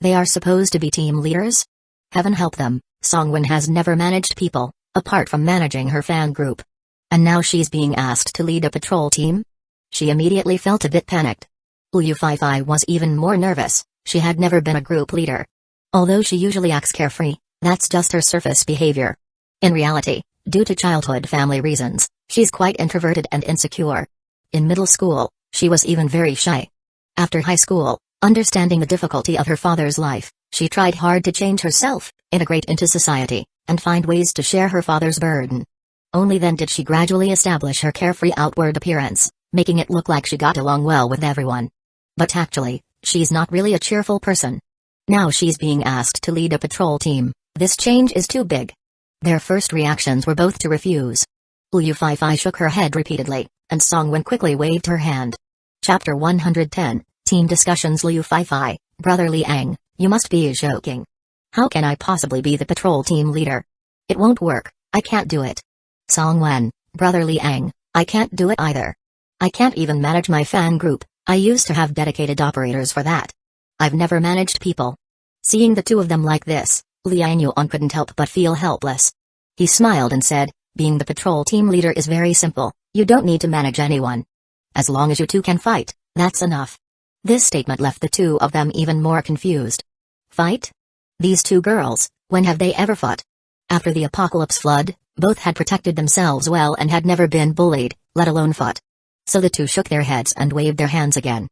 They are supposed to be team leaders? Heaven help them, Songwen has never managed people, apart from managing her fan group. And now she's being asked to lead a patrol team? She immediately felt a bit panicked. Liu Fei was even more nervous, she had never been a group leader. Although she usually acts carefree, that's just her surface behavior. In reality, due to childhood family reasons, she's quite introverted and insecure. In middle school, she was even very shy. After high school, understanding the difficulty of her father's life, she tried hard to change herself, integrate into society, and find ways to share her father's burden. Only then did she gradually establish her carefree outward appearance, making it look like she got along well with everyone. But actually, she's not really a cheerful person. Now she's being asked to lead a patrol team, this change is too big. Their first reactions were both to refuse. Liu Fei shook her head repeatedly, and Songwen quickly waved her hand. Chapter 110, Team Discussions. Liu Fei, Brother Liang, you must be joking. How can I possibly be the patrol team leader? It won't work, I can't do it. Songwen, Brother Liang, I can't do it either. I can't even manage my fan group, I used to have dedicated operators for that. I've never managed people. Seeing the two of them like this, Liang Yuan couldn't help but feel helpless. He smiled and said, being the patrol team leader is very simple, you don't need to manage anyone. As long as you two can fight, that's enough. This statement left the two of them even more confused. Fight? These two girls, when have they ever fought? After the apocalypse flood, both had protected themselves well and had never been bullied, let alone fought. So the two shook their heads and waved their hands again.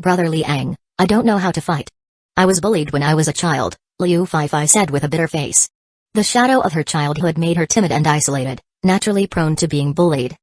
Brother Liang, I don't know how to fight. I was bullied when I was a child, Liu Fei said with a bitter face. The shadow of her childhood made her timid and isolated, naturally prone to being bullied.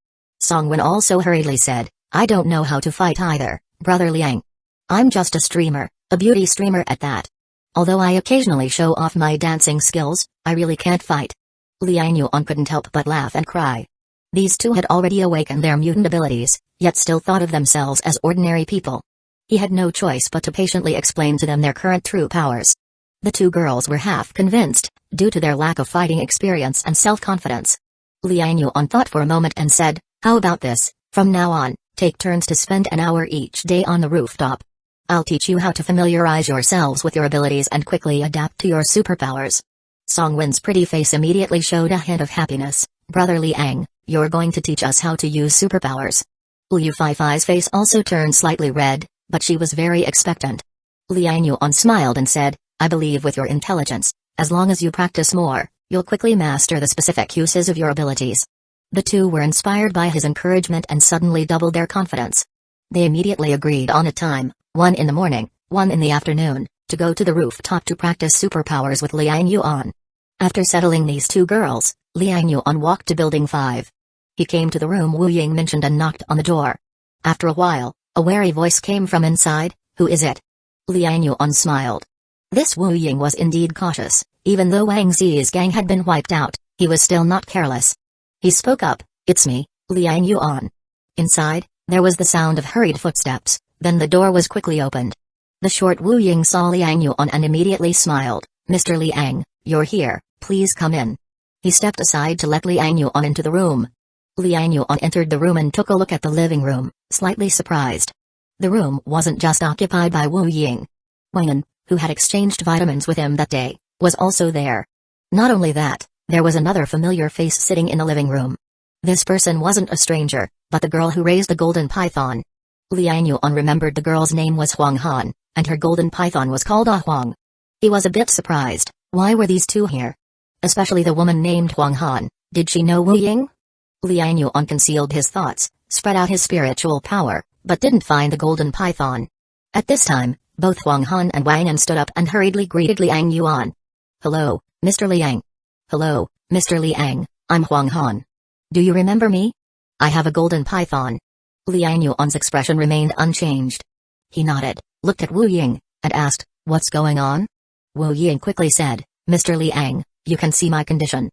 Songwen also hurriedly said, I don't know how to fight either, Brother Liang. I'm just a streamer, a beauty streamer at that. Although I occasionally show off my dancing skills, I really can't fight. Liang Yuan couldn't help but laugh and cry. These two had already awakened their mutant abilities, yet still thought of themselves as ordinary people. He had no choice but to patiently explain to them their current true powers. The two girls were half convinced, due to their lack of fighting experience and self-confidence. Liang Yuan thought for a moment and said, how about this, from now on, take turns to spend an hour each day on the rooftop. I'll teach you how to familiarize yourselves with your abilities and quickly adapt to your superpowers. Songwen's pretty face immediately showed a hint of happiness. Brother Liang, you're going to teach us how to use superpowers. Liu Fei's face also turned slightly red, but she was very expectant. Liang Yuan smiled and said, I believe with your intelligence, as long as you practice more, you'll quickly master the specific uses of your abilities. The two were inspired by his encouragement and suddenly doubled their confidence. They immediately agreed on a time, 1 in the morning, 1 in the afternoon, to go to the rooftop to practice superpowers with Liang Yuan. After settling these two girls, Liang Yuan walked to Building 5. He came to the room Wu Ying mentioned and knocked on the door. After a while, a wary voice came from inside, who is it? Liang Yuan smiled. This Wu Ying was indeed cautious, even though Wang Zi's gang had been wiped out, he was still not careless. He spoke up, it's me, Liang Yuan. Inside, there was the sound of hurried footsteps, then the door was quickly opened. The short Wu Ying saw Liang Yuan and immediately smiled, Mr. Liang, you're here, please come in. He stepped aside to let Liang Yuan into the room. Liang Yuan entered the room and took a look at the living room, slightly surprised. The room wasn't just occupied by Wu Ying. Wang, who had exchanged vitamins with him that day, was also there. Not only that, there was another familiar face sitting in the living room. This person wasn't a stranger, but the girl who raised the golden python. Liang Yuan remembered the girl's name was Huang Han, and her golden python was called Ah Huang. He was a bit surprised, why were these two here? Especially the woman named Huang Han, did she know Wu Ying? Liang Yuan concealed his thoughts, spread out his spiritual power, but didn't find the golden python. At this time, both Huang Han and Wang An stood up and hurriedly greeted Liang Yuan. "Hello, Mr. Liang." "Hello, Mr. Liang, I'm Huang Han. Do you remember me? I have a golden python." Liang Yuan's expression remained unchanged. He nodded, looked at Wu Ying, and asked, "What's going on?" Wu Ying quickly said, "Mr. Liang, you can see my condition.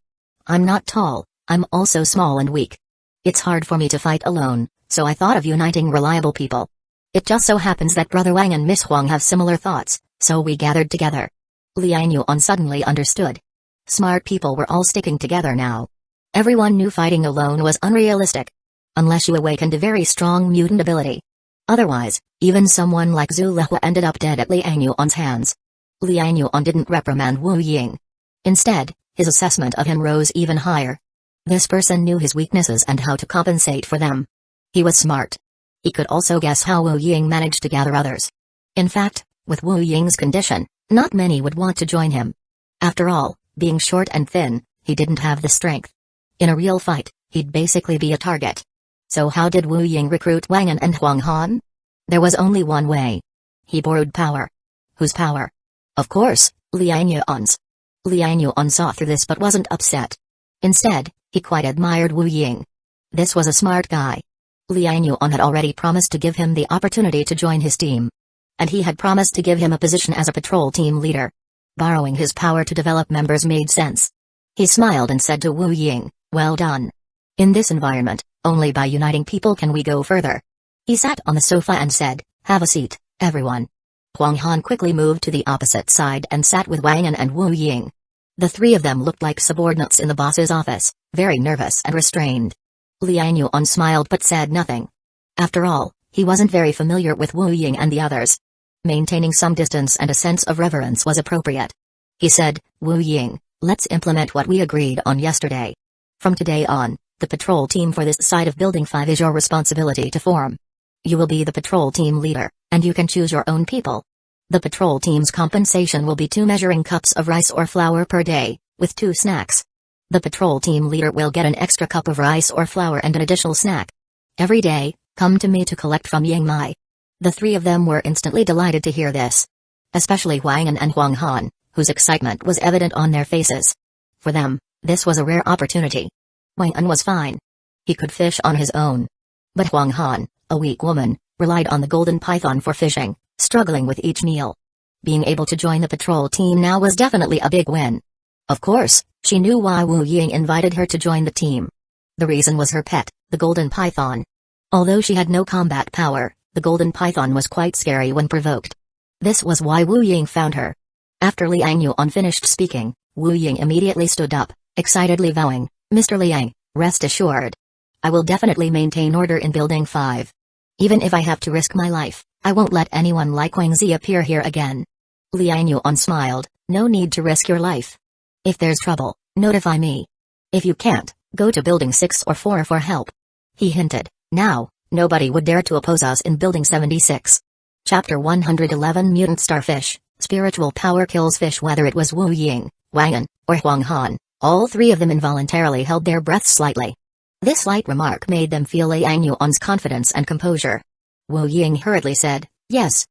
I'm not tall, I'm also small and weak. It's hard for me to fight alone, so I thought of uniting reliable people. It just so happens that Brother Wang and Miss Huang have similar thoughts, so we gathered together." Liang Yuan suddenly understood. Smart people were all sticking together now. Everyone knew fighting alone was unrealistic. Unless you awakened a very strong mutant ability. Otherwise, even someone like Zhu Lehua ended up dead at Liang Yuan's hands. Liang Yuan didn't reprimand Wu Ying. Instead, his assessment of him rose even higher. This person knew his weaknesses and how to compensate for them. He was smart. He could also guess how Wu Ying managed to gather others. In fact, with Wu Ying's condition, not many would want to join him. After all, being short and thin, he didn't have the strength. In a real fight, he'd basically be a target. So how did Wu Ying recruit Wang An and Huang Han? There was only one way. He borrowed power. Whose power? Of course, Liang Yuan's. Liang Yuan saw through this but wasn't upset. Instead, he quite admired Wu Ying. This was a smart guy. Liang Yuan had already promised to give him the opportunity to join his team. And he had promised to give him a position as a patrol team leader. Borrowing his power to develop members made sense. He smiled and said to Wu Ying, "Well done. In this environment, only by uniting people can we go further." He sat on the sofa and said, "Have a seat, everyone." Huang Han quickly moved to the opposite side and sat with Wang An and Wu Ying. The three of them looked like subordinates in the boss's office, very nervous and restrained. Liang Yuan smiled but said nothing. After all, he wasn't very familiar with Wu Ying and the others. Maintaining some distance and a sense of reverence was appropriate. He said, "Wu Ying, let's implement what we agreed on yesterday. From today on, the patrol team for this side of Building 5 is your responsibility to form. You will be the patrol team leader, and you can choose your own people. The patrol team's compensation will be 2 measuring cups of rice or flour per day, with 2 snacks. The patrol team leader will get an extra cup of rice or flour and an additional snack. Every day, come to me to collect from Yang Mai." The three of them were instantly delighted to hear this. Especially Wang An and Huang Han, whose excitement was evident on their faces. For them, this was a rare opportunity. Wang An was fine. He could fish on his own. But Huang Han, a weak woman, relied on the golden python for fishing, struggling with each meal. Being able to join the patrol team now was definitely a big win. Of course, she knew why Wu Ying invited her to join the team. The reason was her pet, the golden python. Although she had no combat power, the golden python was quite scary when provoked. This was why Wu Ying found her. After Liang Yuan finished speaking, Wu Ying immediately stood up, excitedly vowing, "Mr. Liang, rest assured. I will definitely maintain order in Building 5. Even if I have to risk my life, I won't let anyone like Wang Zi appear here again." Liang Yuan smiled, "No need to risk your life. If there's trouble, notify me. If you can't, go to Building 6 or 4 for help." He hinted, "Now, nobody would dare to oppose us in Building 76. Chapter 111 Mutant Starfish, Spiritual Power Kills Fish. Whether it was Wu Ying, Wang An, or Huang Han, all three of them involuntarily held their breaths slightly. This slight remark made them feel Liang Yuan's confidence and composure. Wu Ying hurriedly said, yes,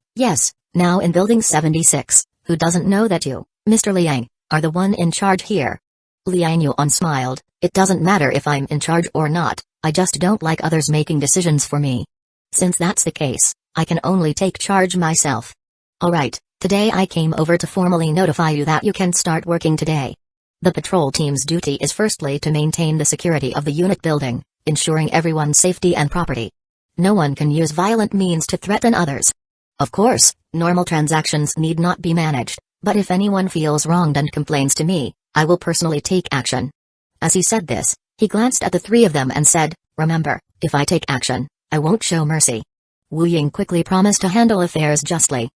now in Building 76, who doesn't know that you, Mr. Liang, are the one in charge here?" Liang Yuan smiled, "It doesn't matter if I'm in charge or not, I just don't like others making decisions for me. Since that's the case, I can only take charge myself. Alright, today I came over to formally notify you that you can start working today. The patrol team's duty is firstly to maintain the security of the unit building, ensuring everyone's safety and property. No one can use violent means to threaten others. Of course, normal transactions need not be managed, but if anyone feels wronged and complains to me, I will personally take action." As he said this, he glanced at the three of them and said, "Remember, if I take action, I won't show mercy." Wu Ying quickly promised to handle affairs justly.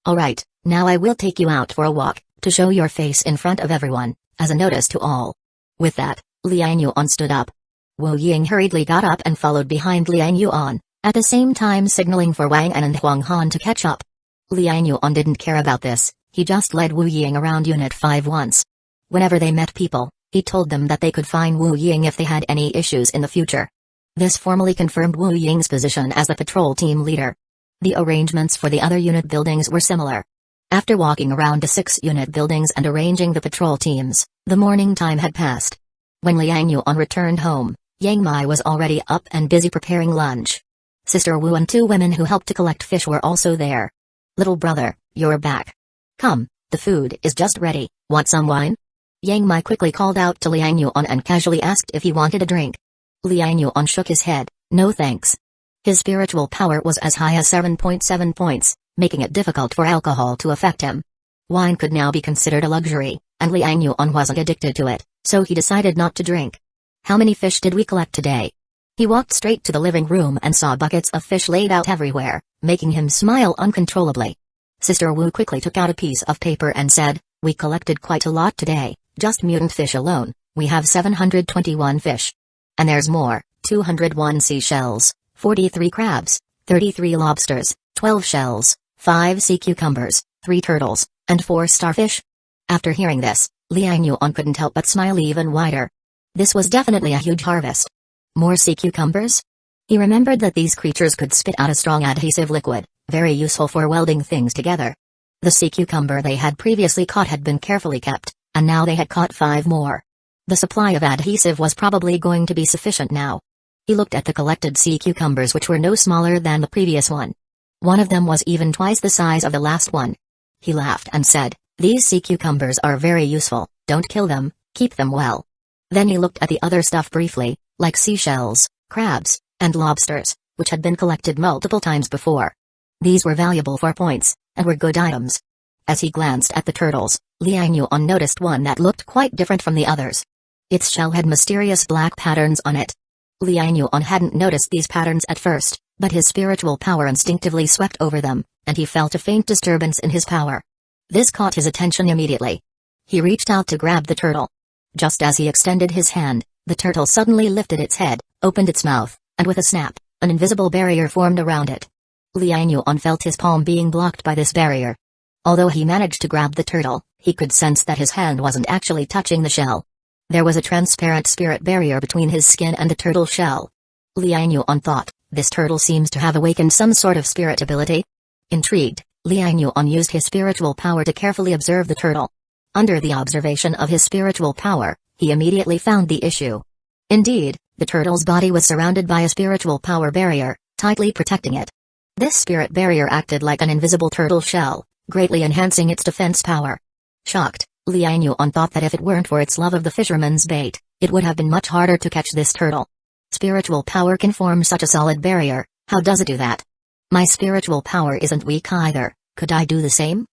"Alright, now I will take you out for a walk, to show your face in front of everyone, as a notice to all." With that, Liang Yuan stood up. Wu Ying hurriedly got up and followed behind Liang Yuan, at the same time signaling for Wang An and Huang Han to catch up. Liang Yuan didn't care about this, he just led Wu Ying around Unit 5 once. Whenever they met people, He told them that they could find Wu Ying if they had any issues in the future. This formally confirmed Wu Ying's position as the patrol team leader. The arrangements for the other unit buildings were similar. After walking around the 6 unit buildings and arranging the patrol teams, the morning time had passed. When Liang Yuan returned home, Yang Mai was already up and busy preparing lunch. Sister Wu and 2 women who helped to collect fish were also there. "Little brother, you're back. Come, the food is just ready. Want some wine?" Yang Mai quickly called out to Liang Yuan and casually asked if he wanted a drink. Liang Yuan shook his head. "No thanks." His spiritual power was as high as 7.7 points, making it difficult for alcohol to affect him. Wine could now be considered a luxury, and Liang Yuan wasn't addicted to it, so he decided not to drink. "How many fish did we collect today?" He walked straight to the living room and saw buckets of fish laid out everywhere, making him smile uncontrollably. Sister Wu quickly took out a piece of paper and said, "We collected quite a lot today, just mutant fish alone. We have 721 fish. And there's more, 201 seashells, 43 crabs, 33 lobsters, 12 shells, 5 sea cucumbers, 3 turtles, and 4 starfish." After hearing this, Liang Yuan couldn't help but smile even wider. This was definitely a huge harvest. More sea cucumbers? He remembered that these creatures could spit out a strong adhesive liquid, very useful for welding things together. The sea cucumber they had previously caught had been carefully kept, and now they had caught 5 more. The supply of adhesive was probably going to be sufficient now. He looked at the collected sea cucumbers, which were no smaller than the previous one. One of them was even twice the size of the last one. He laughed and said, "These sea cucumbers are very useful, don't kill them, keep them well." Then he looked at the other stuff briefly, like seashells, crabs, and lobsters, which had been collected multiple times before. These were valuable for points, and were good items. As he glanced at the turtles, Liang Yuan noticed one that looked quite different from the others. Its shell had mysterious black patterns on it. Liang Yuan hadn't noticed these patterns at first, but his spiritual power instinctively swept over them, and he felt a faint disturbance in his power. This caught his attention immediately. He reached out to grab the turtle. Just as he extended his hand, the turtle suddenly lifted its head, opened its mouth, and with a snap, an invisible barrier formed around it. Liang Yuan felt his palm being blocked by this barrier. Although he managed to grab the turtle, he could sense that his hand wasn't actually touching the shell. There was a transparent spirit barrier between his skin and the turtle shell. Liang Yuan thought, this turtle seems to have awakened some sort of spirit ability. Intrigued, Liang Yuan used his spiritual power to carefully observe the turtle. Under the observation of his spiritual power, he immediately found the issue. Indeed, the turtle's body was surrounded by a spiritual power barrier, tightly protecting it. This spirit barrier acted like an invisible turtle shell, greatly enhancing its defense power. Shocked, Liang Yuan thought that if it weren't for its love of the fisherman's bait, it would have been much harder to catch this turtle. Spiritual power can form such a solid barrier, how does it do that? My spiritual power isn't weak either, could I do the same?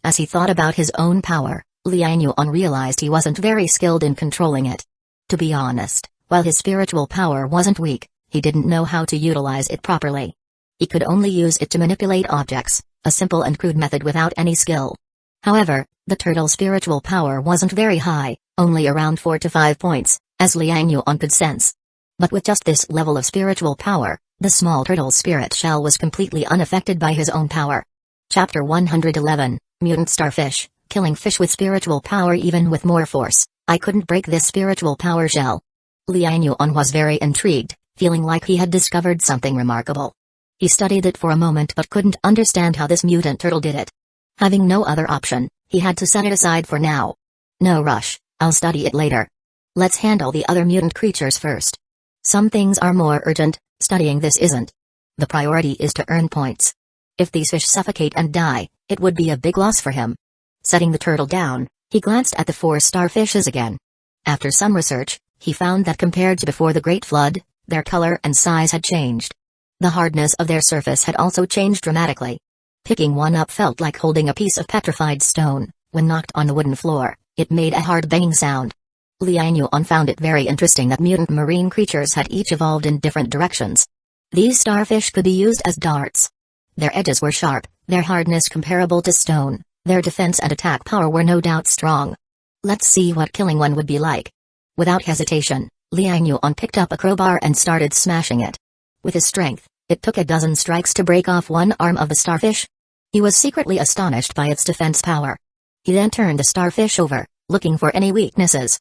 As he thought about his own power, Liang Yuan realized he wasn't very skilled in controlling it. To be honest, while his spiritual power wasn't weak, he didn't know how to utilize it properly. He could only use it to manipulate objects, a simple and crude method without any skill. However, the turtle's spiritual power wasn't very high, only around 4 to 5 points, as Liang Yuan could sense. But with just this level of spiritual power, the small turtle's spirit shell was completely unaffected by his own power. Chapter 111, Mutant Starfish, Killing Fish with Spiritual Power. Even with more force, I couldn't break this spiritual power shell. Liang Yuan was very intrigued, feeling like he had discovered something remarkable. He studied it for a moment but couldn't understand how this mutant turtle did it. Having no other option, he had to set it aside for now. No rush, I'll study it later. Let's handle the other mutant creatures first. Some things are more urgent, studying this isn't. The priority is to earn points. If these fish suffocate and die, it would be a big loss for him. Setting the turtle down, he glanced at the 4 starfishes again. After some research, he found that compared to before the Great Flood, their color and size had changed. The hardness of their surface had also changed dramatically. Picking one up felt like holding a piece of petrified stone. When knocked on the wooden floor, it made a hard banging sound. Liang Yuan found it very interesting that mutant marine creatures had each evolved in different directions. These starfish could be used as darts. Their edges were sharp, their hardness comparable to stone, their defense and attack power were no doubt strong. Let's see what killing one would be like. Without hesitation, Liang Yuan picked up a crowbar and started smashing it. With his strength, it took a dozen strikes to break off one arm of the starfish. He was secretly astonished by its defense power. He then turned the starfish over, looking for any weaknesses.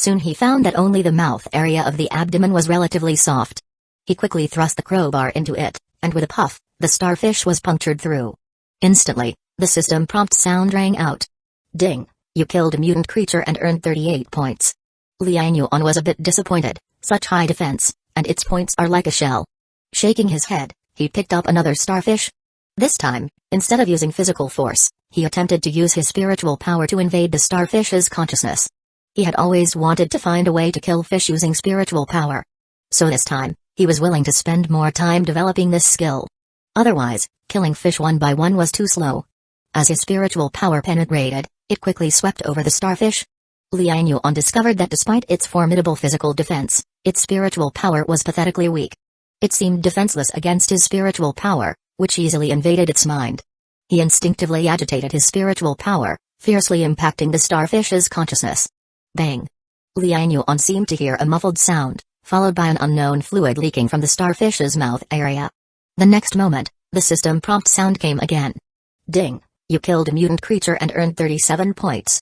Soon he found that only the mouth area of the abdomen was relatively soft. He quickly thrust the crowbar into it, and with a puff, the starfish was punctured through. Instantly, the system prompt sound rang out. Ding! You killed a mutant creature and earned 38 points. Liang Yuan was a bit disappointed, such high defense, and its points are like a shell. Shaking his head, he picked up another starfish. This time, instead of using physical force, he attempted to use his spiritual power to invade the starfish's consciousness. He had always wanted to find a way to kill fish using spiritual power. So this time, he was willing to spend more time developing this skill. Otherwise, killing fish one by one was too slow. As his spiritual power penetrated, it quickly swept over the starfish. Liang Yuan discovered that despite its formidable physical defense, its spiritual power was pathetically weak. It seemed defenseless against his spiritual power, which easily invaded its mind. He instinctively agitated his spiritual power, fiercely impacting the starfish's consciousness. Bang! Liang Yuan seemed to hear a muffled sound, followed by an unknown fluid leaking from the starfish's mouth area. The next moment, the system prompt sound came again. Ding! You killed a mutant creature and earned 37 points.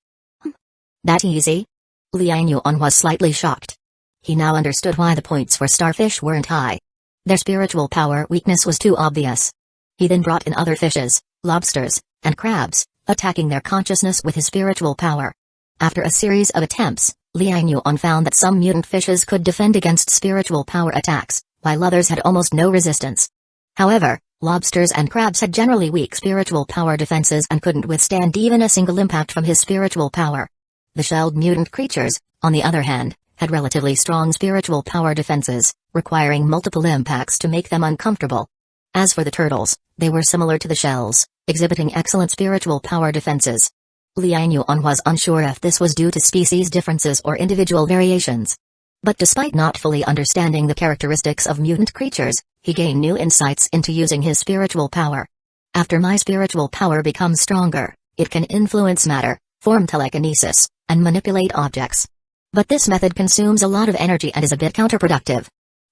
That easy? Liang Yuan was slightly shocked. He now understood why the points for starfish weren't high. Their spiritual power weakness was too obvious. He then brought in other fishes, lobsters, and crabs, attacking their consciousness with his spiritual power. After a series of attempts, Liang Yuan found that some mutant fishes could defend against spiritual power attacks, while others had almost no resistance. However, lobsters and crabs had generally weak spiritual power defenses and couldn't withstand even a single impact from his spiritual power. The shelled mutant creatures, on the other hand, had relatively strong spiritual power defenses, requiring multiple impacts to make them uncomfortable. As for the turtles, they were similar to the shells, exhibiting excellent spiritual power defenses. Liang Yuan was unsure if this was due to species differences or individual variations. But despite not fully understanding the characteristics of mutant creatures, he gained new insights into using his spiritual power. After my spiritual power becomes stronger, it can influence matter, form telekinesis, and manipulate objects. But this method consumes a lot of energy and is a bit counterproductive.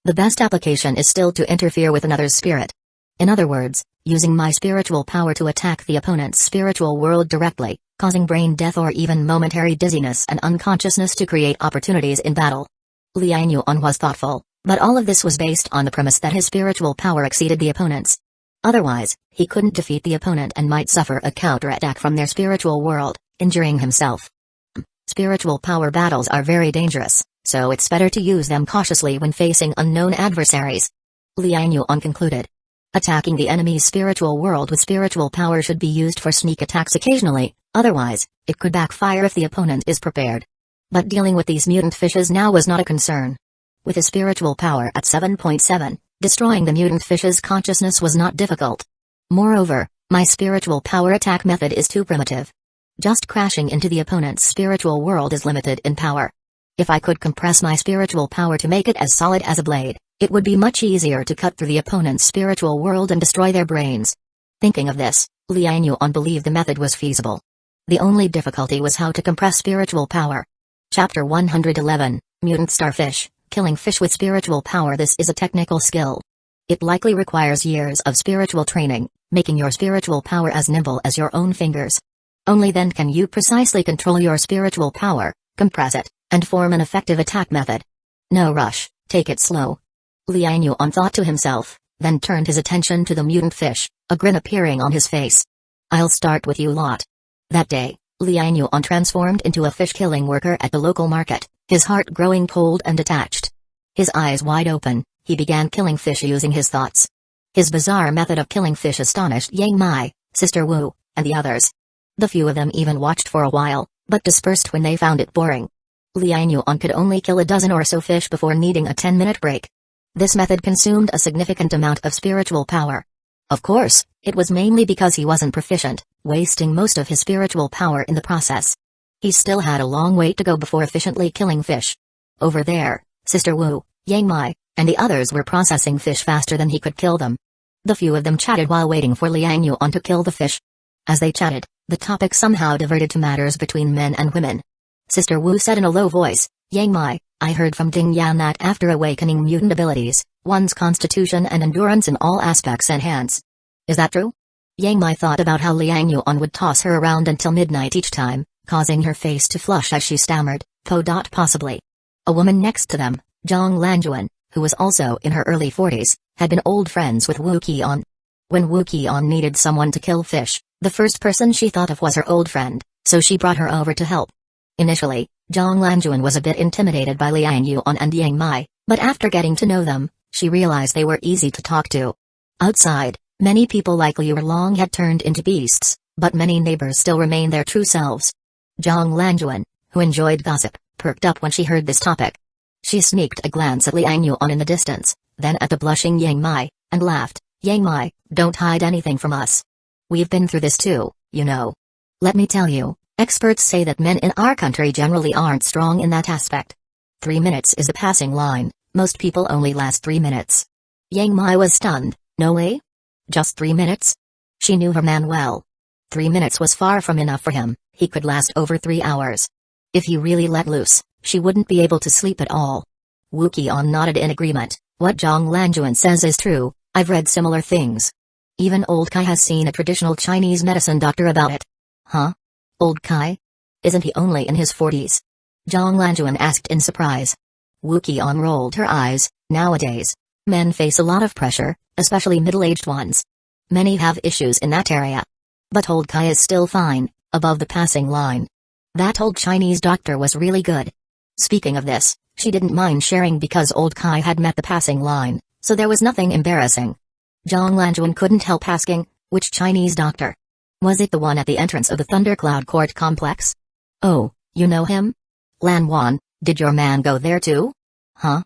The best application is still to interfere with another's spirit. In other words, using my spiritual power to attack the opponent's spiritual world directly, causing brain death or even momentary dizziness and unconsciousness to create opportunities in battle. Liang Yuan was thoughtful, but all of this was based on the premise that his spiritual power exceeded the opponent's. Otherwise, he couldn't defeat the opponent and might suffer a counterattack from their spiritual world, injuring himself. Spiritual power battles are very dangerous, so it's better to use them cautiously when facing unknown adversaries. Liang Yuan concluded. Attacking the enemy's spiritual world with spiritual power should be used for sneak attacks occasionally, otherwise, it could backfire if the opponent is prepared. But dealing with these mutant fishes now was not a concern. With his spiritual power at 7.7, destroying the mutant fish's consciousness was not difficult. Moreover, my spiritual power attack method is too primitive. Just crashing into the opponent's spiritual world is limited in power. If I could compress my spiritual power to make it as solid as a blade, it would be much easier to cut through the opponent's spiritual world and destroy their brains. Thinking of this, Liang Yuan believed the method was feasible. The only difficulty was how to compress spiritual power. Chapter 111, Mutant Starfish, Killing Fish with Spiritual Power. This is a technical skill. It likely requires years of spiritual training, making your spiritual power as nimble as your own fingers. Only then can you precisely control your spiritual power, compress it, and form an effective attack method. No rush, take it slow. Liang Yuan thought to himself, then turned his attention to the mutant fish, a grin appearing on his face. I'll start with you lot. That day, Liang Yuan transformed into a fish-killing worker at the local market, his heart growing cold and detached. His eyes wide open, he began killing fish using his thoughts. His bizarre method of killing fish astonished Yang Mai, Sister Wu, and the others. The few of them even watched for a while, but dispersed when they found it boring. Liang Yuan could only kill a dozen or so fish before needing a 10-minute break. This method consumed a significant amount of spiritual power. Of course, it was mainly because he wasn't proficient, wasting most of his spiritual power in the process. He still had a long way to go before efficiently killing fish. Over there, Sister Wu, Yang Mai, and the others were processing fish faster than he could kill them. The few of them chatted while waiting for Liang Yuan to kill the fish. As they chatted, the topic somehow diverted to matters between men and women. Sister Wu said in a low voice, Yang Mai, I heard from Ding Yan that after awakening mutant abilities, one's constitution and endurance in all aspects enhance. Is that true? Yang Mai thought about how Liang Yuan would toss her around until midnight each time, causing her face to flush as she stammered, Possibly. A woman next to them, Zhang Lanjuan, who was also in her early 40s, had been old friends with Wu Qian. When Wu Qian needed someone to kill fish, the first person she thought of was her old friend, so she brought her over to help. Initially, Zhang Lanjuan was a bit intimidated by Liang Yuan and Yang Mai, but after getting to know them, she realized they were easy to talk to. Outside, many people like Liu Erlong had turned into beasts, but many neighbors still remained their true selves. Zhang Lanjuan, who enjoyed gossip, perked up when she heard this topic. She sneaked a glance at Liang Yuan in the distance, then at the blushing Yang Mai, and laughed. Yang Mai, don't hide anything from us. We've been through this too, you know. Let me tell you, experts say that men in our country generally aren't strong in that aspect. 3 minutes is a passing line, most people only last 3 minutes. Yang Mai was stunned. No way? Just 3 minutes? She knew her man well. 3 minutes was far from enough for him, he could last over 3 hours. If he really let loose, she wouldn't be able to sleep at all. Wu Qian nodded in agreement. What Zhang Lanjuan says is true, I've read similar things. Even Old Kai has seen a traditional Chinese medicine doctor about it. Huh? Old Kai? Isn't he only in his 40s? Zhang Lanjuan asked in surprise. Wu Qian rolled her eyes. Nowadays, men face a lot of pressure, especially middle-aged ones. Many have issues in that area. But Old Kai is still fine, above the passing line. That old Chinese doctor was really good. Speaking of this, she didn't mind sharing because Old Kai had met the passing line, so there was nothing embarrassing. Zhang Lanjuan couldn't help asking, which Chinese doctor? Was it the one at the entrance of the Thundercloud Court complex? Oh, you know him? Lan Wan, did your man go there too? Huh?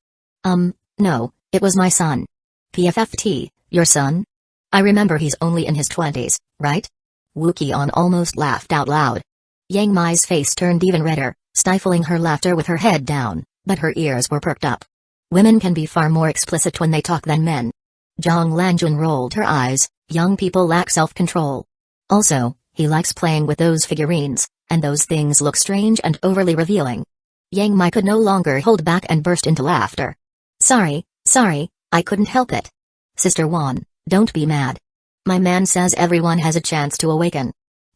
No, it was my son. PFFT, your son? I remember he's only in his 20s, right? Wu Qian almost laughed out loud. Yang Mai's face turned even redder, stifling her laughter with her head down, but her ears were perked up. Women can be far more explicit when they talk than men. Zhang Lanjuan rolled her eyes. Young people lack self-control. Also, he likes playing with those figurines, and those things look strange and overly revealing. Yang Mai could no longer hold back and burst into laughter. Sorry, I couldn't help it. Sister Wan, don't be mad. My man says everyone has a chance to awaken.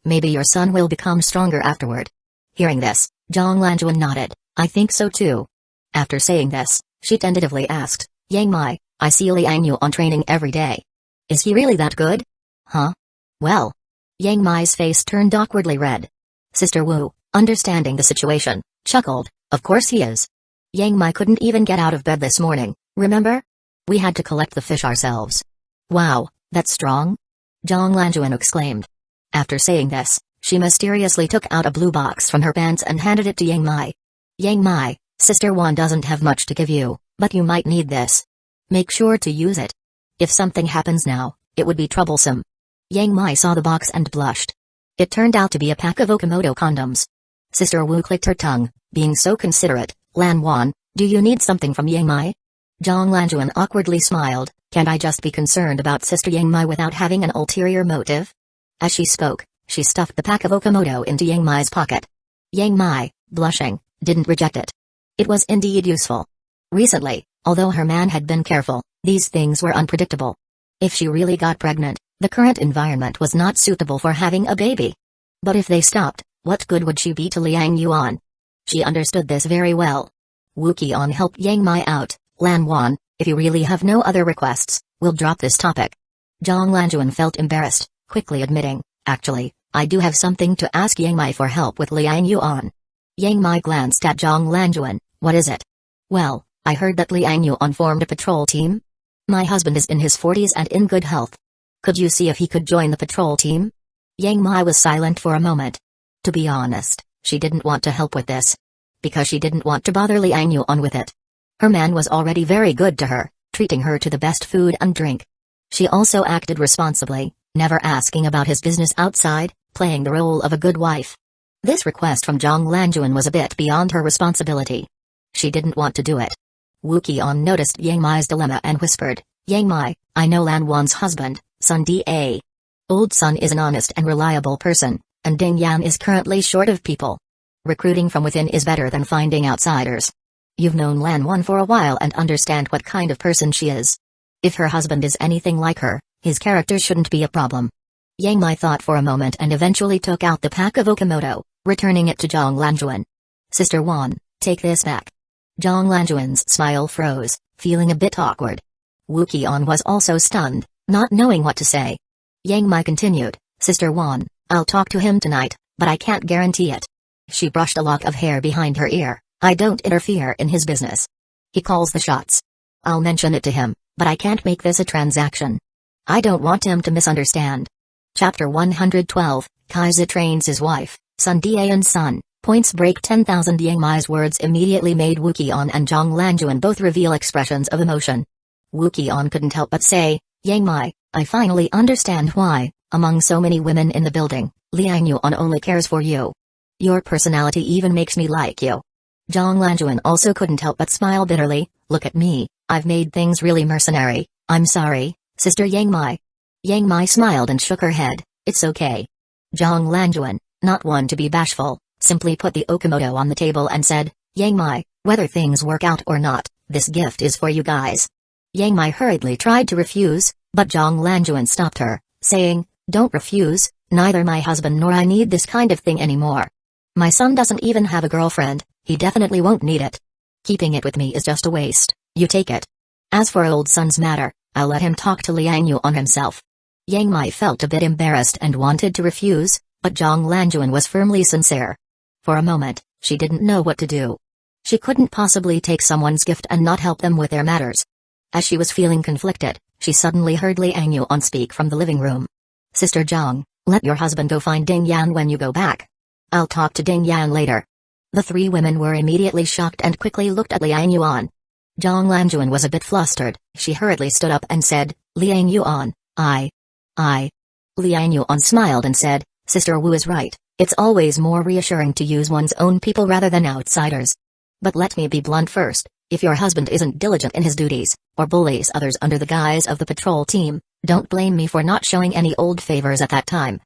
Maybe your son will become stronger afterward. Hearing this, Zhang Lanjuan nodded. I think so too. After saying this, she tentatively asked, Yang Mai, I see Liang Yuan training every day. Is he really that good? Huh? Well. Yang Mai's face turned awkwardly red. Sister Wu, understanding the situation, chuckled, of course he is. Yang Mai couldn't even get out of bed this morning, remember? We had to collect the fish ourselves. Wow, that's strong? Zhang Lanjuan exclaimed. After saying this, she mysteriously took out a blue box from her pants and handed it to Yang Mai. Yang Mai, Sister Wan doesn't have much to give you, but you might need this. Make sure to use it. If something happens now, it would be troublesome. Yang Mai saw the box and blushed. It turned out to be a pack of Okamoto condoms. Sister Wu clicked her tongue, being so considerate. Lan Wan, do you need something from Yang Mai? Zhang Lanjuan awkwardly smiled. Can't I just be concerned about Sister Yang Mai without having an ulterior motive? As she spoke, she stuffed the pack of Okamoto into Yang Mai's pocket. Yang Mai, blushing, didn't reject it. It was indeed useful. Recently, although her man had been careful, these things were unpredictable. If she really got pregnant, the current environment was not suitable for having a baby. But if they stopped, what good would she be to Liang Yuan? She understood this very well. Wu Qian helped Yang Mai out. Lan Wan, if you really have no other requests, we'll drop this topic. Zhang Lanjuan felt embarrassed, quickly admitting, actually, I do have something to ask Yang Mai for help with Liang Yuan. Yang Mai glanced at Zhang Lanjuan. What is it? Well, I heard that Liang Yuan formed a patrol team. My husband is in his 40s and in good health. Could you see if he could join the patrol team? Yang Mai was silent for a moment. To be honest, she didn't want to help with this. Because she didn't want to bother Liang Yuan with it. Her man was already very good to her, treating her to the best food and drink. She also acted responsibly, never asking about his business outside, playing the role of a good wife. This request from Zhang Lanjuan was a bit beyond her responsibility. She didn't want to do it. Wu Qian noticed Yang Mai's dilemma and whispered, Yang Mai, I know Lan Wan's husband, Sun Da. Old Sun is an honest and reliable person, and Ding Yan is currently short of people. Recruiting from within is better than finding outsiders. You've known Lan Wan for a while and understand what kind of person she is. If her husband is anything like her, his character shouldn't be a problem. Yang Mai thought for a moment and eventually took out the pack of Okamoto, returning it to Zhang Lanjuan. Sister Wan, Take this back. Zhang Lanjuan's smile froze, feeling a bit awkward. Wu Qian was also stunned, not knowing what to say. Yang Mai continued, Sister Wan, I'll talk to him tonight, but I can't guarantee it. She brushed a lock of hair behind her ear. I don't interfere in his business. He calls the shots. I'll mention it to him, but I can't make this a transaction. I don't want him to misunderstand. Chapter 112, Kaiser trains his wife, Sun Dian's son. Points break 10,000. Yang Mai's words immediately made Wu Qian and Zhang Lanjuan both reveal expressions of emotion. Wu Qian couldn't help but say, Yang Mai, I finally understand why, among so many women in the building, Liang Yuan only cares for you. Your personality even makes me like you. Zhang Lanjuan also couldn't help but smile bitterly, look at me, I've made things really mercenary, I'm sorry, Sister Yang Mai. Yang Mai smiled and shook her head, it's okay. Zhang Lanjuan, not one to be bashful, simply put the Okamoto on the table and said, Yang Mai, whether things work out or not, this gift is for you guys. Yang Mai hurriedly tried to refuse, but Zhang Lanjuan stopped her, saying, don't refuse, neither my husband nor I need this kind of thing anymore. My son doesn't even have a girlfriend, he definitely won't need it. Keeping it with me is just a waste, you take it. As for old son's matter, I'll let him talk to Liang Yuan himself. Yang Mai felt a bit embarrassed and wanted to refuse, but Zhang Lanjuan was firmly sincere. For a moment, she didn't know what to do. She couldn't possibly take someone's gift and not help them with their matters. As she was feeling conflicted, she suddenly heard Liang Yuan speak from the living room. Sister Zhang, let your husband go find Ding Yan when you go back. I'll talk to Ding Yan later. The three women were immediately shocked and quickly looked at Liang Yuan. Zhang Lanjuan was a bit flustered, she hurriedly stood up and said, Liang Yuan, I. Liang Yuan smiled and said, Sister Wu is right, it's always more reassuring to use one's own people rather than outsiders. But let me be blunt first, if your husband isn't diligent in his duties, or bullies others under the guise of the patrol team, don't blame me for not showing any old favors at that time.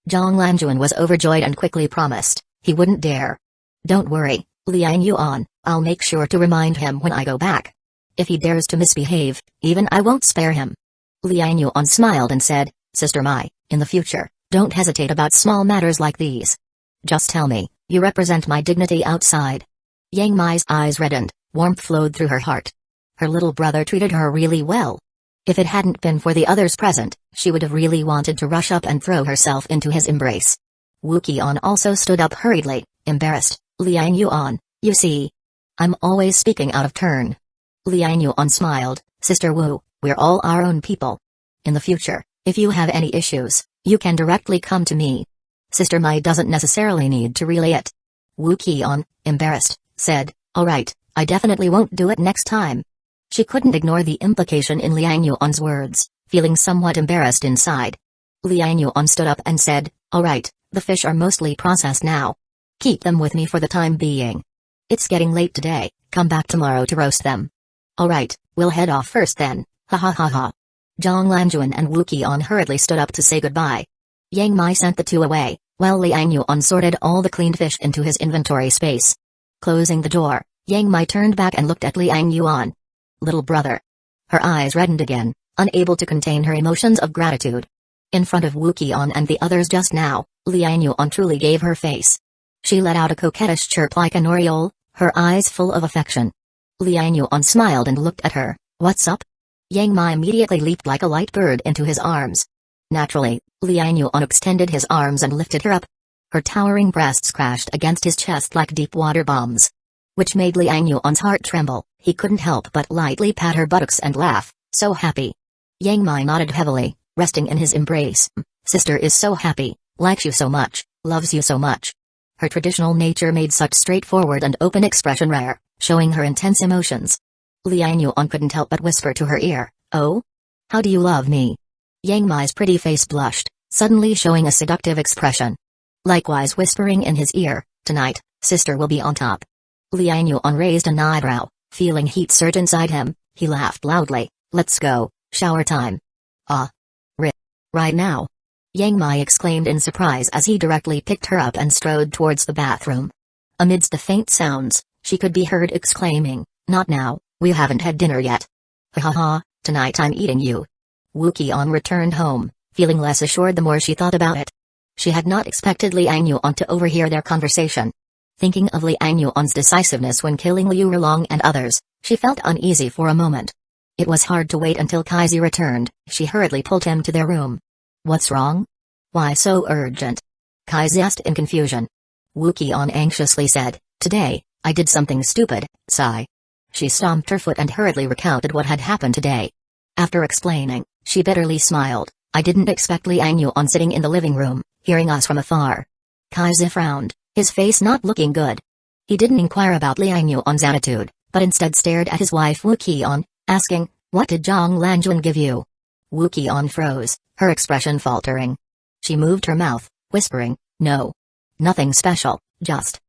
Zhang Lanjuan was overjoyed and quickly promised, he wouldn't dare. Don't worry, Liang Yuan, I'll make sure to remind him when I go back. If he dares to misbehave, even I won't spare him. Liang Yuan smiled and said, Sister Mai, in the future, don't hesitate about small matters like these. Just tell me, you represent my dignity outside. Yang Mai's eyes reddened, warmth flowed through her heart. Her little brother treated her really well. If it hadn't been for the others present, she would have really wanted to rush up and throw herself into his embrace. Wu Qian also stood up hurriedly, embarrassed, Liang Yuan, you see. I'm always speaking out of turn. Liang Yuan smiled, Sister Wu, we're all our own people. In the future, if you have any issues, you can directly come to me. Sister Mai doesn't necessarily need to relay it. Wu Qian, embarrassed, said, alright, I definitely won't do it next time. She couldn't ignore the implication in Liang Yuan's words, feeling somewhat embarrassed inside. Liang Yuan stood up and said, alright, the fish are mostly processed now. Keep them with me for the time being. It's getting late today, come back tomorrow to roast them. Alright, we'll head off first then, ha ha ha ha. Zhang Lanjuan and Wu Qian hurriedly stood up to say goodbye. Yang Mai sent the two away, while Liang Yuan sorted all the cleaned fish into his inventory space. Closing the door, Yang Mai turned back and looked at Liang Yuan. Little brother. Her eyes reddened again, unable to contain her emotions of gratitude. In front of Wu Qian and the others just now, Liang Yuan truly gave her face. She let out a coquettish chirp like an oriole, her eyes full of affection. Liang Yuan smiled and looked at her, what's up? Yang Mai immediately leaped like a light bird into his arms. Naturally, Liang Yuan extended his arms and lifted her up. Her towering breasts crashed against his chest like deep water bombs. Which made Liang Yuan's heart tremble, he couldn't help but lightly pat her buttocks and laugh, so happy. Yang Mai nodded heavily, resting in his embrace. Sister is so happy, likes you so much, loves you so much. Her traditional nature made such straightforward and open expression rare, showing her intense emotions. Liang Yuan couldn't help but whisper to her ear, oh? How do you love me? Yang Mai's pretty face blushed, suddenly showing a seductive expression. Likewise whispering in his ear, tonight, sister will be on top. Liang Yuan raised an eyebrow, feeling heat surge inside him, he laughed loudly, let's go, shower time. Right now? Yang Mai exclaimed in surprise as he directly picked her up and strode towards the bathroom. Amidst the faint sounds, she could be heard exclaiming, not now, we haven't had dinner yet. Ha ha ha, tonight I'm eating you. Wu Qian returned home, feeling less assured the more she thought about it. She had not expected Liang Yuan to overhear their conversation. Thinking of Liang Yuan's decisiveness when killing Liu Erlong and others, she felt uneasy for a moment. It was hard to wait until Kaizi returned. She hurriedly pulled him to their room. "What's wrong? Why so urgent?" Kaizi asked in confusion. Wu Qian anxiously said, "Today, I did something stupid, sigh." She stomped her foot and hurriedly recounted what had happened today. After explaining, she bitterly smiled. "I didn't expect Liang Yuan sitting in the living room, hearing us from afar." Kaizi frowned, his face not looking good. He didn't inquire about Liang Yuan's attitude, but instead stared at his wife Wu Qian, asking, "What did Zhang Lanjuan give you?" Wu Qian froze, her expression faltering. She moved her mouth, whispering, "No. Nothing special, just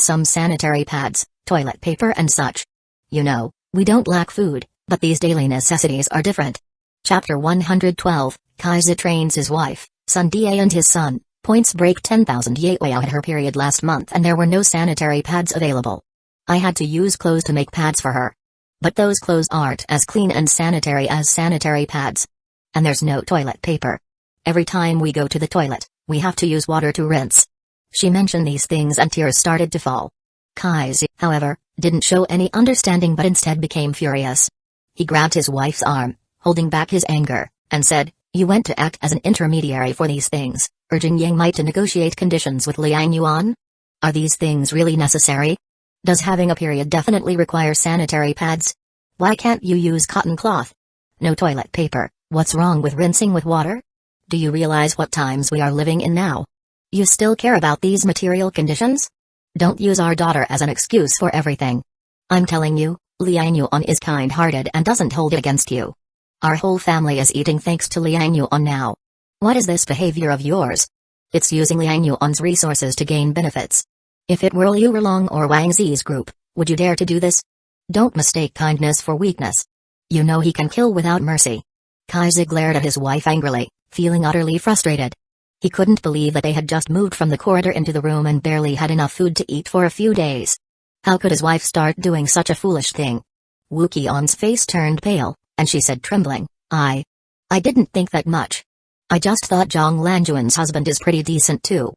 some sanitary pads, toilet paper and such. You know, we don't lack food, but these daily necessities are different." Chapter 112, Kaizi trains his wife, Sun Die and his son. Points break 10,000 Yatwao had her period last month and there were no sanitary pads available. I had to use clothes to make pads for her. But those clothes aren't as clean and sanitary as sanitary pads. And there's no toilet paper. Every time we go to the toilet, we have to use water to rinse. She mentioned these things and tears started to fall. Kaizi, however, didn't show any understanding but instead became furious. He grabbed his wife's arm, holding back his anger, and said, "You went to act as an intermediary for these things, urging Yang Mai to negotiate conditions with Liang Yuan? Are these things really necessary? Does having a period definitely require sanitary pads? Why can't you use cotton cloth? No toilet paper, what's wrong with rinsing with water? Do you realize what times we are living in now? You still care about these material conditions? Don't use our daughter as an excuse for everything. I'm telling you, Liang Yuan is kind-hearted and doesn't hold it against you. Our whole family is eating thanks to Liang Yuan now. What is this behavior of yours? It's using Liang Yuan's resources to gain benefits. If it were Liu Erlong or Wang Zi's group, would you dare to do this? Don't mistake kindness for weakness. You know he can kill without mercy." Kaizi glared at his wife angrily, feeling utterly frustrated. He couldn't believe that they had just moved from the corridor into the room and barely had enough food to eat for a few days. How could his wife start doing such a foolish thing? Wu Qian's face turned pale, and she said trembling, I didn't think that much. I just thought Zhang Lanjuan's husband is pretty decent too.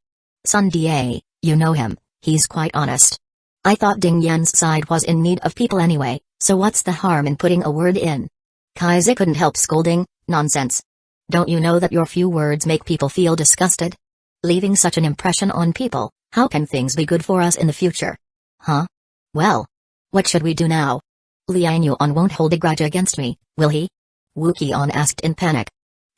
Sun Die, you know him, he's quite honest. I thought Ding Yan's side was in need of people anyway, so what's the harm in putting a word in?" Kaizi couldn't help scolding, "Nonsense. Don't you know that your few words make people feel disgusted? Leaving such an impression on people, how can things be good for us in the future? Huh? Well, what should we do now? Liang Yuan won't hold a grudge against me, will he?" Wu Qian asked in panic.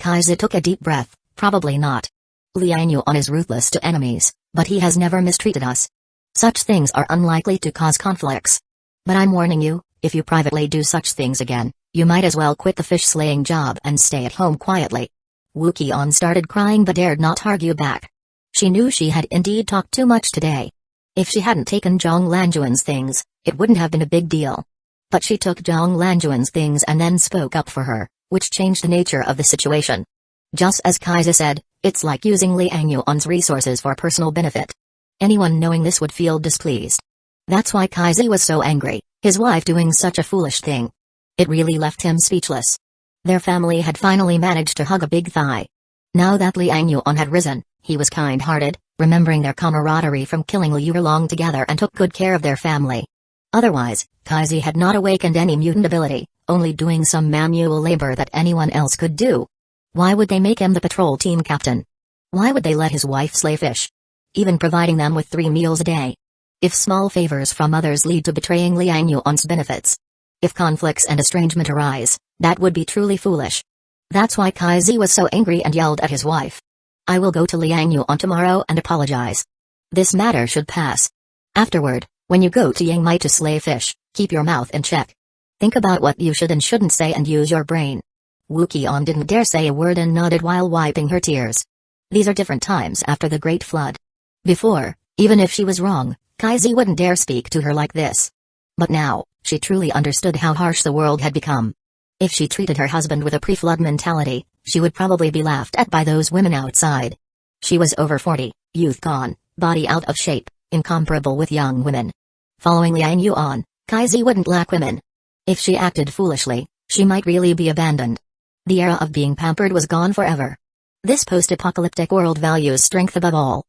Kaizi took a deep breath, "Probably not. Liang Yuan is ruthless to enemies, but he has never mistreated us. Such things are unlikely to cause conflicts. But I'm warning you, if you privately do such things again, you might as well quit the fish-slaying job and stay at home quietly." Wu Qian started crying but dared not argue back. She knew she had indeed talked too much today. If she hadn't taken Zhang Lanjuan's things, it wouldn't have been a big deal. But she took Zhang Lanjuan's things and then spoke up for her, which changed the nature of the situation. Just as Kaizi said, it's like using Liang Yuan's resources for personal benefit. Anyone knowing this would feel displeased. That's why Kaizi was so angry, his wife doing such a foolish thing. It really left him speechless. Their family had finally managed to hug a big thigh. Now that Liang Yuan had risen, he was kind-hearted, remembering their camaraderie from killing Liu Erlong together and took good care of their family. Otherwise, Kaizi had not awakened any mutant ability, only doing some manual labor that anyone else could do. Why would they make him the patrol team captain? Why would they let his wife slay fish? Even providing them with 3 meals a day. If small favors from others lead to betraying Liang Yuan's benefits. If conflicts and estrangement arise, that would be truly foolish. That's why Kaizi was so angry and yelled at his wife. "I will go to Liang Yuan tomorrow and apologize. This matter should pass. Afterward, when you go to Yang Mai to slay fish, keep your mouth in check. Think about what you should and shouldn't say and use your brain." Wu Qian didn't dare say a word and nodded while wiping her tears. These are different times after the Great Flood. Before, even if she was wrong, Kaizi wouldn't dare speak to her like this. But now, she truly understood how harsh the world had become. If she treated her husband with a pre-flood mentality, she would probably be laughed at by those women outside. She was over 40, youth gone, body out of shape, incomparable with young women. Following Liang Yuan, Kaizi wouldn't lack women. If she acted foolishly, she might really be abandoned. The era of being pampered was gone forever. This post-apocalyptic world values strength above all.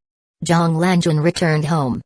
Zhang Lanjuan returned home.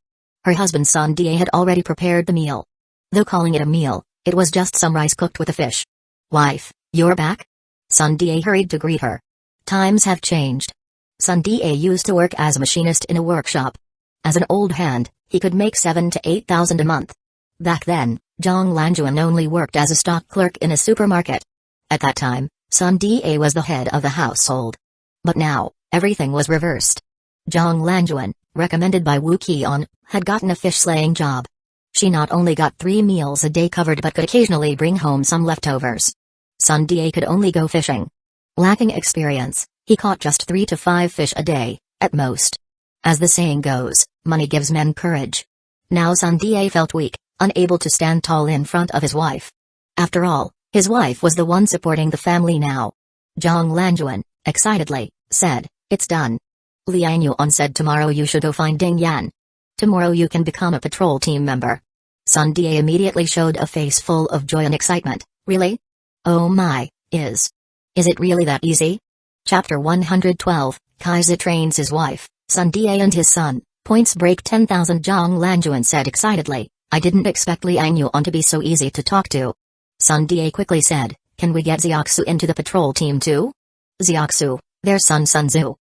Her husband Sun Da had already prepared the meal. Though calling it a meal, it was just some rice cooked with a fish. "Wife, you're back?" Sun Da hurried to greet her. Times have changed. Sun Da used to work as a machinist in a workshop. As an old hand, he could make 7,000 to 8,000 a month. Back then, Zhang Lanjuan only worked as a stock clerk in a supermarket. At that time, Sun Da was the head of the household. But now, everything was reversed. Zhang Lanjuan, recommended by Wu Qian, had gotten a fish-slaying job. She not only got 3 meals a day covered but could occasionally bring home some leftovers. Sun Da could only go fishing. Lacking experience, he caught just 3 to 5 fish a day, at most. As the saying goes, money gives men courage. Now Sun Da felt weak, unable to stand tall in front of his wife. After all, his wife was the one supporting the family now. Zhang Lanjuan, excitedly, said, "It's done." Liang Yuan said, "Tomorrow you should go find Ding Yan. Tomorrow you can become a patrol team member." Sun Da immediately showed a face full of joy and excitement. "Really? Oh my, is it really that easy?" Chapter 112, Kaiser trains his wife, Sun Da and his son. Points break 10,000. Zhang Lanjuan said excitedly, "I didn't expect Liang Yuan to be so easy to talk to." Sun Da quickly said, "Can we get Xiaoxu into the patrol team too?" "Xiaoxu, their son Sun Tzu."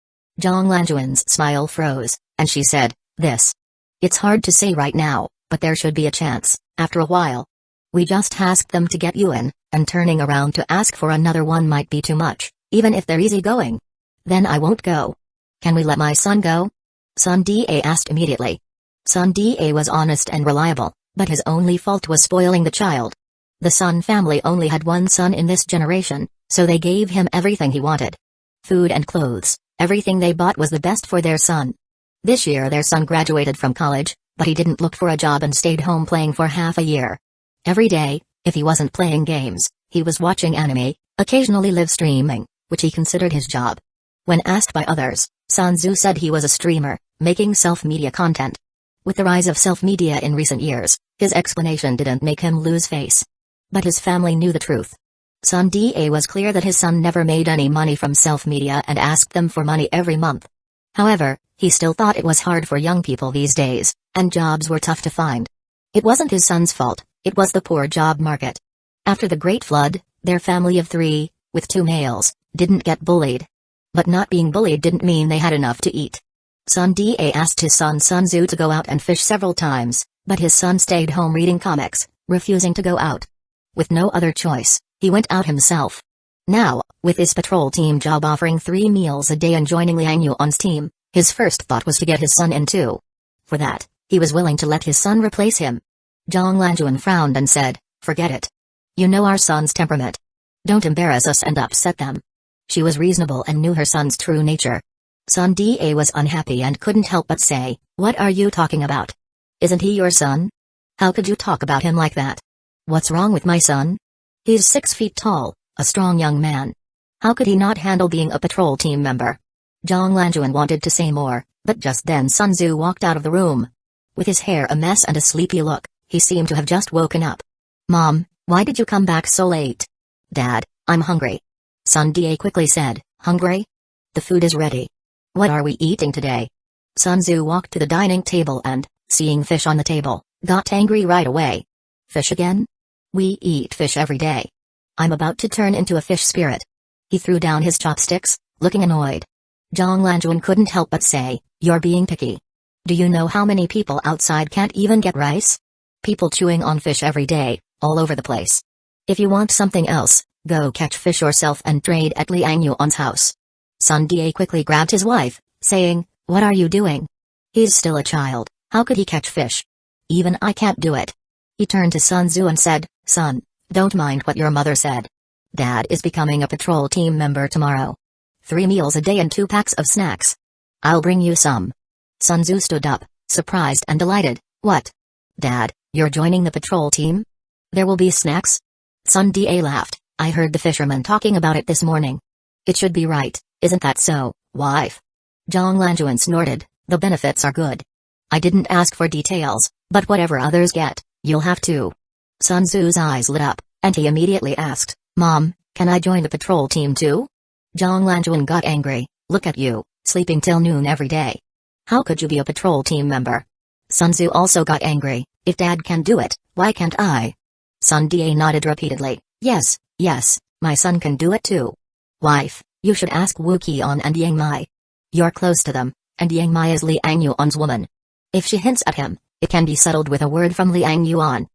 Zhang Lanjuan's smile froze, and she said, It's hard to say right now, but there should be a chance, after a while. We just asked them to get you in, and turning around to ask for another one might be too much, even if they're easygoing. Then I won't go. Can we let my son go?" Sun Da asked immediately. Sun Da was honest and reliable, but his only fault was spoiling the child. The Sun family only had one son in this generation, so they gave him everything he wanted. Food and clothes, everything they bought was the best for their son. This year their son graduated from college, but he didn't look for a job and stayed home playing for half a year. Every day, if he wasn't playing games, he was watching anime, occasionally live streaming, which he considered his job. When asked by others, Sun Tzu said he was a streamer, making self-media content. With the rise of self-media in recent years, his explanation didn't make him lose face. But his family knew the truth. Sun Da was clear that his son never made any money from self-media and asked them for money every month. However, he still thought it was hard for young people these days, and jobs were tough to find. It wasn't his son's fault, it was the poor job market. After the Great Flood, their family of 3, with 2 males, didn't get bullied. But not being bullied didn't mean they had enough to eat. Sun Da asked his son Sun Tzu to go out and fish several times, but his son stayed home reading comics, refusing to go out. With no other choice, he went out himself. Now, with his patrol team job offering 3 meals a day and joining Liang Yuan's team, his first thought was to get his son in too. For that, he was willing to let his son replace him. Zhang Lanjuan frowned and said, "Forget it. You know our son's temperament. Don't embarrass us and upset them." She was reasonable and knew her son's true nature. Sun Da was unhappy and couldn't help but say, "What are you talking about? Isn't he your son? How could you talk about him like that? What's wrong with my son? He's 6 feet tall, a strong young man. How could he not handle being a patrol team member?" Zhang Lanjuan wanted to say more, but just then Sun Tzu walked out of the room. With his hair a mess and a sleepy look, he seemed to have just woken up. "Mom, why did you come back so late?" "Dad, I'm hungry." Sun Da quickly said, "Hungry? The food is ready. What are we eating today?" Sun Tzu walked to the dining table and, seeing fish on the table, got angry right away. "Fish again? We eat fish every day. I'm about to turn into a fish spirit." He threw down his chopsticks, looking annoyed. Zhang Lanjuan couldn't help but say, "You're being picky. Do you know how many people outside can't even get rice? People chewing on fish every day, all over the place. If you want something else, go catch fish yourself and trade at Liang Yuan's house." Sun Da quickly grabbed his wife, saying, "What are you doing? He's still a child, how could he catch fish? Even I can't do it." He turned to Sun Tzu and said, "Son, don't mind what your mother said. Dad is becoming a patrol team member tomorrow. 3 meals a day and 2 packs of snacks. I'll bring you some." Sun Tzu stood up, surprised and delighted. "What? Dad, you're joining the patrol team? There will be snacks?" Sun Da laughed, "I heard the fisherman talking about it this morning. It should be right, isn't that so, wife?" Zhang Lanjuan snorted, "The benefits are good. I didn't ask for details, but whatever others get, you'll have to." Sun Tzu's eyes lit up, and he immediately asked, "Mom, can I join the patrol team too?" Zhang Lanjuan got angry. "Look at you, sleeping till noon every day. How could you be a patrol team member?" Sun Tzu also got angry. If Dad can do it, why can't I? Sun Da nodded repeatedly. Yes, yes, my son can do it too. Wife, you should ask Wu Qian and Yang Mai. You're close to them, and Yang Mai is Liang Yuan's woman. If she hints at him, it can be settled with a word from Liang Yuan.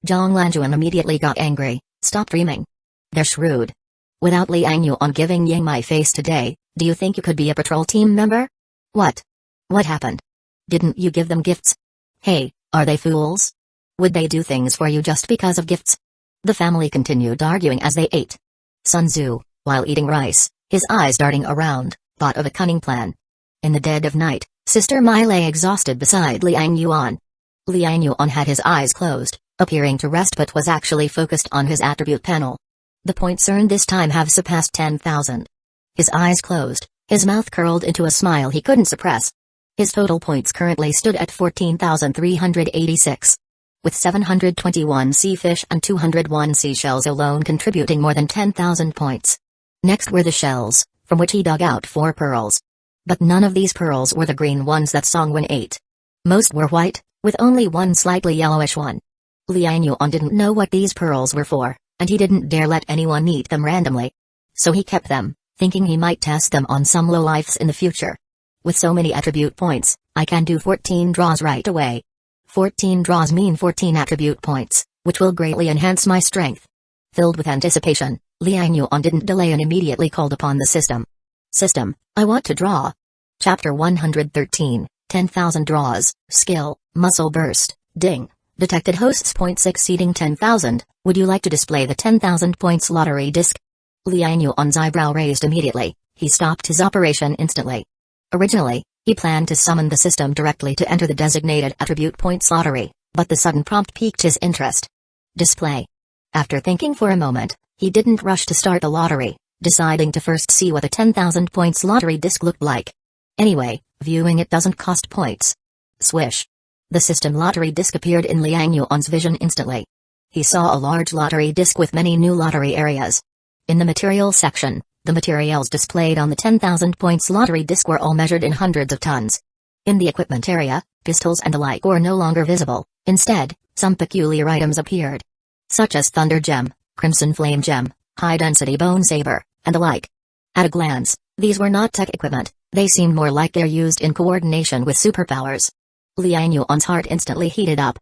Zhang Lanjuan immediately got angry. Stop dreaming. They're shrewd. Without Liang Yuan giving Yang Mai face today, do you think you could be a patrol team member? What? What happened? Didn't you give them gifts? Hey, are they fools? Would they do things for you just because of gifts? The family continued arguing as they ate. Sun Tzu, while eating rice, his eyes darting around, thought of a cunning plan. In the dead of night, Sister Mai lay exhausted beside Liang Yuan. Liang Yuan had his eyes closed, appearing to rest but was actually focused on his attribute panel. The points earned this time have surpassed 10,000. His eyes closed, his mouth curled into a smile he couldn't suppress. His total points currently stood at 14,386. With 721 sea fish and 201 seashells alone contributing more than 10,000 points. Next were the shells, from which he dug out 4 pearls. But none of these pearls were the green ones that Songwen ate. Most were white, with only one slightly yellowish one. Liang Yuan didn't know what these pearls were for, and he didn't dare let anyone eat them randomly. So he kept them, thinking he might test them on some lowlifes in the future. With so many attribute points, I can do 14 draws right away. 14 draws mean 14 attribute points, which will greatly enhance my strength. Filled with anticipation, Liang Yuan didn't delay and immediately called upon the system. System, I want to draw. Chapter 113, 10,000 draws, skill, muscle burst, ding. Detected hosts points exceeding 10,000, would you like to display the 10,000 points lottery disc? Liang Yuan's eyebrow raised immediately, he stopped his operation instantly. Originally, he planned to summon the system directly to enter the designated attribute points lottery, but the sudden prompt piqued his interest. Display. After thinking for a moment, he didn't rush to start the lottery, deciding to first see what a 10,000 points lottery disc looked like. Anyway, viewing it doesn't cost points. Swish. The system lottery disc appeared in Liang Yuan's vision instantly. He saw a large lottery disc with many new lottery areas. In the materials section, the materials displayed on the 10,000 points lottery disc were all measured in hundreds of tons. In the equipment area, pistols and the like were no longer visible. Instead, some peculiar items appeared, such as Thunder Gem, Crimson Flame Gem, High Density Bone Saber, and the like. At a glance, these were not tech equipment, they seemed more like they're used in coordination with superpowers. Liang Yuan's heart instantly heated up.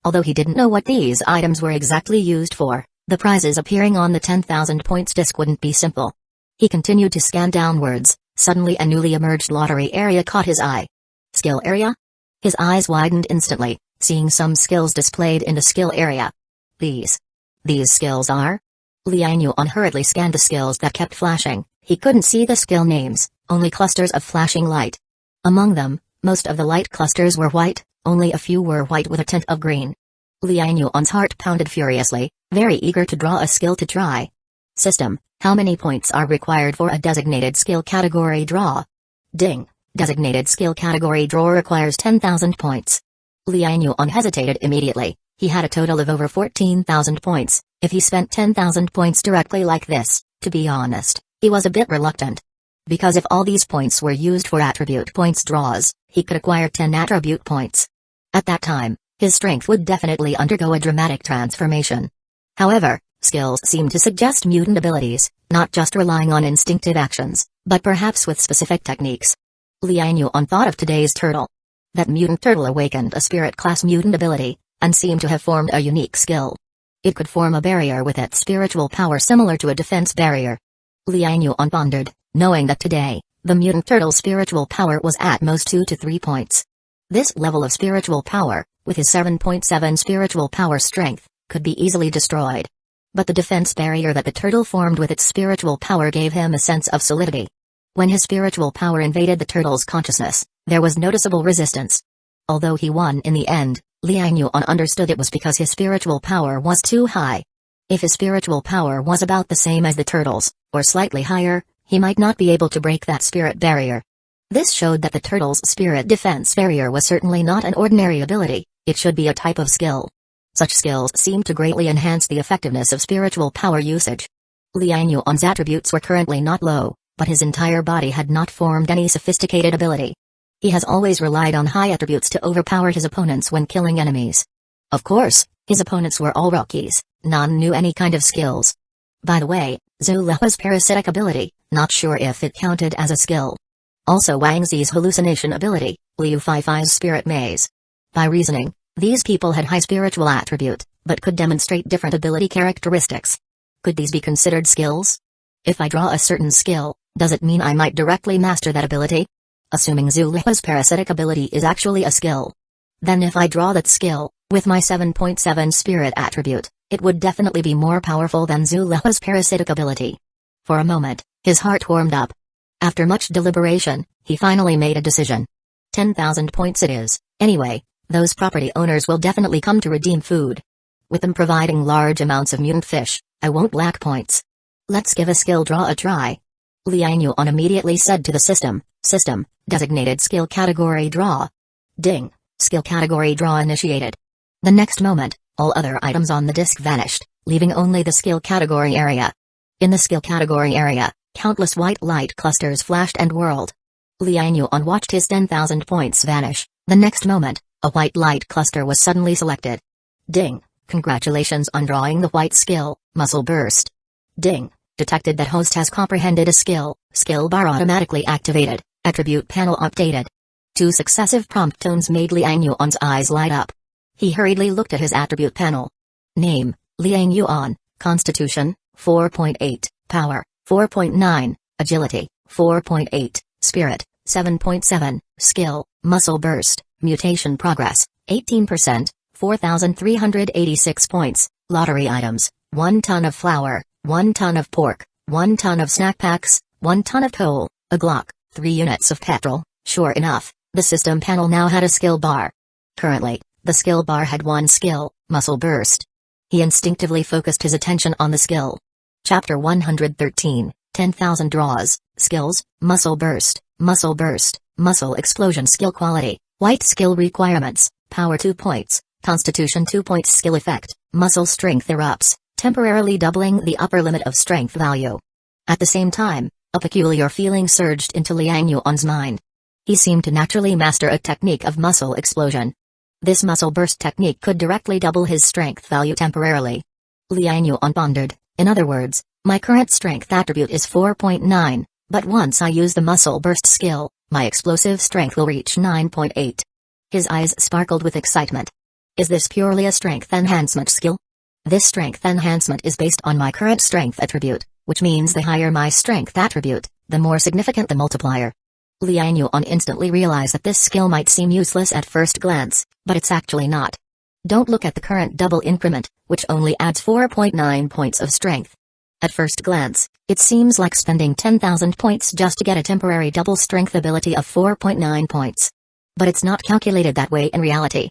Although he didn't know what these items were exactly used for, the prizes appearing on the 10,000 points disc wouldn't be simple. He continued to scan downwards, suddenly a newly emerged lottery area caught his eye. Skill area? His eyes widened instantly, seeing some skills displayed in the skill area. These skills are? Liang Yuan hurriedly scanned the skills that kept flashing. He couldn't see the skill names, only clusters of flashing light. Among them, most of the light clusters were white, only a few were white with a tint of green. Liang Yuan's heart pounded furiously, very eager to draw a skill to try. System, how many points are required for a designated skill category draw? Ding. Designated skill category draw requires 10,000 points. Liang Yuan hesitated immediately. He had a total of over 14,000 points. If he spent 10,000 points directly like this, to be honest, he was a bit reluctant. Because if all these points were used for attribute points draws, he could acquire 10 attribute points. At that time, his strength would definitely undergo a dramatic transformation. However, skills seem to suggest mutant abilities, not just relying on instinctive actions, but perhaps with specific techniques. Liang Yuan thought of today's turtle. That mutant turtle awakened a spirit-class mutant ability, and seemed to have formed a unique skill. It could form a barrier with its spiritual power similar to a defense barrier. Liang Yuan pondered, knowing that today, the mutant turtle's spiritual power was at most 2 to 3 points. This level of spiritual power, with his 7.7 spiritual power strength, could be easily destroyed. But the defense barrier that the turtle formed with its spiritual power gave him a sense of solidity. When his spiritual power invaded the turtle's consciousness, there was noticeable resistance. Although he won in the end, Liang Yuan understood it was because his spiritual power was too high. If his spiritual power was about the same as the turtle's, or slightly higher, he might not be able to break that spirit barrier. This showed that the turtle's spirit defense barrier was certainly not an ordinary ability, it should be a type of skill. Such skills seemed to greatly enhance the effectiveness of spiritual power usage. Liang Yuan's attributes were currently not low, but his entire body had not formed any sophisticated ability. He has always relied on high attributes to overpower his opponents when killing enemies. Of course, his opponents were all rookies, none knew any kind of skills. By the way, Zhu Lehua's parasitic ability, not sure if it counted as a skill. Also Wang Zi's hallucination ability, Liu Feifei's spirit maze. By reasoning, these people had high spiritual attribute, but could demonstrate different ability characteristics. Could these be considered skills? If I draw a certain skill, does it mean I might directly master that ability? Assuming Zhu Lehua's parasitic ability is actually a skill. Then if I draw that skill, with my 7.7 spirit attribute, it would definitely be more powerful than Zhu Lehua's parasitic ability. For a moment, his heart warmed up. After much deliberation, he finally made a decision. 10,000 points it is. Anyway, those property owners will definitely come to redeem food. With them providing large amounts of mutant fish, I won't lack points. Let's give a skill draw a try. Liang Yuan immediately said to the system, designated skill category draw. Ding, skill category draw initiated. The next moment, all other items on the disk vanished, leaving only the skill category area. In the skill category area, countless white light clusters flashed and whirled. Liang Yuan watched his 10,000 points vanish. The next moment, a white light cluster was suddenly selected. Ding, congratulations on drawing the white skill, muscle burst. Ding, detected that host has comprehended a skill bar automatically activated, attribute panel updated. 2 successive prompt tones made Liang Yuan's eyes light up. He hurriedly looked at his attribute panel. Name, Liang Yuan, Constitution, 4.8, Power, 4.9, Agility, 4.8, Spirit, 7.7, Skill, Muscle Burst, Mutation Progress, 18%, 4,386 points, Lottery Items, 1 ton of flour, 1 ton of pork, 1 ton of snack packs, 1 ton of coal, a Glock, 3 units of petrol. Sure enough, the system panel now had a skill bar. Currently, the skill bar had 1 skill, Muscle Burst. He instinctively focused his attention on the skill. Chapter 113, 10,000 draws, Skills, Muscle Burst, Muscle Explosion Skill Quality, White Skill Requirements, Power 2 points, Constitution 2 points Skill Effect, Muscle Strength Erupts, temporarily doubling the upper limit of strength value. At the same time, a peculiar feeling surged into Liang Yuan's mind. He seemed to naturally master a technique of muscle explosion. This muscle burst technique could directly double his strength value temporarily. Liang Yuan pondered, in other words, my current strength attribute is 4.9, but once I use the muscle burst skill, my explosive strength will reach 9.8. His eyes sparkled with excitement. Is this purely a strength enhancement skill? This strength enhancement is based on my current strength attribute, which means the higher my strength attribute, the more significant the multiplier. Liang Yuan instantly realized that this skill might seem useless at first glance, but it's actually not. Don't look at the current double increment, which only adds 4.9 points of strength. At first glance, it seems like spending 10,000 points just to get a temporary double strength ability of 4.9 points. But it's not calculated that way in reality.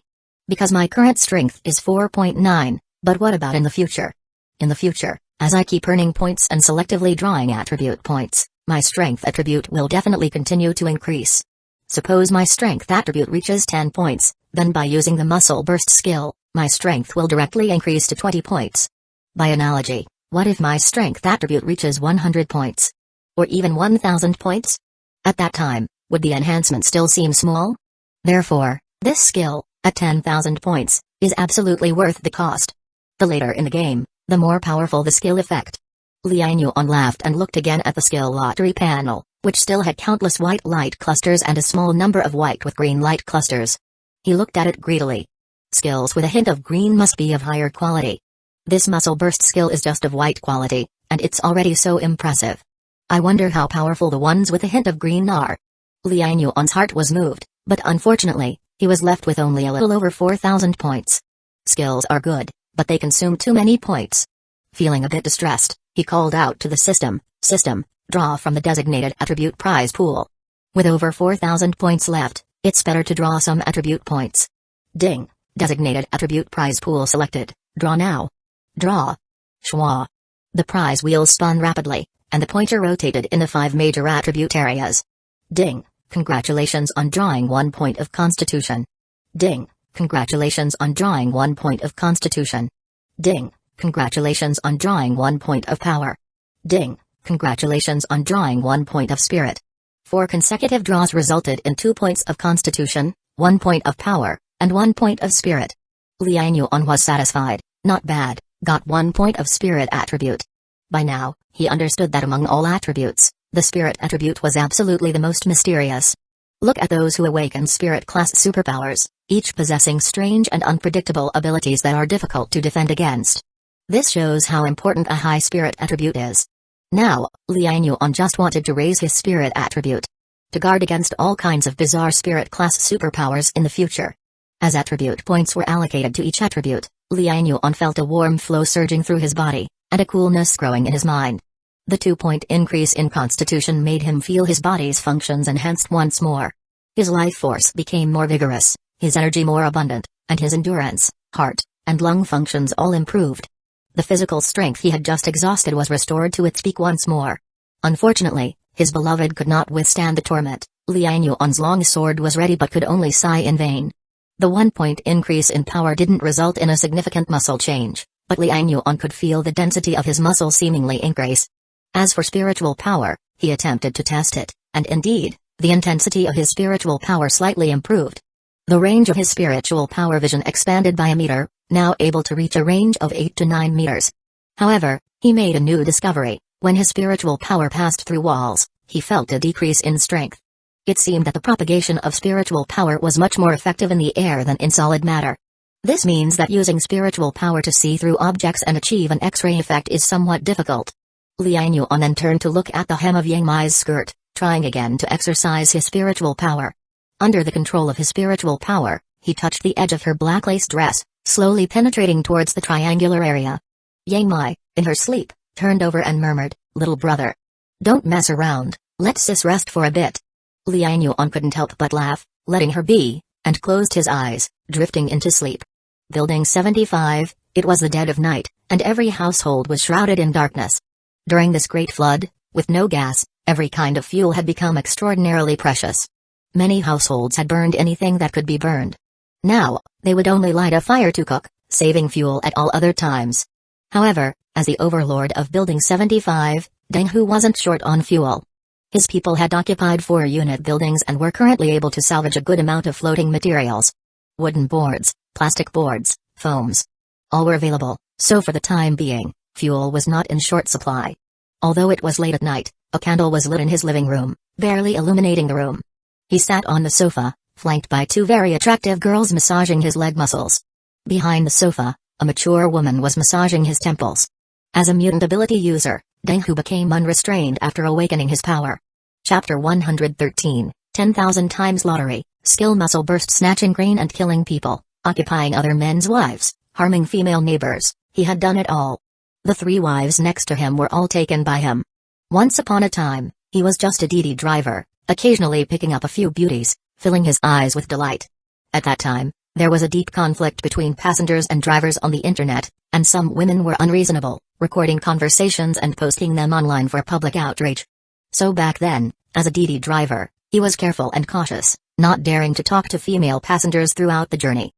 Because my current strength is 4.9, but what about in the future? In the future, as I keep earning points and selectively drawing attribute points, my strength attribute will definitely continue to increase. Suppose my strength attribute reaches 10 points, then by using the muscle burst skill, my strength will directly increase to 20 points. By analogy, what if my strength attribute reaches 100 points? Or even 1,000 points? At that time, would the enhancement still seem small? Therefore, this skill, at 10,000 points, is absolutely worth the cost. The later in the game, the more powerful the skill effect. Liang Yuan laughed and looked again at the skill lottery panel, which still had countless white light clusters and a small number of white with green light clusters. He looked at it greedily. Skills with a hint of green must be of higher quality. This muscle burst skill is just of white quality, and it's already so impressive. I wonder how powerful the ones with a hint of green are. Liang Yuan's heart was moved, but unfortunately, he was left with only a little over 4,000 points. Skills are good, but they consume too many points. Feeling a bit distressed, he called out to the system, draw from the designated attribute prize pool. With over 4,000 points left, it's better to draw some attribute points. Ding, designated attribute prize pool selected, draw now. Draw. Schwa. The prize wheel spun rapidly, and the pointer rotated in the 5 major attribute areas. Ding, congratulations on drawing 1 point of Constitution. Ding, congratulations on drawing 1 point of Constitution. Ding, congratulations on drawing 1 point of Power. Ding, congratulations on drawing 1 point of Spirit. 4 consecutive draws resulted in 2 points of constitution, 1 point of power, and 1 point of spirit. Liang Yuan was satisfied. Not bad, got 1 point of spirit attribute. By now, he understood that among all attributes, the spirit attribute was absolutely the most mysterious. Look at those who awaken spirit class superpowers, each possessing strange and unpredictable abilities that are difficult to defend against. This shows how important a high spirit attribute is. Now, Liang Yuan just wanted to raise his spirit attribute to guard against all kinds of bizarre spirit class superpowers in the future. As attribute points were allocated to each attribute, Liang Yuan felt a warm flow surging through his body, and a coolness growing in his mind. The 2-point increase in constitution made him feel his body's functions enhanced once more. His life force became more vigorous, his energy more abundant, and his endurance, heart, and lung functions all improved. The physical strength he had just exhausted was restored to its peak once more. Unfortunately, his beloved could not withstand the torment. Liang Yuan's long sword was ready but could only sigh in vain. The 1-point increase in power didn't result in a significant muscle change, but Liang Yuan could feel the density of his muscle seemingly increase. As for spiritual power, he attempted to test it, and indeed, the intensity of his spiritual power slightly improved. The range of his spiritual power vision expanded by a meter, now able to reach a range of 8 to 9 meters. However, he made a new discovery. When his spiritual power passed through walls, he felt a decrease in strength. It seemed that the propagation of spiritual power was much more effective in the air than in solid matter. This means that using spiritual power to see through objects and achieve an X-ray effect is somewhat difficult. Liang Yuan then turned to look at the hem of Yang Mai's skirt, trying again to exercise his spiritual power. Under the control of his spiritual power, he touched the edge of her black lace dress, slowly penetrating towards the triangular area. Yang Mai, in her sleep, turned over and murmured, "Little brother. Don't mess around, let sis rest for a bit." Liang Yuan couldn't help but laugh, letting her be, and closed his eyes, drifting into sleep. Building 75, it was the dead of night, and every household was shrouded in darkness. During this great flood, with no gas, every kind of fuel had become extraordinarily precious. Many households had burned anything that could be burned. Now, they would only light a fire to cook, saving fuel at all other times. However, as the overlord of Building 75, Deng Hu wasn't short on fuel. His people had occupied 4-unit buildings and were currently able to salvage a good amount of floating materials. Wooden boards, plastic boards, foams. All were available, so for the time being, fuel was not in short supply. Although it was late at night, a candle was lit in his living room, barely illuminating the room. He sat on the sofa, flanked by 2 very attractive girls massaging his leg muscles. Behind the sofa, a mature woman was massaging his temples. As a mutant ability user, Deng Hu became unrestrained after awakening his power. Chapter 113, 10,000 times lottery, skill muscle burst snatching grain and killing people, occupying other men's wives, harming female neighbors, he had done it all. The 3 wives next to him were all taken by him. Once upon a time, he was just a DD driver, occasionally picking up a few beauties, filling his eyes with delight. At that time, there was a deep conflict between passengers and drivers on the internet, and some women were unreasonable, recording conversations and posting them online for public outrage. So back then, as a DD driver, he was careful and cautious, not daring to talk to female passengers throughout the journey.